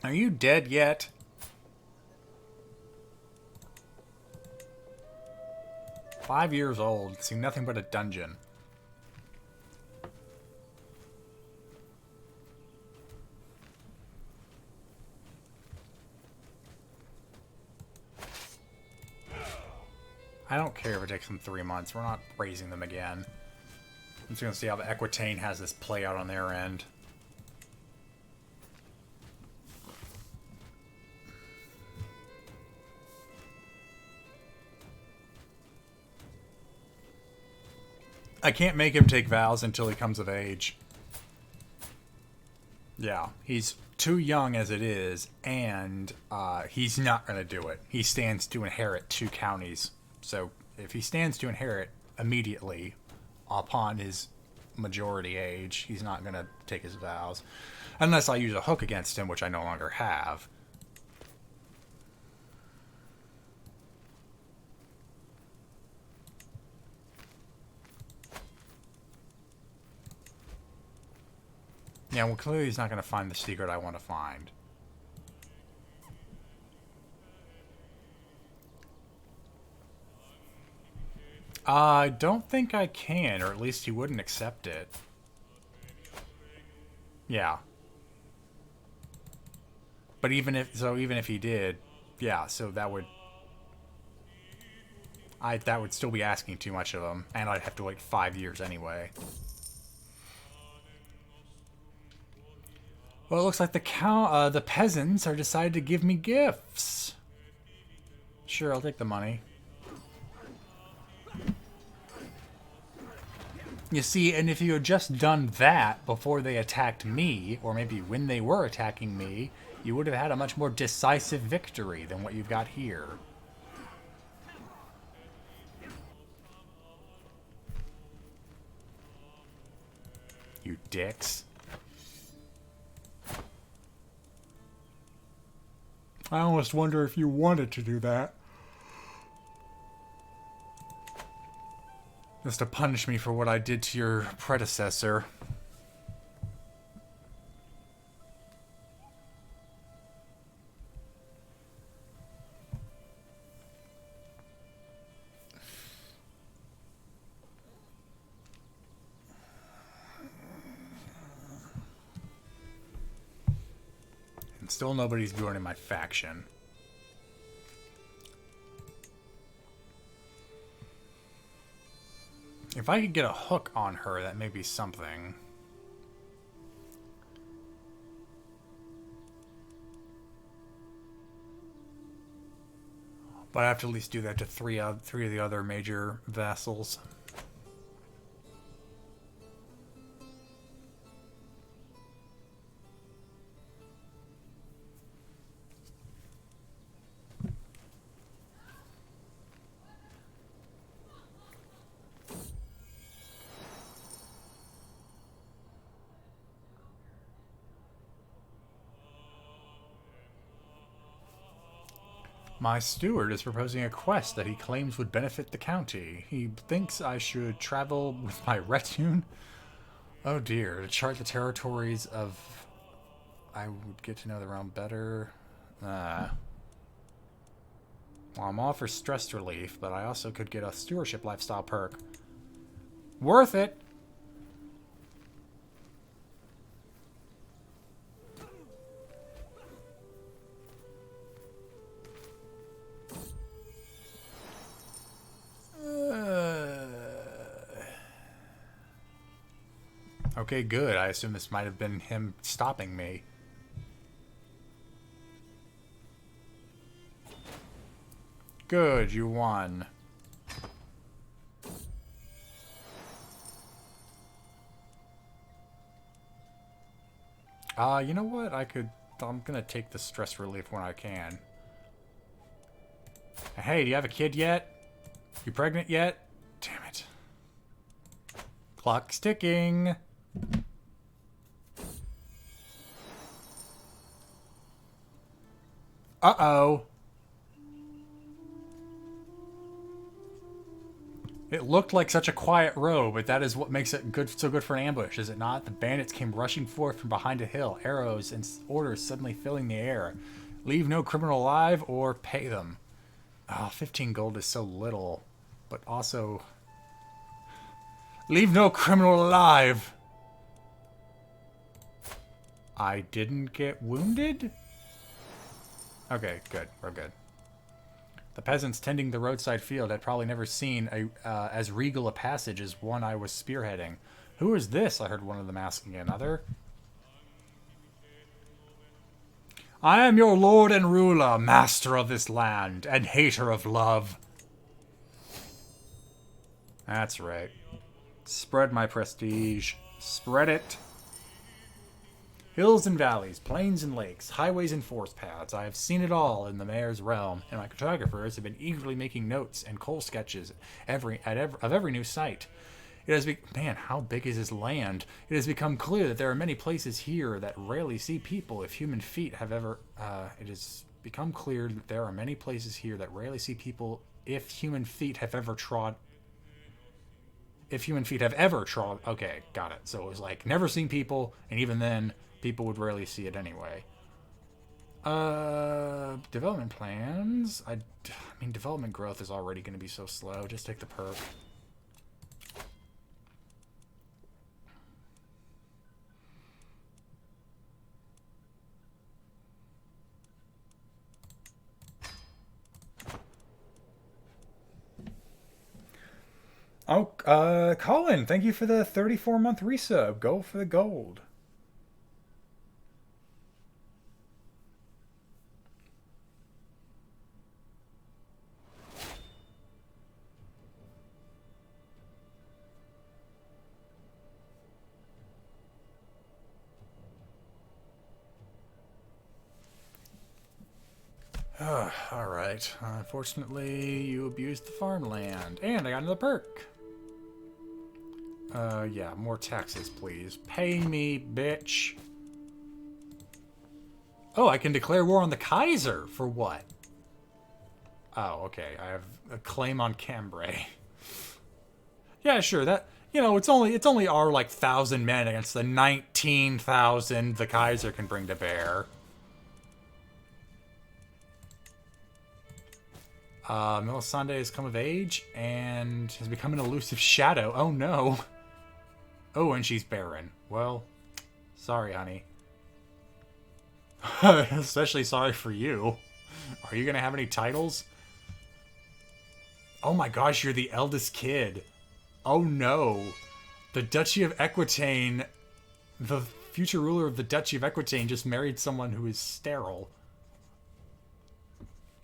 Are you dead yet? "5 years old, see nothing but a dungeon." I don't care if it takes them 3 months. We're not raising them again. I'm just going to see how the Aquitaine has this play out on their end. I can't make him take vows until he comes of age. Yeah, he's too young as it is, and he's not going to do it. He stands to inherit 2 counties. So if he stands to inherit immediately upon his majority age, he's not going to take his vows. Unless I use a hook against him, which I no longer have. Yeah, well, clearly he's not going to find the secret I want to find. I don't think I can, or at least he wouldn't accept it. Yeah. But even if he did, yeah, so that would still be asking too much of him, and I'd have to wait 5 years anyway. Well, it looks like the peasants are decided to give me gifts. Sure, I'll take the money. You see, and if you had just done that before they attacked me, or maybe when they were attacking me, you would have had a much more decisive victory than what you've got here. You dicks. I almost wonder if you wanted to do that. Just to punish me for what I did to your predecessor. And still nobody's joining my faction. If I could get a hook on her, that may be something. But I have to at least do that to three of the other major vassals. My steward is proposing a quest that he claims would benefit the county. He thinks I should travel with my retinue. Oh dear, to chart the territories of... I would get to know the realm better. Well, I'm all for stress relief, but I also could get a stewardship lifestyle perk. Worth it! Okay, good. I assume this might have been him stopping me. Good, you won. You know what? I'm gonna take the stress relief when I can. Hey, do you have a kid yet? You pregnant yet? Damn it. Clock's ticking. Uh-oh. It looked like such a quiet row, but that is what makes it so good for an ambush, is it not? The bandits came rushing forth from behind a hill, arrows and orders suddenly filling the air. Leave no criminal alive or pay them. Oh, 15 gold is so little, but also... Leave no criminal alive! I didn't get wounded? Okay, good. We're good. The peasants tending the roadside field had probably never seen as regal a passage as one I was spearheading. Who is this? I heard one of them asking another. I am your lord and ruler, master of this land, and hater of love. That's right. Spread my prestige. Spread it. Hills and valleys, plains and lakes, highways and forest paths. I have seen it all in the mayor's realm, and my cartographers have been eagerly making notes and coal sketches of every new site. It has man, how big is this land? It has become clear that there are many places here that rarely see people if human feet have ever... it has become clear that there are many places here that rarely see people if human feet have ever trod... If human feet have ever trod... Okay, got it. So it was like, never seen people, and even then... People would rarely see it anyway. Development plans. I mean, development growth is already going to be so slow. Just take the perk. Oh, Colin, thank you for the 34-month resub. Go for the gold. Alright. Unfortunately, you abused the farmland. And I got another perk. Yeah, more taxes, please. Pay me, bitch. Oh, I can declare war on the Kaiser. For what? Oh, okay. I have a claim on Cambrai. Yeah, sure. That, you know, it's only our, like, 1,000 men against the 19,000 the Kaiser can bring to bear. Melisande has come of age and has become an elusive shadow. Oh, no. Oh, and she's barren. Well, sorry, honey. Especially sorry for you. Are you going to have any titles? Oh my gosh, you're the eldest kid. Oh no. The Duchy of Aquitaine, the future ruler of the Duchy of Aquitaine just married someone who is sterile.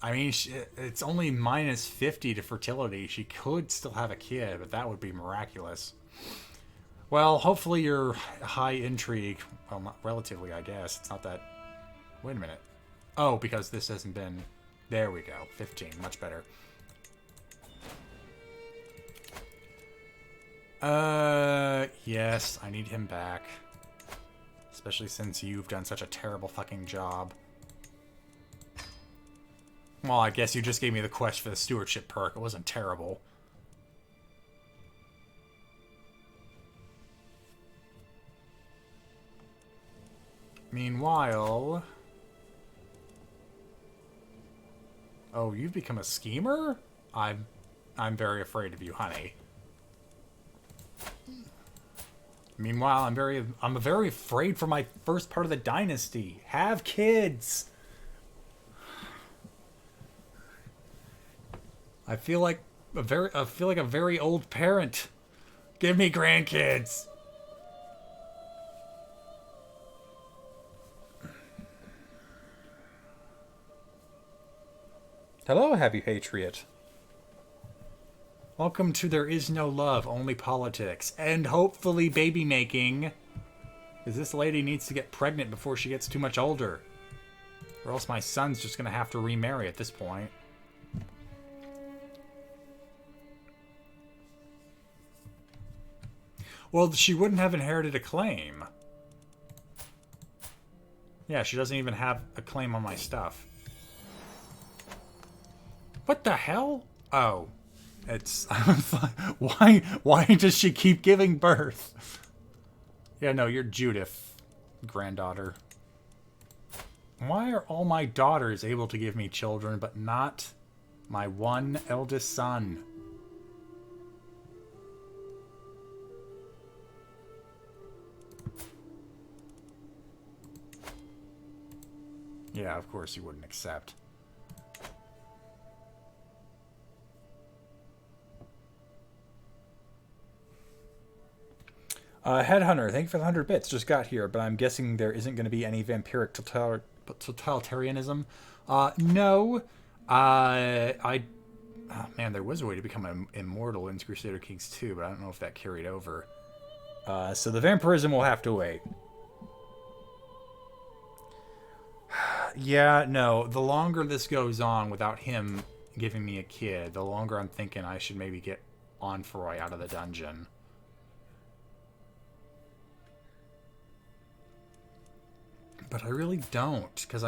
I mean, it's only minus 50 to fertility. She could still have a kid, but that would be miraculous. Well, hopefully your high intrigue, well, not relatively, I guess. It's not that... Wait a minute. Oh, because this hasn't been... There we go. 15. Much better. Yes, I need him back. Especially since you've done such a terrible fucking job. Well, I guess you just gave me the quest for the stewardship perk. It wasn't terrible. Meanwhile... Oh, you've become a schemer? I'm very afraid of you, honey. Meanwhile, I'm very afraid for my first part of the dynasty. Have kids. I feel like a very old parent. Give me grandkids. Hello, Happy Patriot. Welcome to There Is No Love, Only Politics, and hopefully baby making. Because this lady needs to get pregnant before she gets too much older. Or else my son's just going to have to remarry at this point. Well, she wouldn't have inherited a claim. Yeah, she doesn't even have a claim on my stuff. What the hell? Oh. It's... why does she keep giving birth? Yeah, no, you're Judith, granddaughter. Why are all my daughters able to give me children, but not my one eldest son? Yeah, of course you wouldn't accept. Headhunter, thank you for the 100 bits. Just got here, but I'm guessing there isn't going to be any vampiric totalitarianism. No. Oh, man, there was a way to become immortal in Crusader Kings 2, but I don't know if that carried over. So the vampirism will have to wait. Yeah, no. The longer this goes on without him giving me a kid, the longer I'm thinking I should maybe get Onfroy out of the dungeon. But I really don't, because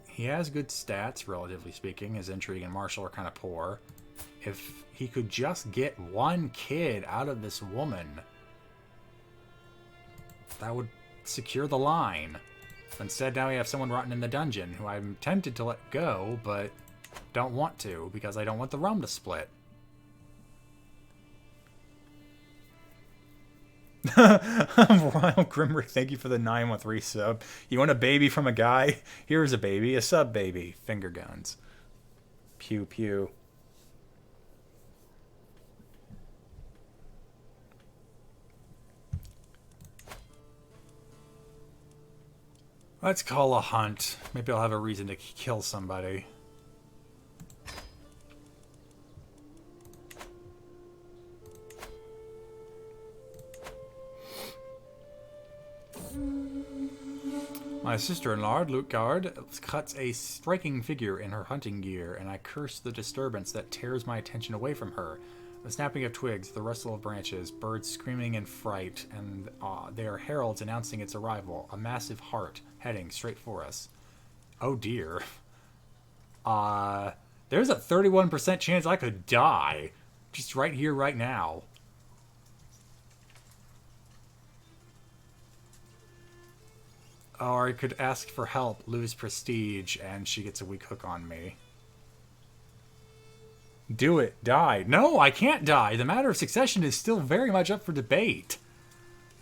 he has good stats, relatively speaking. His intrigue and martial are kind of poor. If he could just get one kid out of this woman, that would secure the line. Instead, now we have someone rotten in the dungeon, who I'm tempted to let go, but don't want to, because I don't want the realm to split. Royal Grimrick, thank you for the 913 resub. You want a baby from a guy? Here's a baby, a sub baby. Finger guns. Pew pew. Let's call a hunt. Maybe I'll have a reason to kill somebody. My sister-in-law, Lutgard, cuts a striking figure in her hunting gear, and I curse the disturbance that tears my attention away from her. The snapping of twigs, the rustle of branches, birds screaming in fright, and they are heralds announcing its arrival. A massive heart heading straight for us. Oh dear. There's a 31% chance I could die. Just right here, right now. Or I could ask for help, lose prestige, and she gets a weak hook on me. Do it. Die. No, I can't die. The matter of succession is still very much up for debate.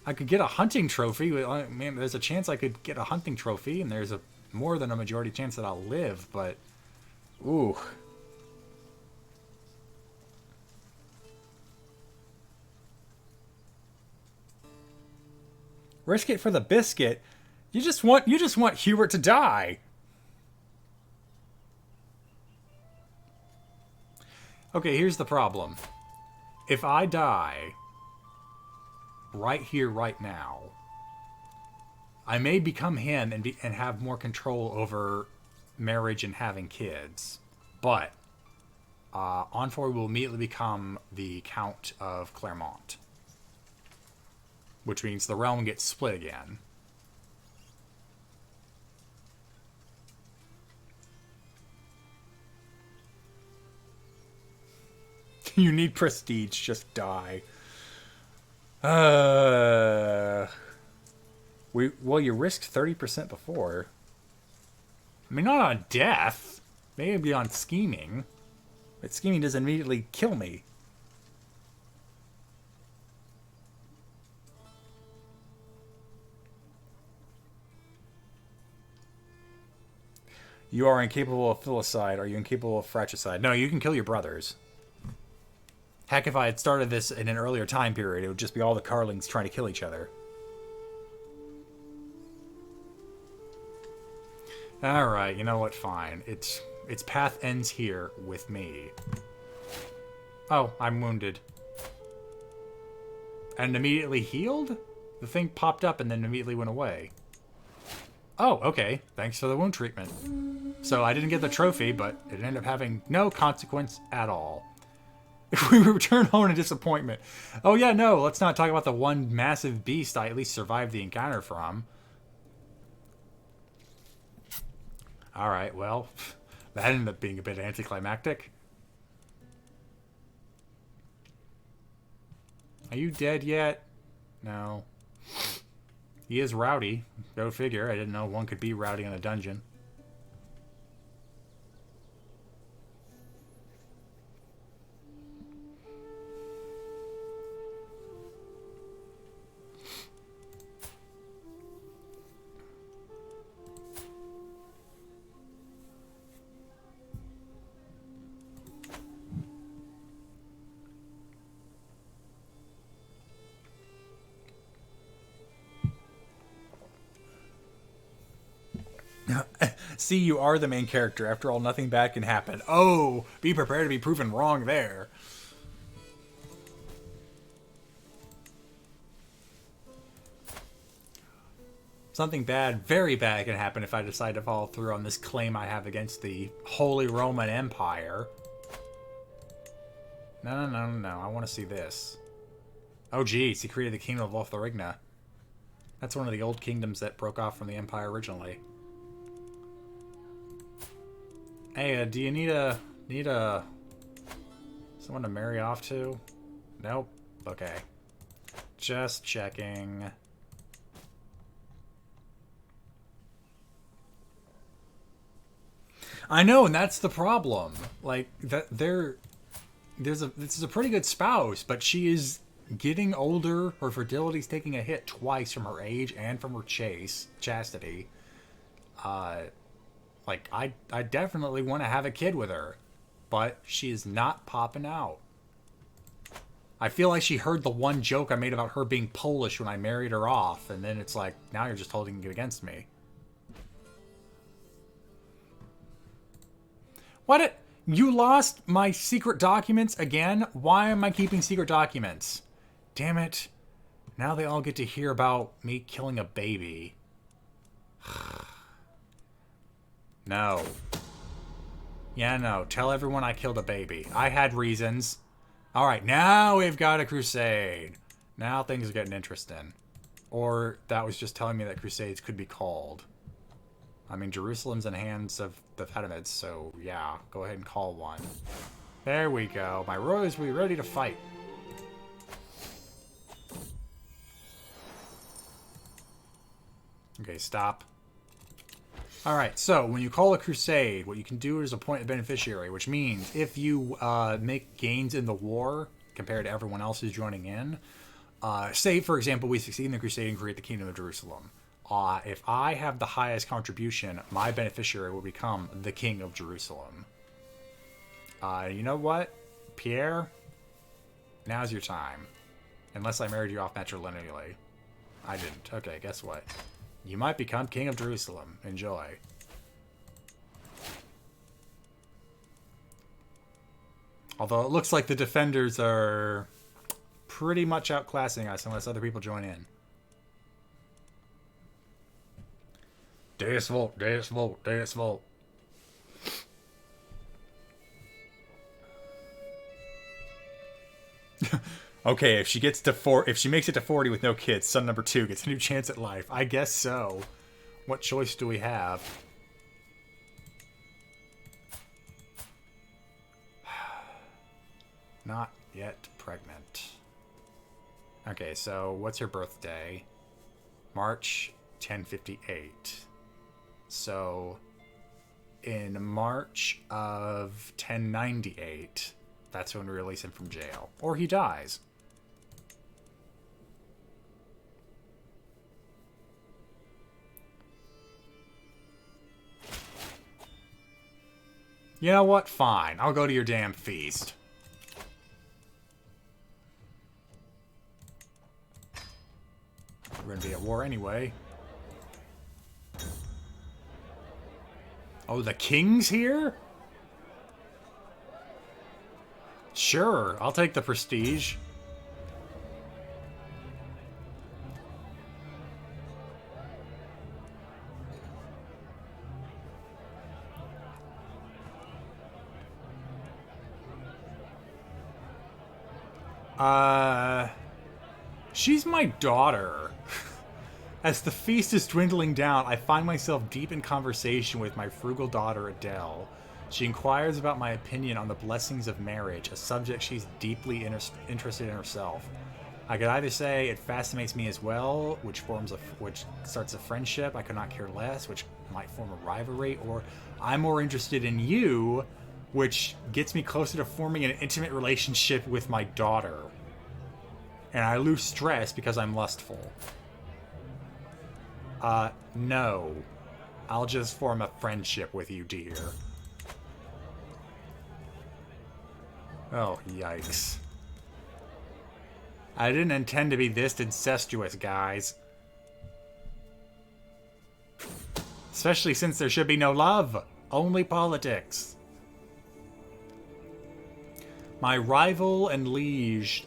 I could get a hunting trophy. I mean, there's a chance I could get a hunting trophy, and there's a more than a majority chance that I'll live, but... Ooh. Risk it for the biscuit? You just want Hubert to die. Okay, here's the problem. If I die right here, right now, I may become him and have more control over marriage and having kids. But Envoy will immediately become the Count of Clermont, which means the realm gets split again. You need prestige, just die. Well, you risked 30% before. I mean, not on death. Maybe on scheming. But scheming doesn't immediately kill me. You are incapable of filicide. Are you incapable of fratricide? No, you can kill your brothers. Heck, if I had started this in an earlier time period, it would just be all the Karlings trying to kill each other. Alright, you know what? Fine. Its path ends here with me. Oh, I'm wounded. And immediately healed? The thing popped up and then immediately went away. Oh, okay. Thanks for the wound treatment. So I didn't get the trophy, but it ended up having no consequence at all. If we return home in disappointment. Oh yeah, no, let's not talk about the one massive beast I at least survived the encounter from. Alright, well, that ended up being a bit anticlimactic. Are you dead yet? No. He is rowdy. Go figure. I didn't know one could be rowdy in a dungeon. See, you are the main character. After all, nothing bad can happen. Oh, be prepared to be proven wrong there. Something bad, very bad, can happen if I decide to follow through on this claim I have against the Holy Roman Empire. No. I want to see this. Oh, geez. He created the Kingdom of Lotharingna. That's one of the old kingdoms that broke off from the Empire originally. Hey, do you need someone to marry off to? Nope. Okay. Just checking. I know, and that's the problem. Like this is a pretty good spouse, but she is getting older. Her fertility's taking a hit twice from her age and from her chastity. Like, I definitely want to have a kid with her, but she is not popping out. I feel like she heard the one joke I made about her being Polish when I married her off, and then it's like, now you're just holding it against me. What? You lost my secret documents again? Why am I keeping secret documents? Damn it. Now they all get to hear about me killing a baby. No. Yeah, no. Tell everyone I killed a baby. I had reasons. Alright, now we've got a crusade. Now things are getting interesting. Or that was just telling me that crusades could be called. I mean, Jerusalem's in the hands of the Fatimids, so yeah, go ahead and call one. There we go. My royals will be ready to fight. Okay, stop. Alright, so when you call a crusade, what you can do is appoint a beneficiary, which means if you make gains in the war compared to everyone else who's joining in, say, for example, we succeed in the crusade and create the Kingdom of Jerusalem. If I have the highest contribution, my beneficiary will become the King of Jerusalem. You know what? Pierre, now's your time. Unless I married you off matrilineally. I didn't. Okay, guess what? You might become King of Jerusalem. Enjoy. Although it looks like the defenders are pretty much outclassing us unless other people join in. Deus Volt, Deus Volt, Deus Volt. Okay, if she gets to if she makes it to 40 with no kids, son number 2 gets a new chance at life. I guess so. What choice do we have? Not yet pregnant. Okay, so what's her birthday? March 1058. So in March of 1098, that's when we release him from jail. Or he dies. You know what? Fine. I'll go to your damn feast. We're gonna be at war anyway. Oh, the king's here? Sure, I'll take the prestige. She's my daughter. As the feast is dwindling down, I find myself deep in conversation with my frugal daughter, Adele. She inquires about my opinion on the blessings of marriage, a subject she's deeply interested in herself. I could either say it fascinates me as well, which starts a friendship, I could not care less, which might form a rivalry, or I'm more interested in you, which gets me closer to forming an intimate relationship with my daughter. And I lose stress because I'm lustful. No. I'll just form a friendship with you, dear. Oh, yikes. I didn't intend to be this incestuous, guys. Especially since there should be no love. Only politics. My rival and liege...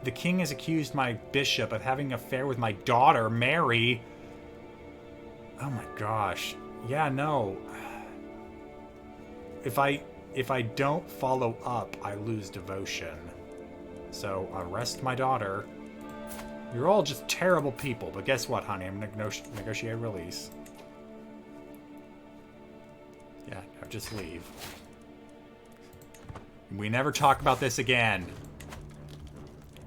the king has accused my bishop of having an affair with my daughter, Mary. Oh my gosh. Yeah, no. If I don't follow up, I lose devotion. So, arrest my daughter. You're all just terrible people, but guess what, honey? I'm gonna negotiate release. Yeah, no, just leave. We never talk about this again.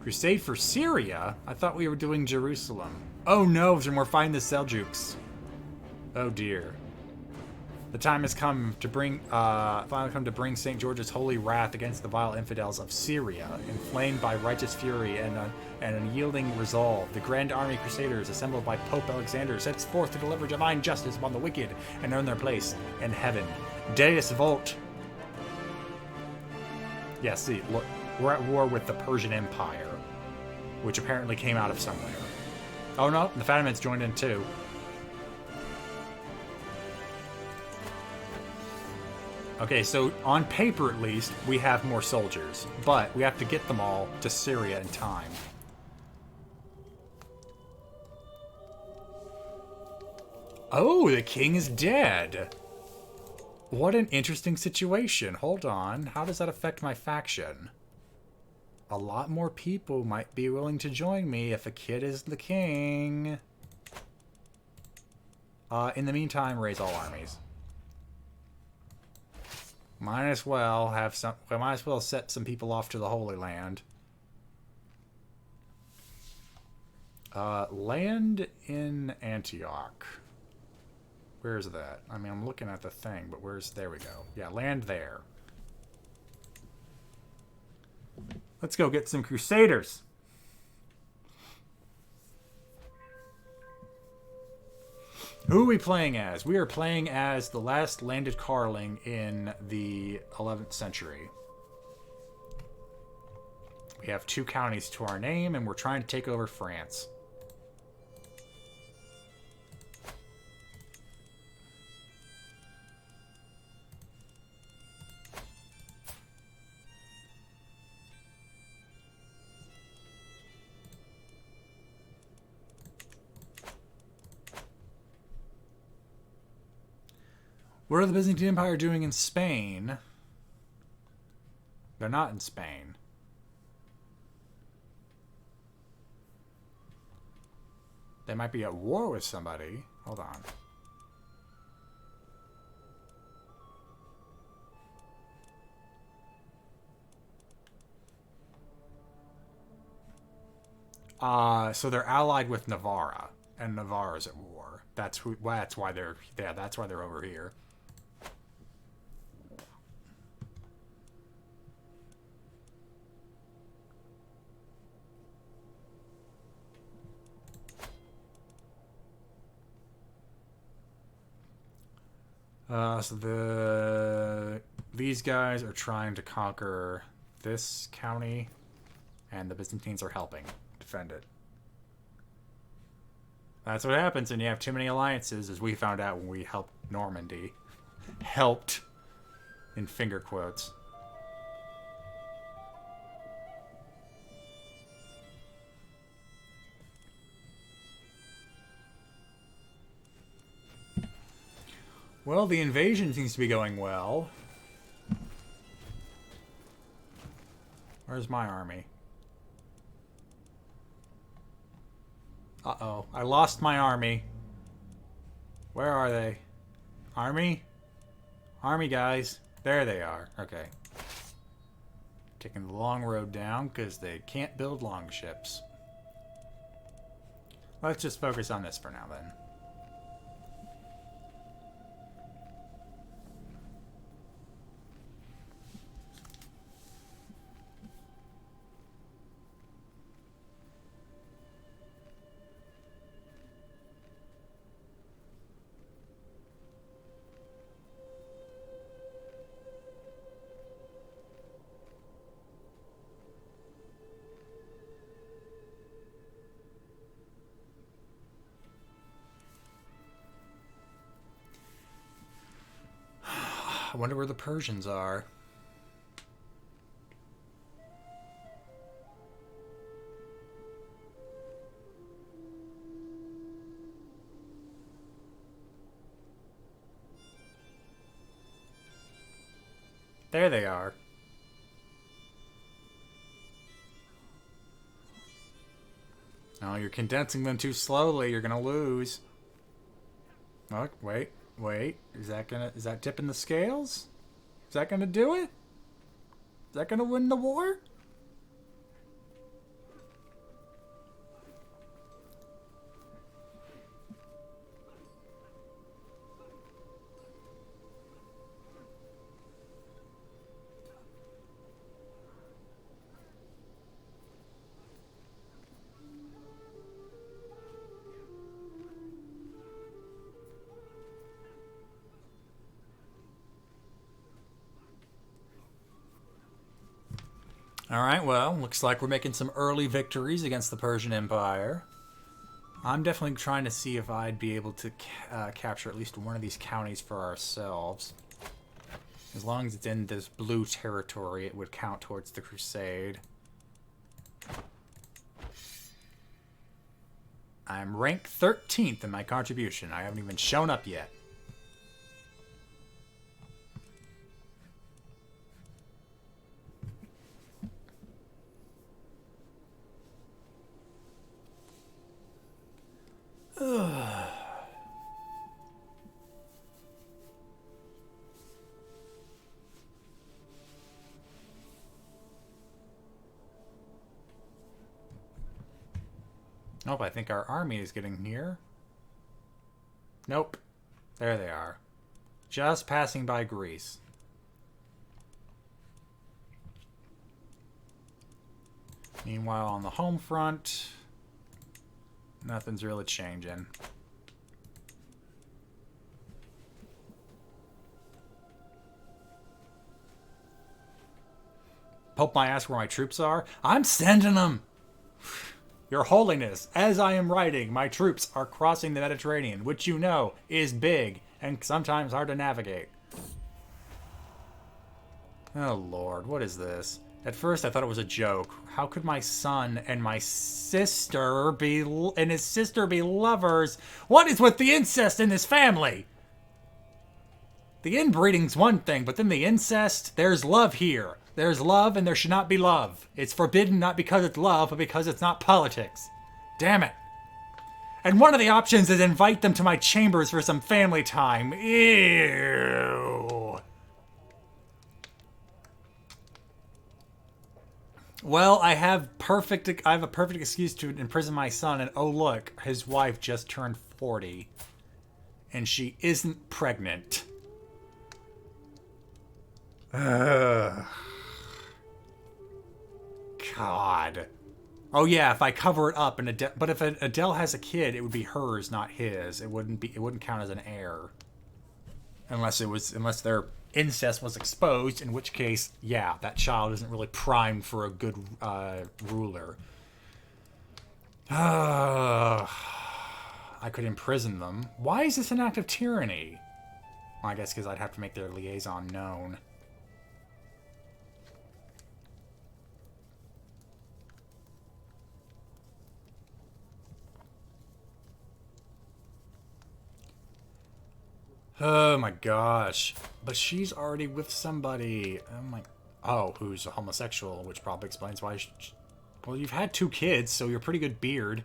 Crusade for Syria? I thought we were doing Jerusalem. Oh no, we're fighting the Seljuks. Oh dear. The time has come to bring St. George's holy wrath against the vile infidels of Syria, inflamed by righteous fury and unyielding resolve. The grand army Crusaders, assembled by Pope Alexander, sets forth to deliver divine justice upon the wicked and earn their place in heaven. Deus Volt. Yeah, see, look, we're at war with the Persian Empire, which apparently came out of somewhere. Oh no, the Fatimids joined in too. Okay, so on paper at least, we have more soldiers, but we have to get them all to Syria in time. Oh, the king is dead! What an interesting situation. Hold on, how does that affect my faction? A lot more people might be willing to join me if a kid is the king. In the meantime, raise all armies. Might as well set some people off to the Holy Land. Land in Antioch. Where's that? I mean, I'm looking at the thing, but there we go. Yeah, land there. Let's go get some Crusaders. Who are we playing as? We are playing as the last landed Karling in the 11th century. We have 2 counties to our name, and we're trying to take over France. What are the Byzantine Empire doing in Spain? They're not in Spain. They might be at war with somebody. Hold on. So they're allied with Navarra, and Navarra's at war. That's why they're over here. So these guys are trying to conquer this county, and the Byzantines are helping defend it. That's what happens when you have too many alliances, as we found out when we helped Normandy. Helped, in finger quotes. Well, the invasion seems to be going well. Where's my army? Uh-oh. I lost my army. Where are they? Army? Army guys. There they are. Okay. Taking the long road down because they can't build long ships. Let's just focus on this for now then. I wonder where the Persians are. There they are. Oh, you're condensing them too slowly. You're gonna lose. Oh, wait. Is that tipping the scales? Is that gonna do it? Is that gonna win the war? Alright, well, looks like we're making some early victories against the Persian Empire. I'm definitely trying to see if I'd be able to capture at least one of these counties for ourselves. As long as it's in this blue territory, it would count towards the Crusade. I'm ranked 13th in my contribution. I haven't even shown up yet. Nope, I think our army is getting here. Nope. There they are. Just passing by Greece. Meanwhile, on the home front, nothing's really changing. Pope might ask where my troops are. I'm sending them! Your Holiness, as I am writing, my troops are crossing the Mediterranean, which you know is big and sometimes hard to navigate. Oh Lord, what is this? At first I thought it was a joke. How could my son and my sister his sister be lovers? What is with the incest in this family? The inbreeding's one thing, but then the incest, there's love here. There's love and there should not be love. It's forbidden not because it's love, but because it's not politics. Damn it. And one of the options is invite them to my chambers for some family time. Ew. Well, I have a perfect excuse to imprison my son, and oh look, his wife just turned 40. And she isn't pregnant. Ugh. God. Oh yeah, if I cover it up, but if Adele has a kid, it would be hers, not his. It wouldn't count as an heir, unless their incest was exposed. In which case, yeah, that child isn't really primed for a good ruler. I could imprison them. Why is this an act of tyranny? Well, I guess because I'd have to make their liaison known. Oh my gosh. But she's already with somebody. Oh, who's a homosexual, which probably explains why well, you've had 2 kids, so you're a pretty good beard.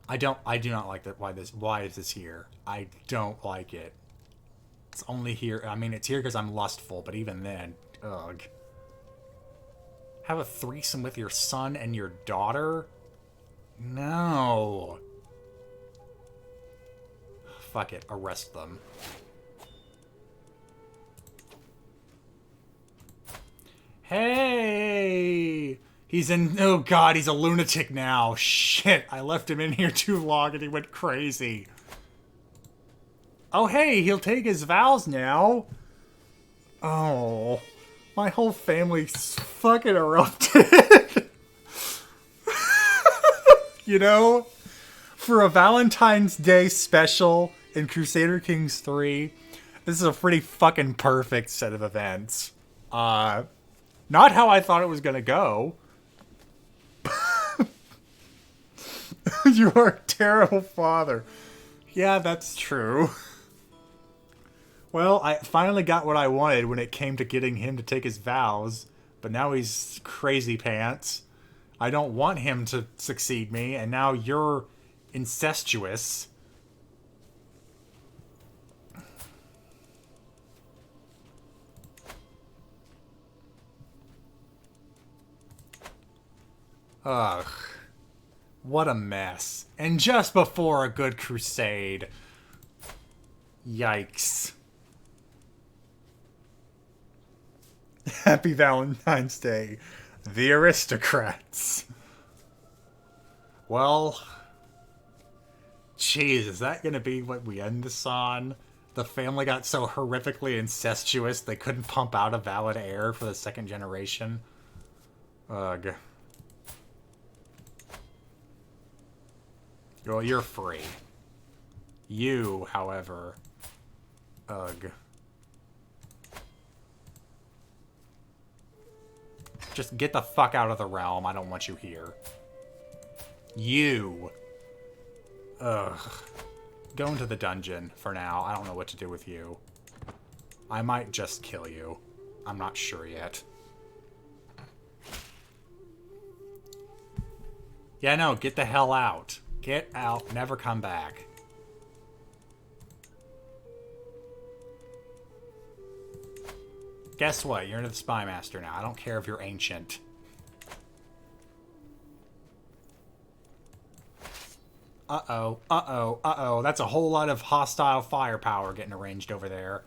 I do not like that. Why is this here? I don't like it. It's only here. I mean, it's here because I'm lustful, but even then, ugh. Have a threesome with your son and your daughter? No. Fuck it, arrest them. Hey! Oh god, he's a lunatic now. Shit, I left him in here too long and he went crazy. Oh hey, he'll take his vows now. Oh, my whole family's fucking erupted. You know, for a Valentine's Day special in Crusader Kings 3, this is a pretty fucking perfect set of events. Not how I thought it was gonna go. You are a terrible father. Yeah, that's true. Well, I finally got what I wanted when it came to getting him to take his vows, but now he's crazy pants. I don't want him to succeed me, and now you're incestuous. Ugh. What a mess. And just before a good crusade. Yikes. Happy Valentine's Day, the aristocrats. Well, jeez, is that gonna be what we end this on? The family got so horrifically incestuous they couldn't pump out a valid heir for the 2nd generation. Ugh. Well, you're free. You, however... Ugh. Just get the fuck out of the realm. I don't want you here. You. Ugh. Go into the dungeon for now. I don't know what to do with you. I might just kill you. I'm not sure yet. Yeah, no, get the hell out. Get out. Never come back. Guess what? You're into the Spy Master now. I don't care if you're ancient. Uh-oh. Uh-oh. Uh-oh. That's a whole lot of hostile firepower getting arranged over there.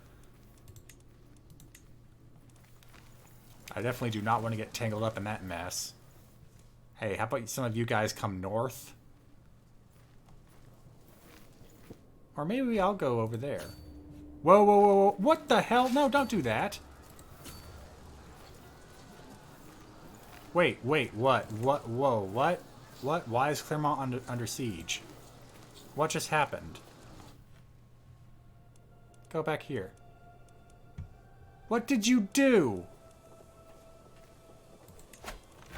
I definitely do not want to get tangled up in that mess. Hey, how about some of you guys come north? Or maybe I'll go over there. Whoa, whoa, whoa, whoa. What the hell? No, don't do that. Wait, what? What? Whoa, what? What? Why is Clermont under siege? What just happened? Go back here. What did you do?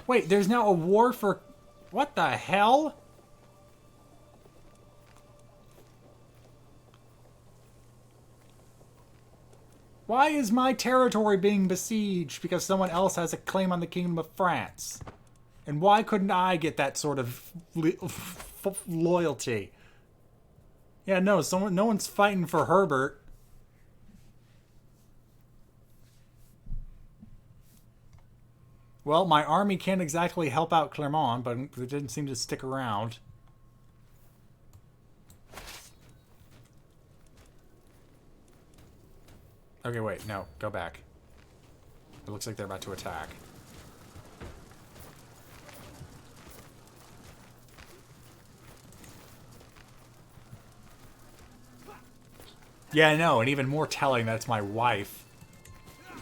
Wait, there's now a war for... What the hell? Why is my territory being besieged because someone else has a claim on the Kingdom of France? And why couldn't I get that sort of loyalty? Yeah, no, no one's fighting for Herbert. Well, my army can't exactly help out Clermont, but it didn't seem to stick around. Okay, wait, no, go back. It looks like they're about to attack. Yeah, I know, and even more telling that it's my wife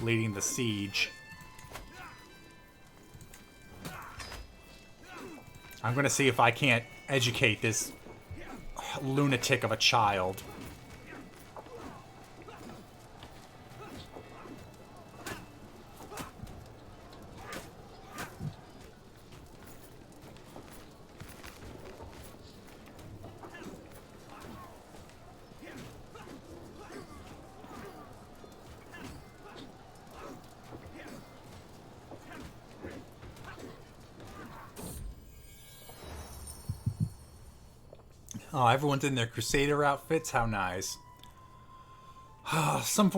leading the siege. I'm gonna see if I can't educate this lunatic of a child. Oh, everyone's in their Crusader outfits. How nice. Some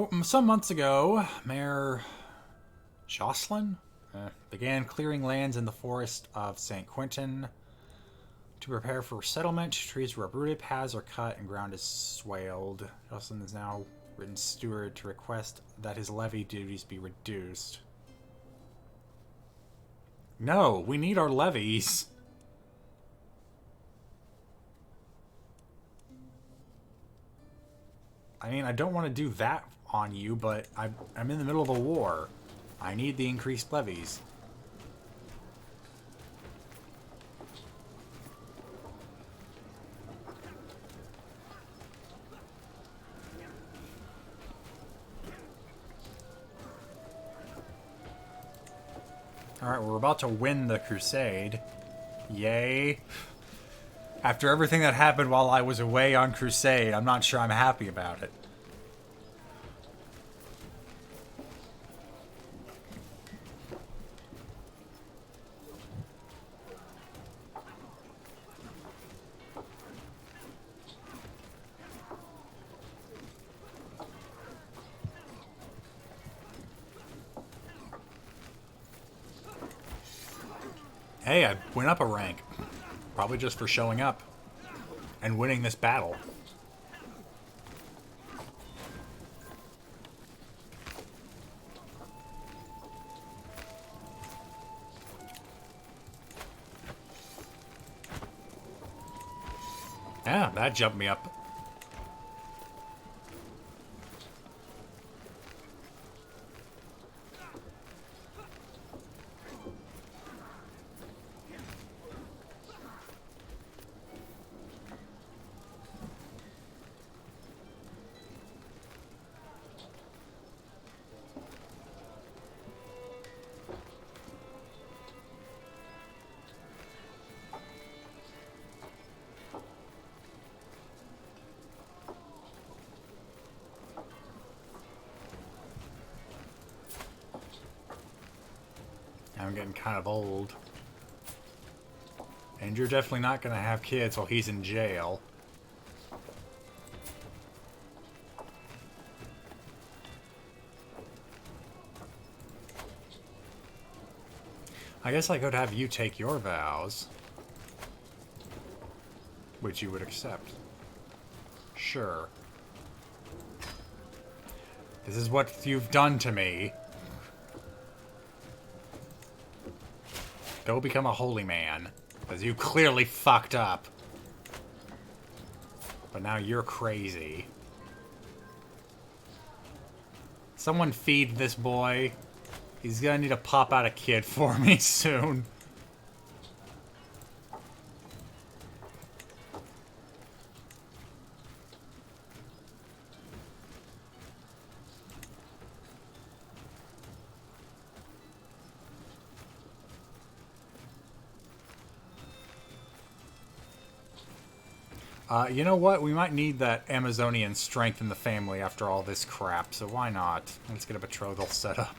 months ago, Mayor Jocelyn began clearing lands in the forest of St. Quentin to prepare for settlement. Trees were uprooted, paths are cut, and ground is swaled. Jocelyn is now written steward to request that his levy duties be reduced. No, we need our levies. I mean, I don't want to do that on you, but I'm in the middle of a war. I need the increased levies. Alright, we're about to win the Crusade. Yay. After everything that happened while I was away on Crusade, I'm not sure I'm happy about it. Hey, I went up a rank. Probably just for showing up and winning this battle. Yeah, that jumped me up. I'm getting kind of old. And you're definitely not going to have kids while he's in jail. I guess I could have you take your vows. Which you would accept. Sure. This is what you've done to me. Go become a holy man. Because you clearly fucked up. But now you're crazy. Someone feed this boy. He's gonna need to pop out a kid for me soon. You know what? We might need that Amazonian strength in the family after all this crap, so why not? Let's get a betrothal set up.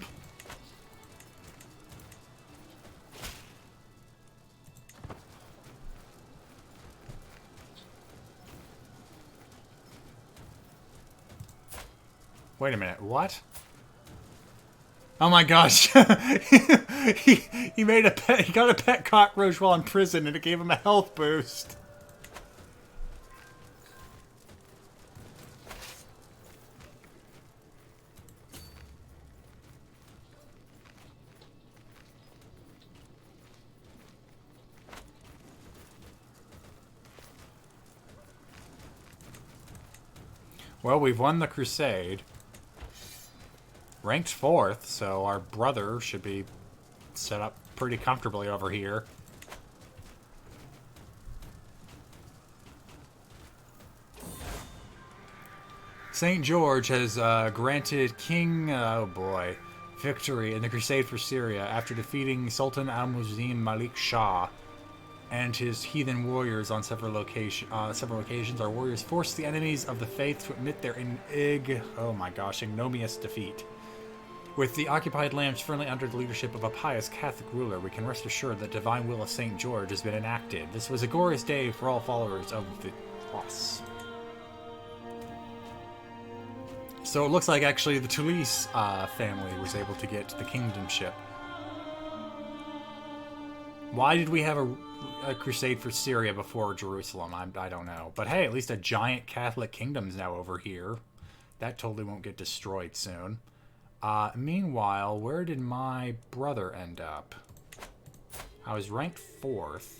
Wait a minute, what? Oh my gosh! he made a pet. He got a pet cockroach while in prison, and it gave him a health boost. Well, we've won the Crusade. Ranked 4th, so our brother should be set up pretty comfortably over here. St. George has granted King, oh boy, victory in the Crusade for Syria after defeating Sultan al-Mu'azzim Malik Shah and his heathen warriors on several occasions. Our warriors forced the enemies of the faith to admit their ignominious defeat. With the occupied lands firmly under the leadership of a pious Catholic ruler, we can rest assured that the divine will of St. George has been enacted. This was a glorious day for all followers of the cross. So it looks like actually the Toulouse family was able to get the kingdomship. Why did we have a crusade for Syria before Jerusalem? I don't know. But hey, at least a giant Catholic kingdom's now over here. That totally won't get destroyed soon. Meanwhile, where did my brother end up? I was ranked 4th.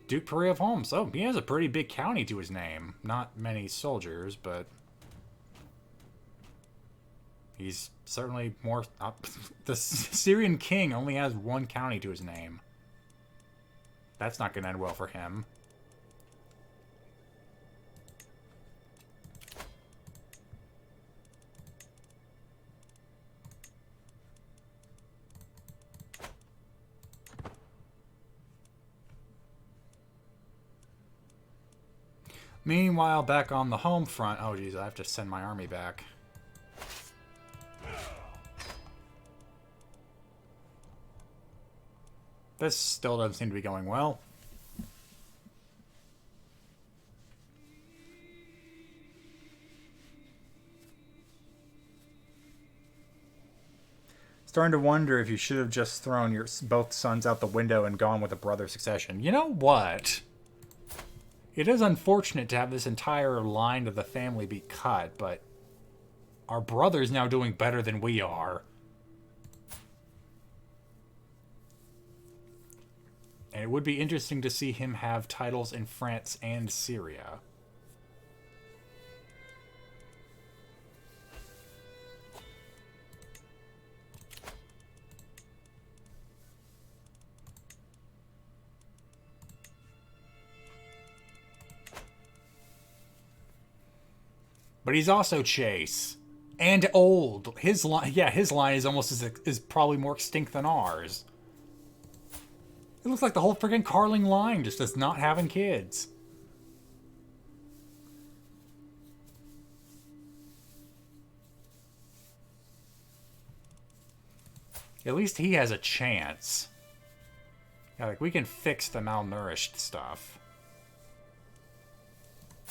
Duke Puri of Holmes. Oh, he has a pretty big county to his name. Not many soldiers, but he's certainly more... the Syrian king only has 1 county to his name. That's not going to end well for him. Meanwhile, back on the home front... Oh, geez, I have to send my army back. This still doesn't seem to be going well. Starting to wonder if you should have just thrown your both sons out the window and gone with a brother succession. You know what? It is unfortunate to have this entire line of the family be cut, but our brother's now doing better than we are. And it would be interesting to see him have titles in France and Syria. But he's also Chase. And old. His line is almost is probably more extinct than ours. It looks like the whole freaking Karling line just is not having kids. At least he has a chance. Yeah, like we can fix the malnourished stuff.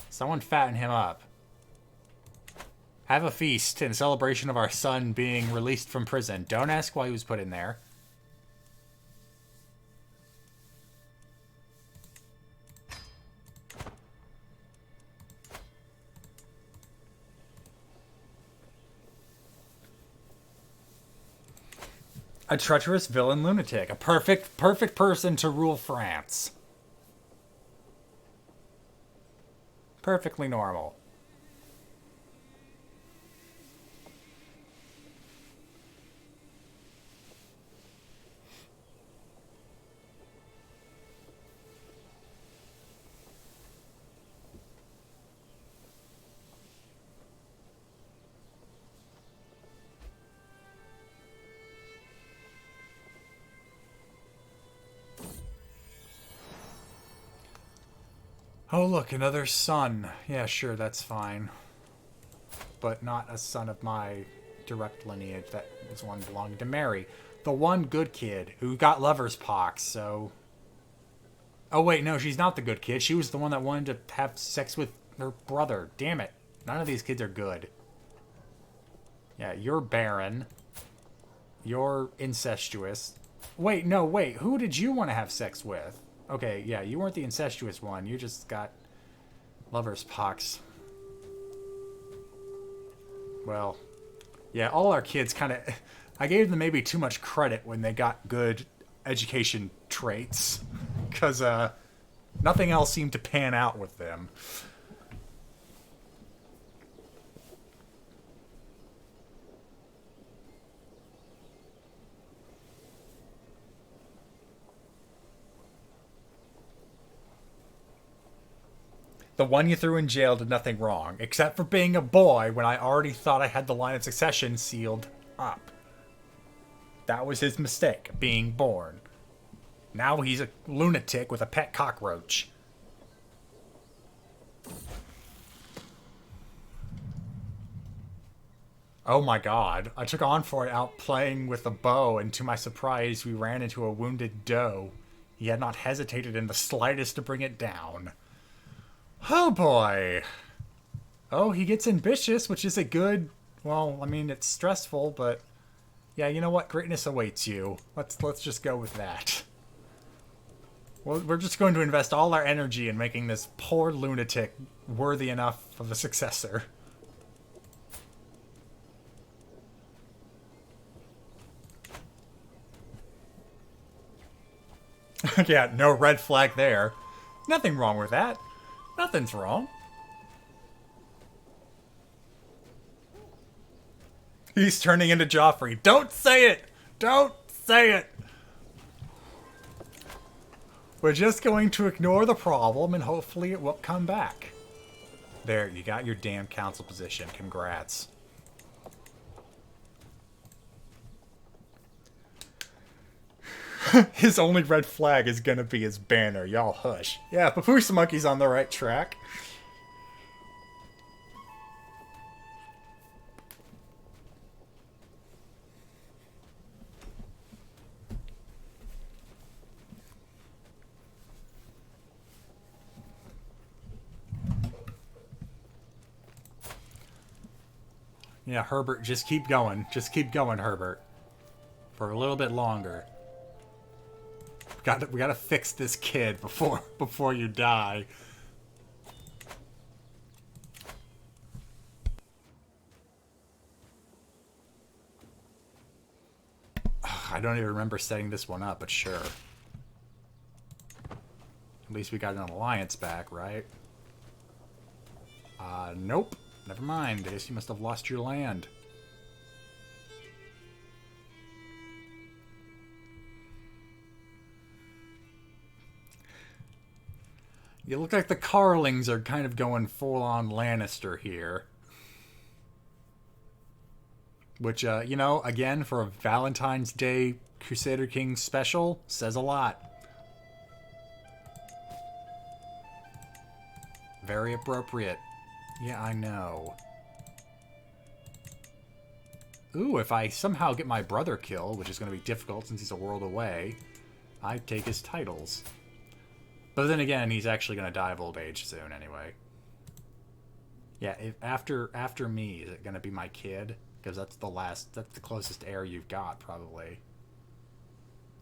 Someone fatten him up. Have a feast in celebration of our son being released from prison. Don't ask why he was put in there. A treacherous villain lunatic. A perfect person to rule France. Perfectly normal. Oh, look, another son. Yeah, sure, that's fine. But not a son of my direct lineage. That was one belonging to Mary. The one good kid who got lover's pox, so... Oh, wait, no, she's not the good kid. She was the one that wanted to have sex with her brother. Damn it. None of these kids are good. Yeah, you're barren. You're incestuous. Wait, no, wait. Who did you want to have sex with? Okay, yeah, you weren't the incestuous one. You just got lover's pox. Well, yeah, all our kids kind of... I gave them maybe too much credit when they got good education traits. Because nothing else seemed to pan out with them. The one you threw in jail did nothing wrong, except for being a boy when I already thought I had the line of succession sealed up. That was his mistake, being born. Now he's a lunatic with a pet cockroach. Oh my god. I took Envoy out playing with a bow, and to my surprise, we ran into a wounded doe. He had not hesitated in the slightest to bring it down. Oh boy. Oh, he gets ambitious, which is a good... Well, I mean, it's stressful, but... Yeah, you know what? Greatness awaits you. Let's just go with that. Well, we're just going to invest all our energy in making this poor lunatic worthy enough of a successor. Yeah, no red flag there. Nothing wrong with that. Nothing's wrong. He's turning into Joffrey. Don't say it! Don't say it! We're just going to ignore the problem and hopefully it won't come back. There, you got your damn council position. Congrats. His only red flag is gonna be his banner. Y'all hush. Yeah, Papoose Monkey's on the right track. Yeah, Herbert, just keep going. Just keep going, Herbert. For a little bit longer. We gotta fix this kid before you die. I don't even remember setting this one up, but sure. At least we got an alliance back, right? Nope. Never mind. I guess you must have lost your land. You look like the Karlings are kind of going full-on Lannister here. Which, you know, again, for a Valentine's Day Crusader King special, says a lot. Very appropriate. Yeah, I know. Ooh, if I somehow get my brother killed, which is going to be difficult since he's a world away, I'd take his titles. But then again, he's actually going to die of old age soon anyway. Yeah, if after me, is it going to be my kid? Because that's the closest heir you've got, probably.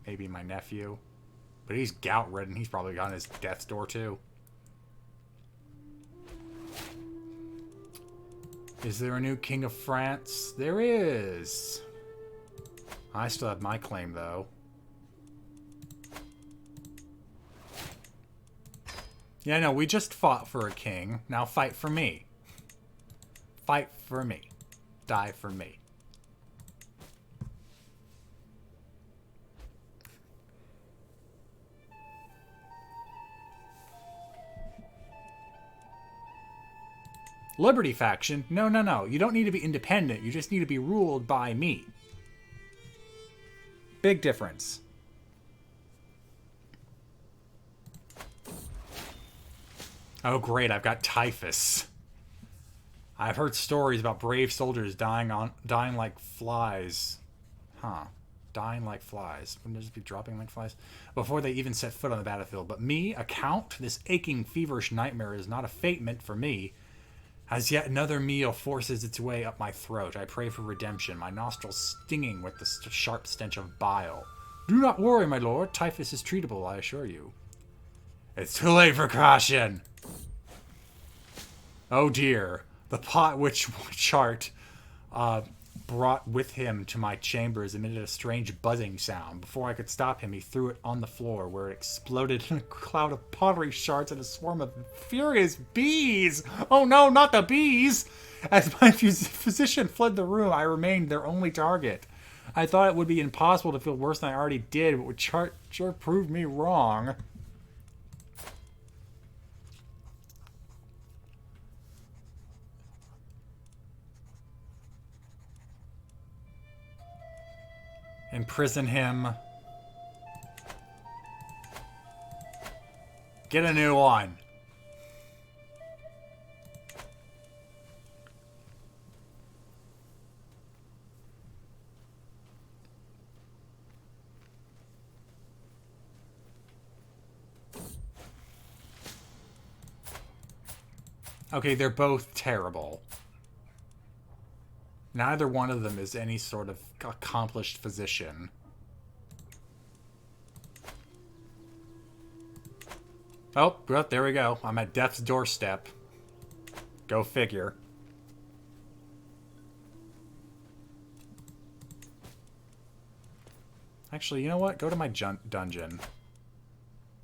Maybe my nephew. But he's gout-ridden. He's probably on his death's door, too. Is there a new King of France? There is. I still have my claim, though. Yeah, no, we just fought for a king. Now fight for me. Fight for me. Die for me. Liberty faction? No, no, no. You don't need to be independent. You just need to be ruled by me. Big difference. Oh, great, I've got typhus. I've heard stories about brave soldiers dying like flies. Huh. Dying like flies. Wouldn't they just be dropping like flies? Before they even set foot on the battlefield. But me, a count? This aching, feverish nightmare is not a fate meant for me. As yet another meal forces its way up my throat. I pray for redemption, my nostrils stinging with the sharp stench of bile. Do not worry, my lord. Typhus is treatable, I assure you. It's too late for caution. Oh dear. The pot which Chart brought with him to my chambers emitted a strange buzzing sound. Before I could stop him, he threw it on the floor, where it exploded in a cloud of pottery shards and a swarm of furious bees. Oh no, not the bees! As my physician fled the room, I remained their only target. I thought it would be impossible to feel worse than I already did, but Chart sure proved me wrong. Imprison him. Get a new one. Okay, they're both terrible. Neither one of them is any sort of accomplished physician. Oh, well, there we go. I'm at death's doorstep. Go figure. Actually, you know what? Go to my dungeon.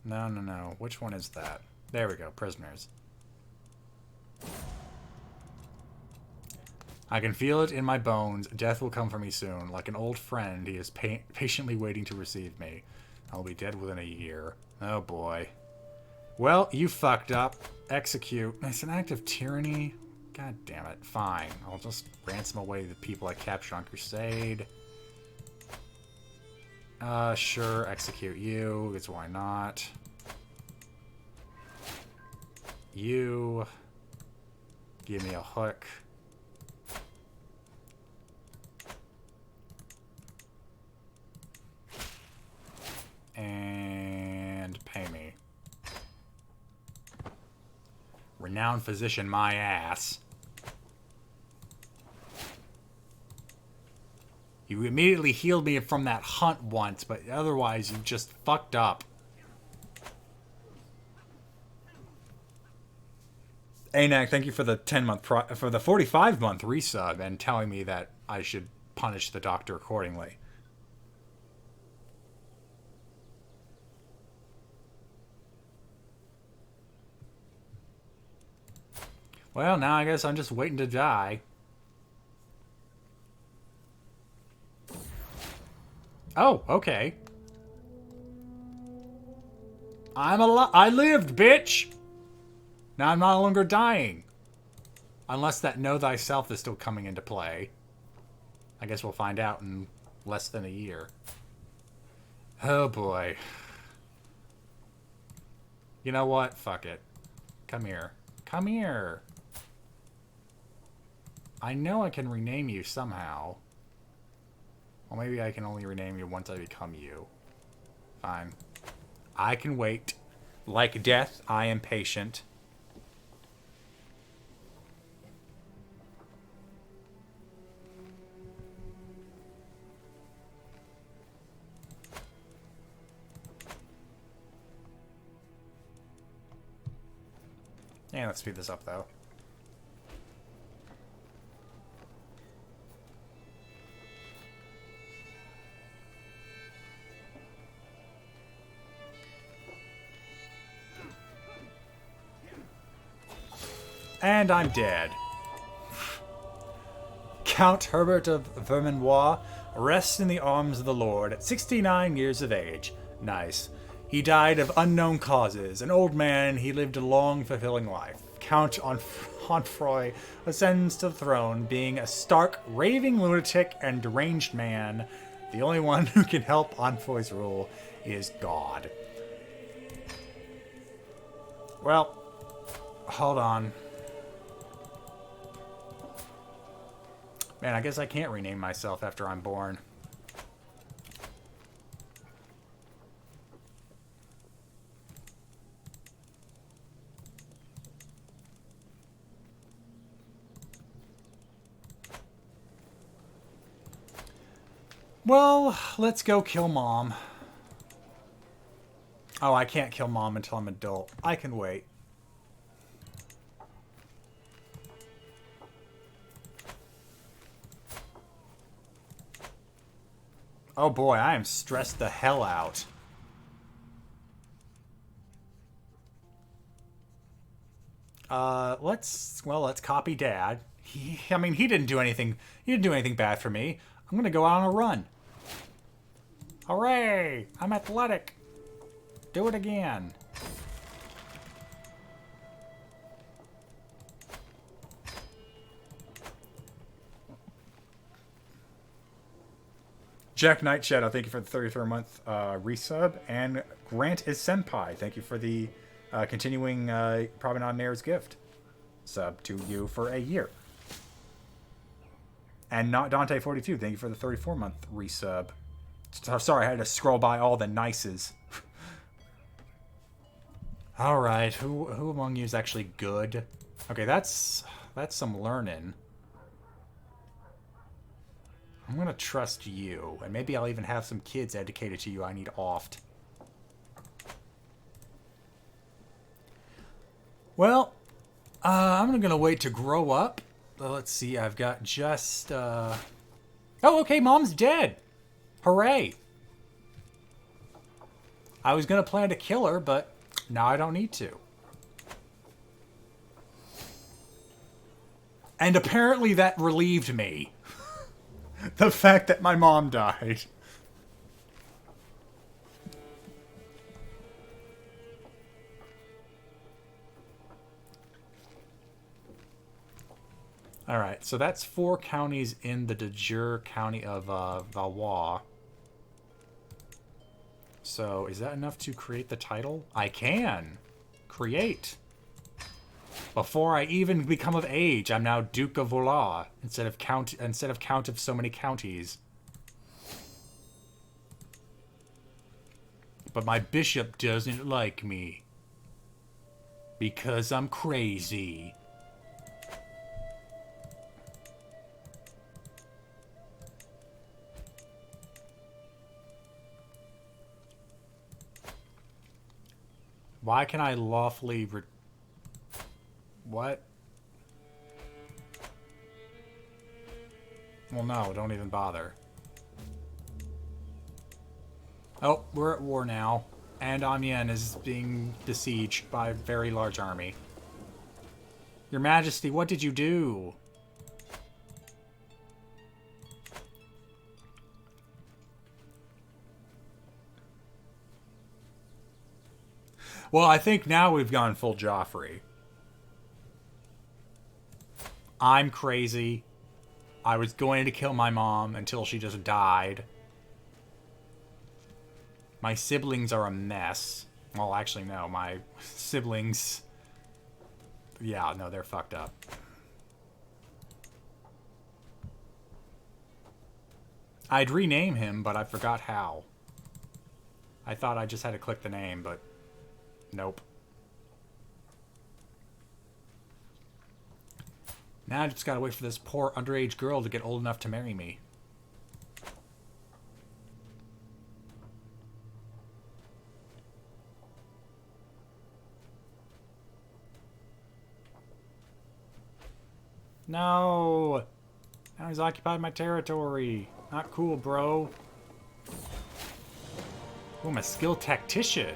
No. Which one is that? There we go. Prisoners. I can feel it in my bones. Death will come for me soon. Like an old friend, he is patiently waiting to receive me. I'll be dead within a year. Oh boy. Well, you fucked up. Execute. It's an act of tyranny. God damn it. Fine. I'll just ransom away the people I captured on Crusade. Sure. Execute you. Because why not? You. Give me a hook. And pay me. Renowned physician, my ass. You immediately healed me from that hunt once, but otherwise you just fucked up. Anak, thank you for the 10-month for the 45-month resub and telling me that I should punish the doctor accordingly. Well, now I guess I'm just waiting to die. Oh, okay. I'm alive. I lived, bitch! Now I'm no longer dying. Unless that know thyself is still coming into play. I guess we'll find out in less than a year. Oh boy. You know what? Fuck it. Come here. Come here. I know I can rename you somehow. Well, maybe I can only rename you once I become you. Fine. I can wait. Like death, I am patient. Yeah, let's speed this up, though. And I'm dead. Count Herbert of Vermandois rests in the arms of the Lord at 69 years of age. Nice. He died of unknown causes. An old man, he lived a long, fulfilling life. Count Onfroy ascends to the throne, being a stark, raving lunatic and deranged man. The only one who can help Onfroy's rule is God. Well, hold on. Man, I guess I can't rename myself after I'm born. Well, let's go kill Mom. Oh, I can't kill Mom until I'm adult. I can wait. Oh boy, I am stressed the hell out. Let's copy Dad. I mean, he didn't do anything. He didn't do anything bad for me. I'm gonna go out on a run. Hooray! I'm athletic. Do it again. Jack Knight Shadow, thank you for the 33rd month resub. And Grant is Senpai, thank you for the continuing Probably Not an Heir's gift sub to you for a year. And Not Dante42, thank you for the 34-month resub. Sorry, I had to scroll by all the nices. All right, who among you is actually good? Okay, that's some learning. I'm gonna trust you, and maybe I'll even have some kids educated to you I need oft. Well, I'm gonna wait to grow up. Let's see, I've got just, Oh, okay, Mom's dead! Hooray! I was gonna plan to kill her, but now I don't need to. And apparently that relieved me. The fact that my mom died. Alright, so that's 4 counties in the de jure county of Valois. So, is that enough to create the title? I can! Create! Before I even become of age, I'm now Duke of Valois instead of count of so many counties. But my bishop doesn't like me. Because I'm crazy. Why can I lawfully what? Well, no, don't even bother. Oh, we're at war now. And Amiens is being besieged by a very large army. Your Majesty, what did you do? Well, I think now we've gone full Joffrey. I'm crazy. I was going to kill my mom until she just died. My siblings are a mess. Well, actually, no. My siblings... Yeah, no, they're fucked up. I'd rename him, but I forgot how. I thought I just had to click the name, but... Nope. Now I just gotta wait for this poor underage girl to get old enough to marry me. No! Now he's occupied my territory. Not cool, bro. Oh, I'm a skilled tactician.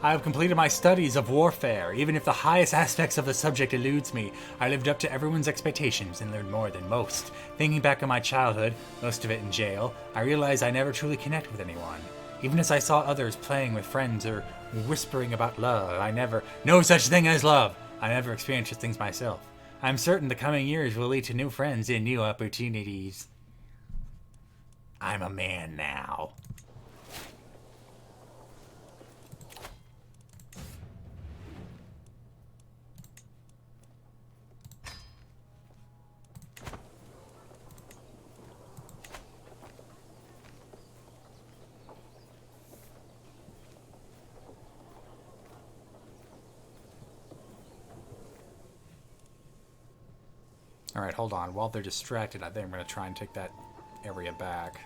I have completed my studies of warfare. Even if the highest aspects of the subject eludes me, I lived up to everyone's expectations and learned more than most. Thinking back on my childhood, most of it in jail, I realized I never truly connect with anyone. Even as I saw others playing with friends or whispering about love, no such thing as love. I never experienced such things myself. I'm certain the coming years will lead to new friends and new opportunities. I'm a man now. Alright, hold on. While they're distracted, I think I'm going to try and take that area back.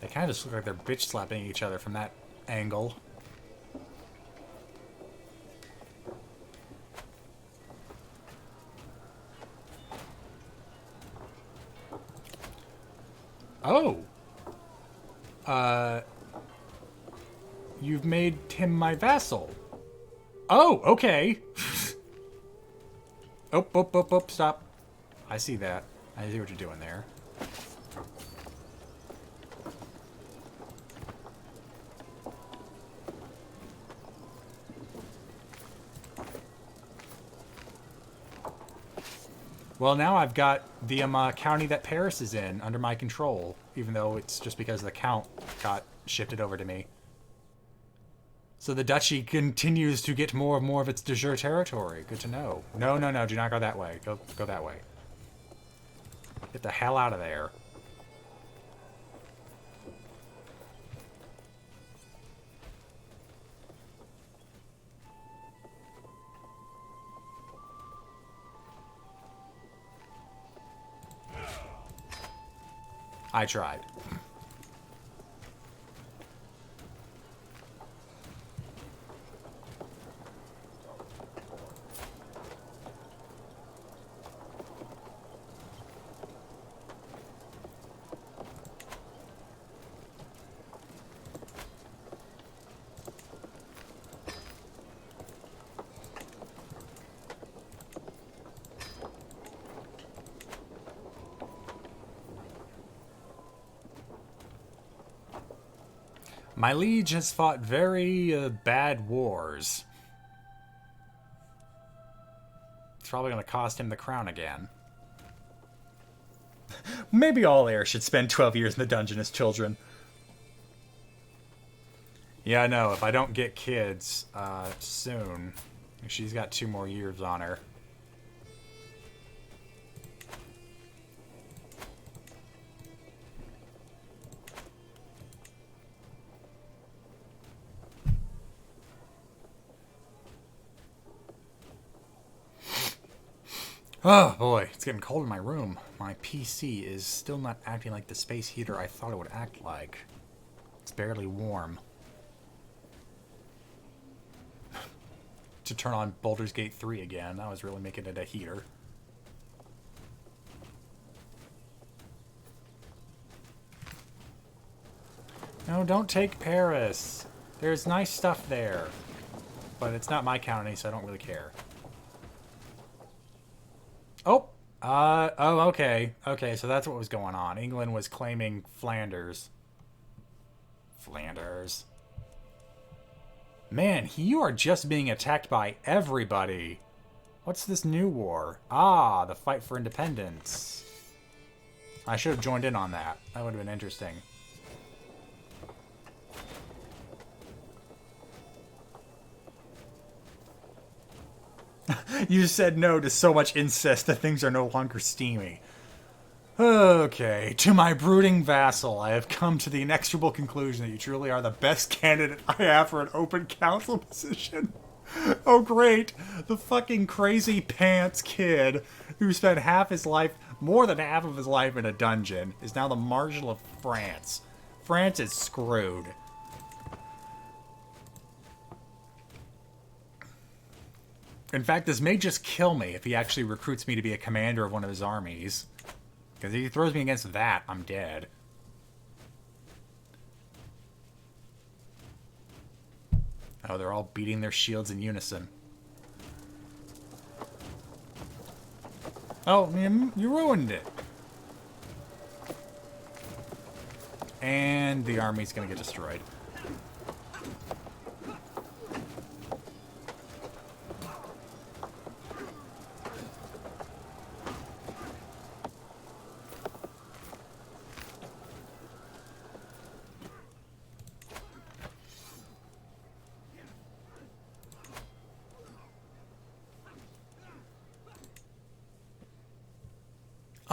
They kind of just look like they're bitch slapping each other from that angle. Oh! You've made him my vassal. Oh, okay. Oh, stop. I see that. I see what you're doing there. Well, now I've got the county that Paris is in under my control, even though it's just because the count got shifted over to me. So the duchy continues to get more and more of its de jure territory. Good to know. No, do not go that way. Go that way. Get the hell out of there. I tried. My liege has fought very bad wars. It's probably going to cost him the crown again. Maybe all heirs should spend 12 years in the dungeon as children. Yeah, I know. If I don't get kids soon, she's got 2 more years on her. Oh boy, it's getting cold in my room. My PC is still not acting like the space heater I thought it would act like. It's barely warm. To turn on Baldur's Gate 3 again, that was really making it a heater. No, don't take Paris. There's nice stuff there. But it's not my county, so I don't really care. Oh! Okay. Okay, so that's what was going on. England was claiming Flanders. Flanders. Man, you are just being attacked by everybody. What's this new war? Ah, the fight for independence. I should have joined in on that. That would have been interesting. You said no to so much incest that things are no longer steamy. Okay, to my brooding vassal, I have come to the inexorable conclusion that you truly are the best candidate I have for an open council position. Oh great, the fucking crazy pants kid who spent more than half of his life in a dungeon, is now the Marshal of France. France is screwed. In fact, this may just kill me if he actually recruits me to be a commander of one of his armies. Because if he throws me against that, I'm dead. Oh, they're all beating their shields in unison. Oh, you ruined it. And the army's gonna get destroyed.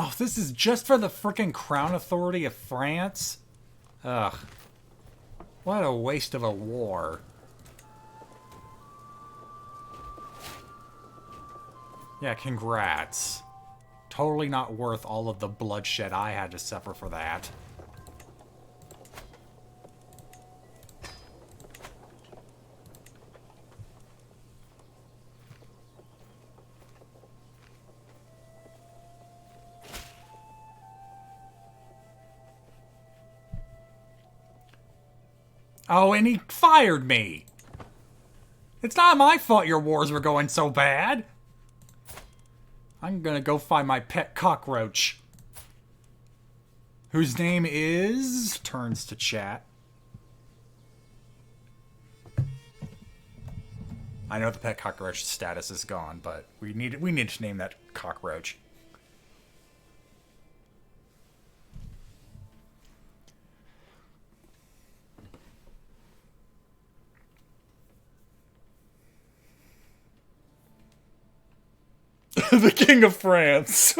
Oh, this is just for the frickin' Crown Authority of France? Ugh. What a waste of a war. Yeah, congrats. Totally not worth all of the bloodshed I had to suffer for that. Oh, and he fired me! It's not my fault your wars were going so bad! I'm gonna go find my pet cockroach. Whose name is... Turns to chat. I know the pet cockroach status is gone, but we need to name that cockroach. The King of France.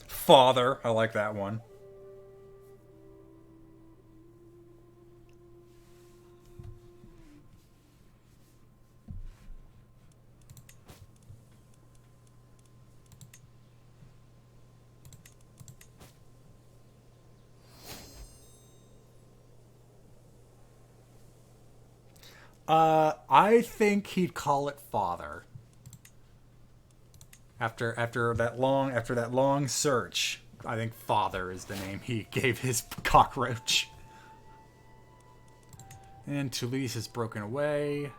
Father. I like that one. I think he'd call it Father. After that long search, I think Father is the name he gave his cockroach. And Toulouse has broken away.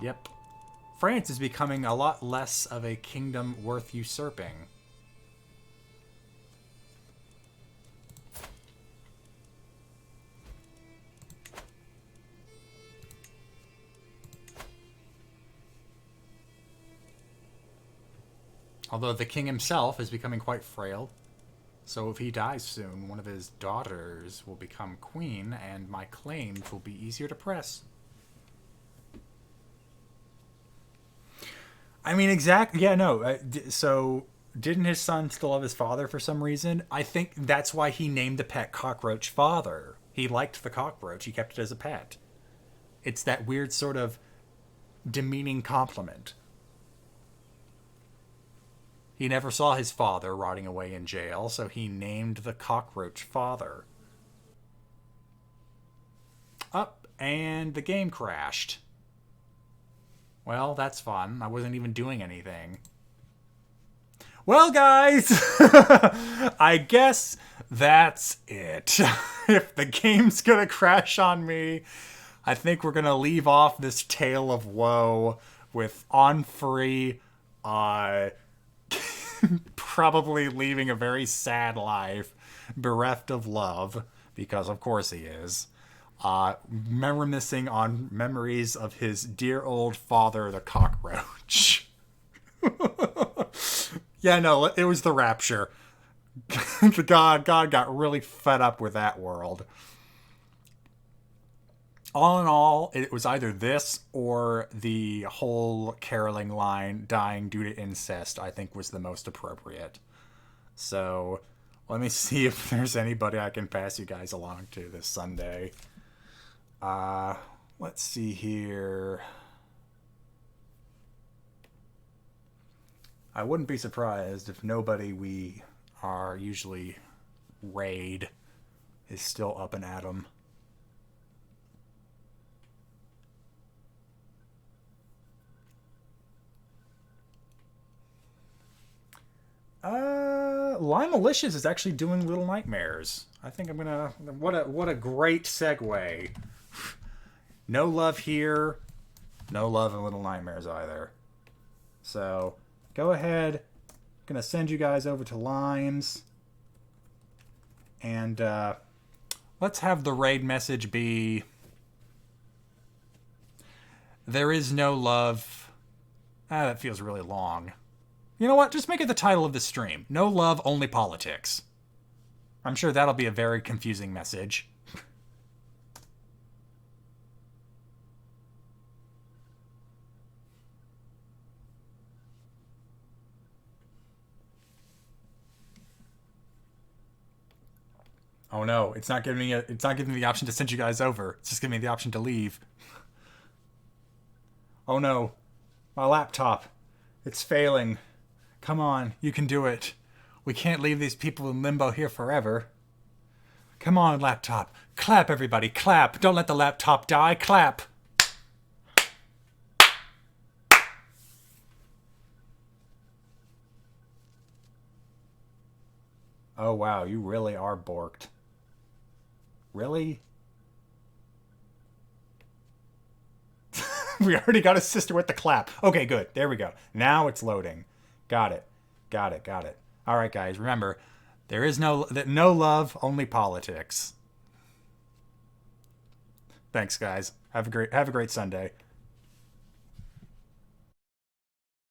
Yep. France is becoming a lot less of a kingdom worth usurping. Although the king himself is becoming quite frail. So if he dies soon, one of his daughters will become queen, and my claims will be easier to press. I mean, exactly. Yeah, no. So didn't his son still love his father for some reason? I think that's why he named the pet cockroach Father. He liked the cockroach. He kept it as a pet. It's that weird sort of demeaning compliment. He never saw his father rotting away in jail, so he named the cockroach Father. Up, and the game crashed. Well, that's fun. I wasn't even doing anything. Well, guys, I guess that's it. If the game's gonna crash on me, I think we're gonna leave off this tale of woe with Onfrey, probably leaving a very sad life, bereft of love, because of course he is. Reminiscing on memories of his dear old father, the cockroach. Yeah, no, it was the rapture. God got really fed up with that world. All in all, it was either this or the whole caroling line dying due to incest, I think was the most appropriate. So, let me see if there's anybody I can pass you guys along to this Sunday. Let's see here. I wouldn't be surprised if nobody we are usually raid is still up and at 'em. Lime Malicious is actually doing Little Nightmares. I think I'm gonna... What a great segue. No love here. No love in Little Nightmares either. So, go ahead. Gonna send you guys over to Limes. And, let's have the raid message be... There is no love... that feels really long. You know what? Just make it the title of the stream. No love, only politics. I'm sure that'll be a very confusing message. Oh no, it's not giving me the option to send you guys over. It's just giving me the option to leave. Oh no. My laptop. It's failing. Come on, you can do it. We can't leave these people in limbo here forever. Come on, laptop. Clap, everybody, clap. Don't let the laptop die. Clap. Oh wow, you really are borked. Really? We already got a sister with the clap. Okay, good. There we go. Now it's loading. Got it. Got it. Got it. All right, guys. Remember, there is no love, only politics. Thanks, guys. Have a great Sunday.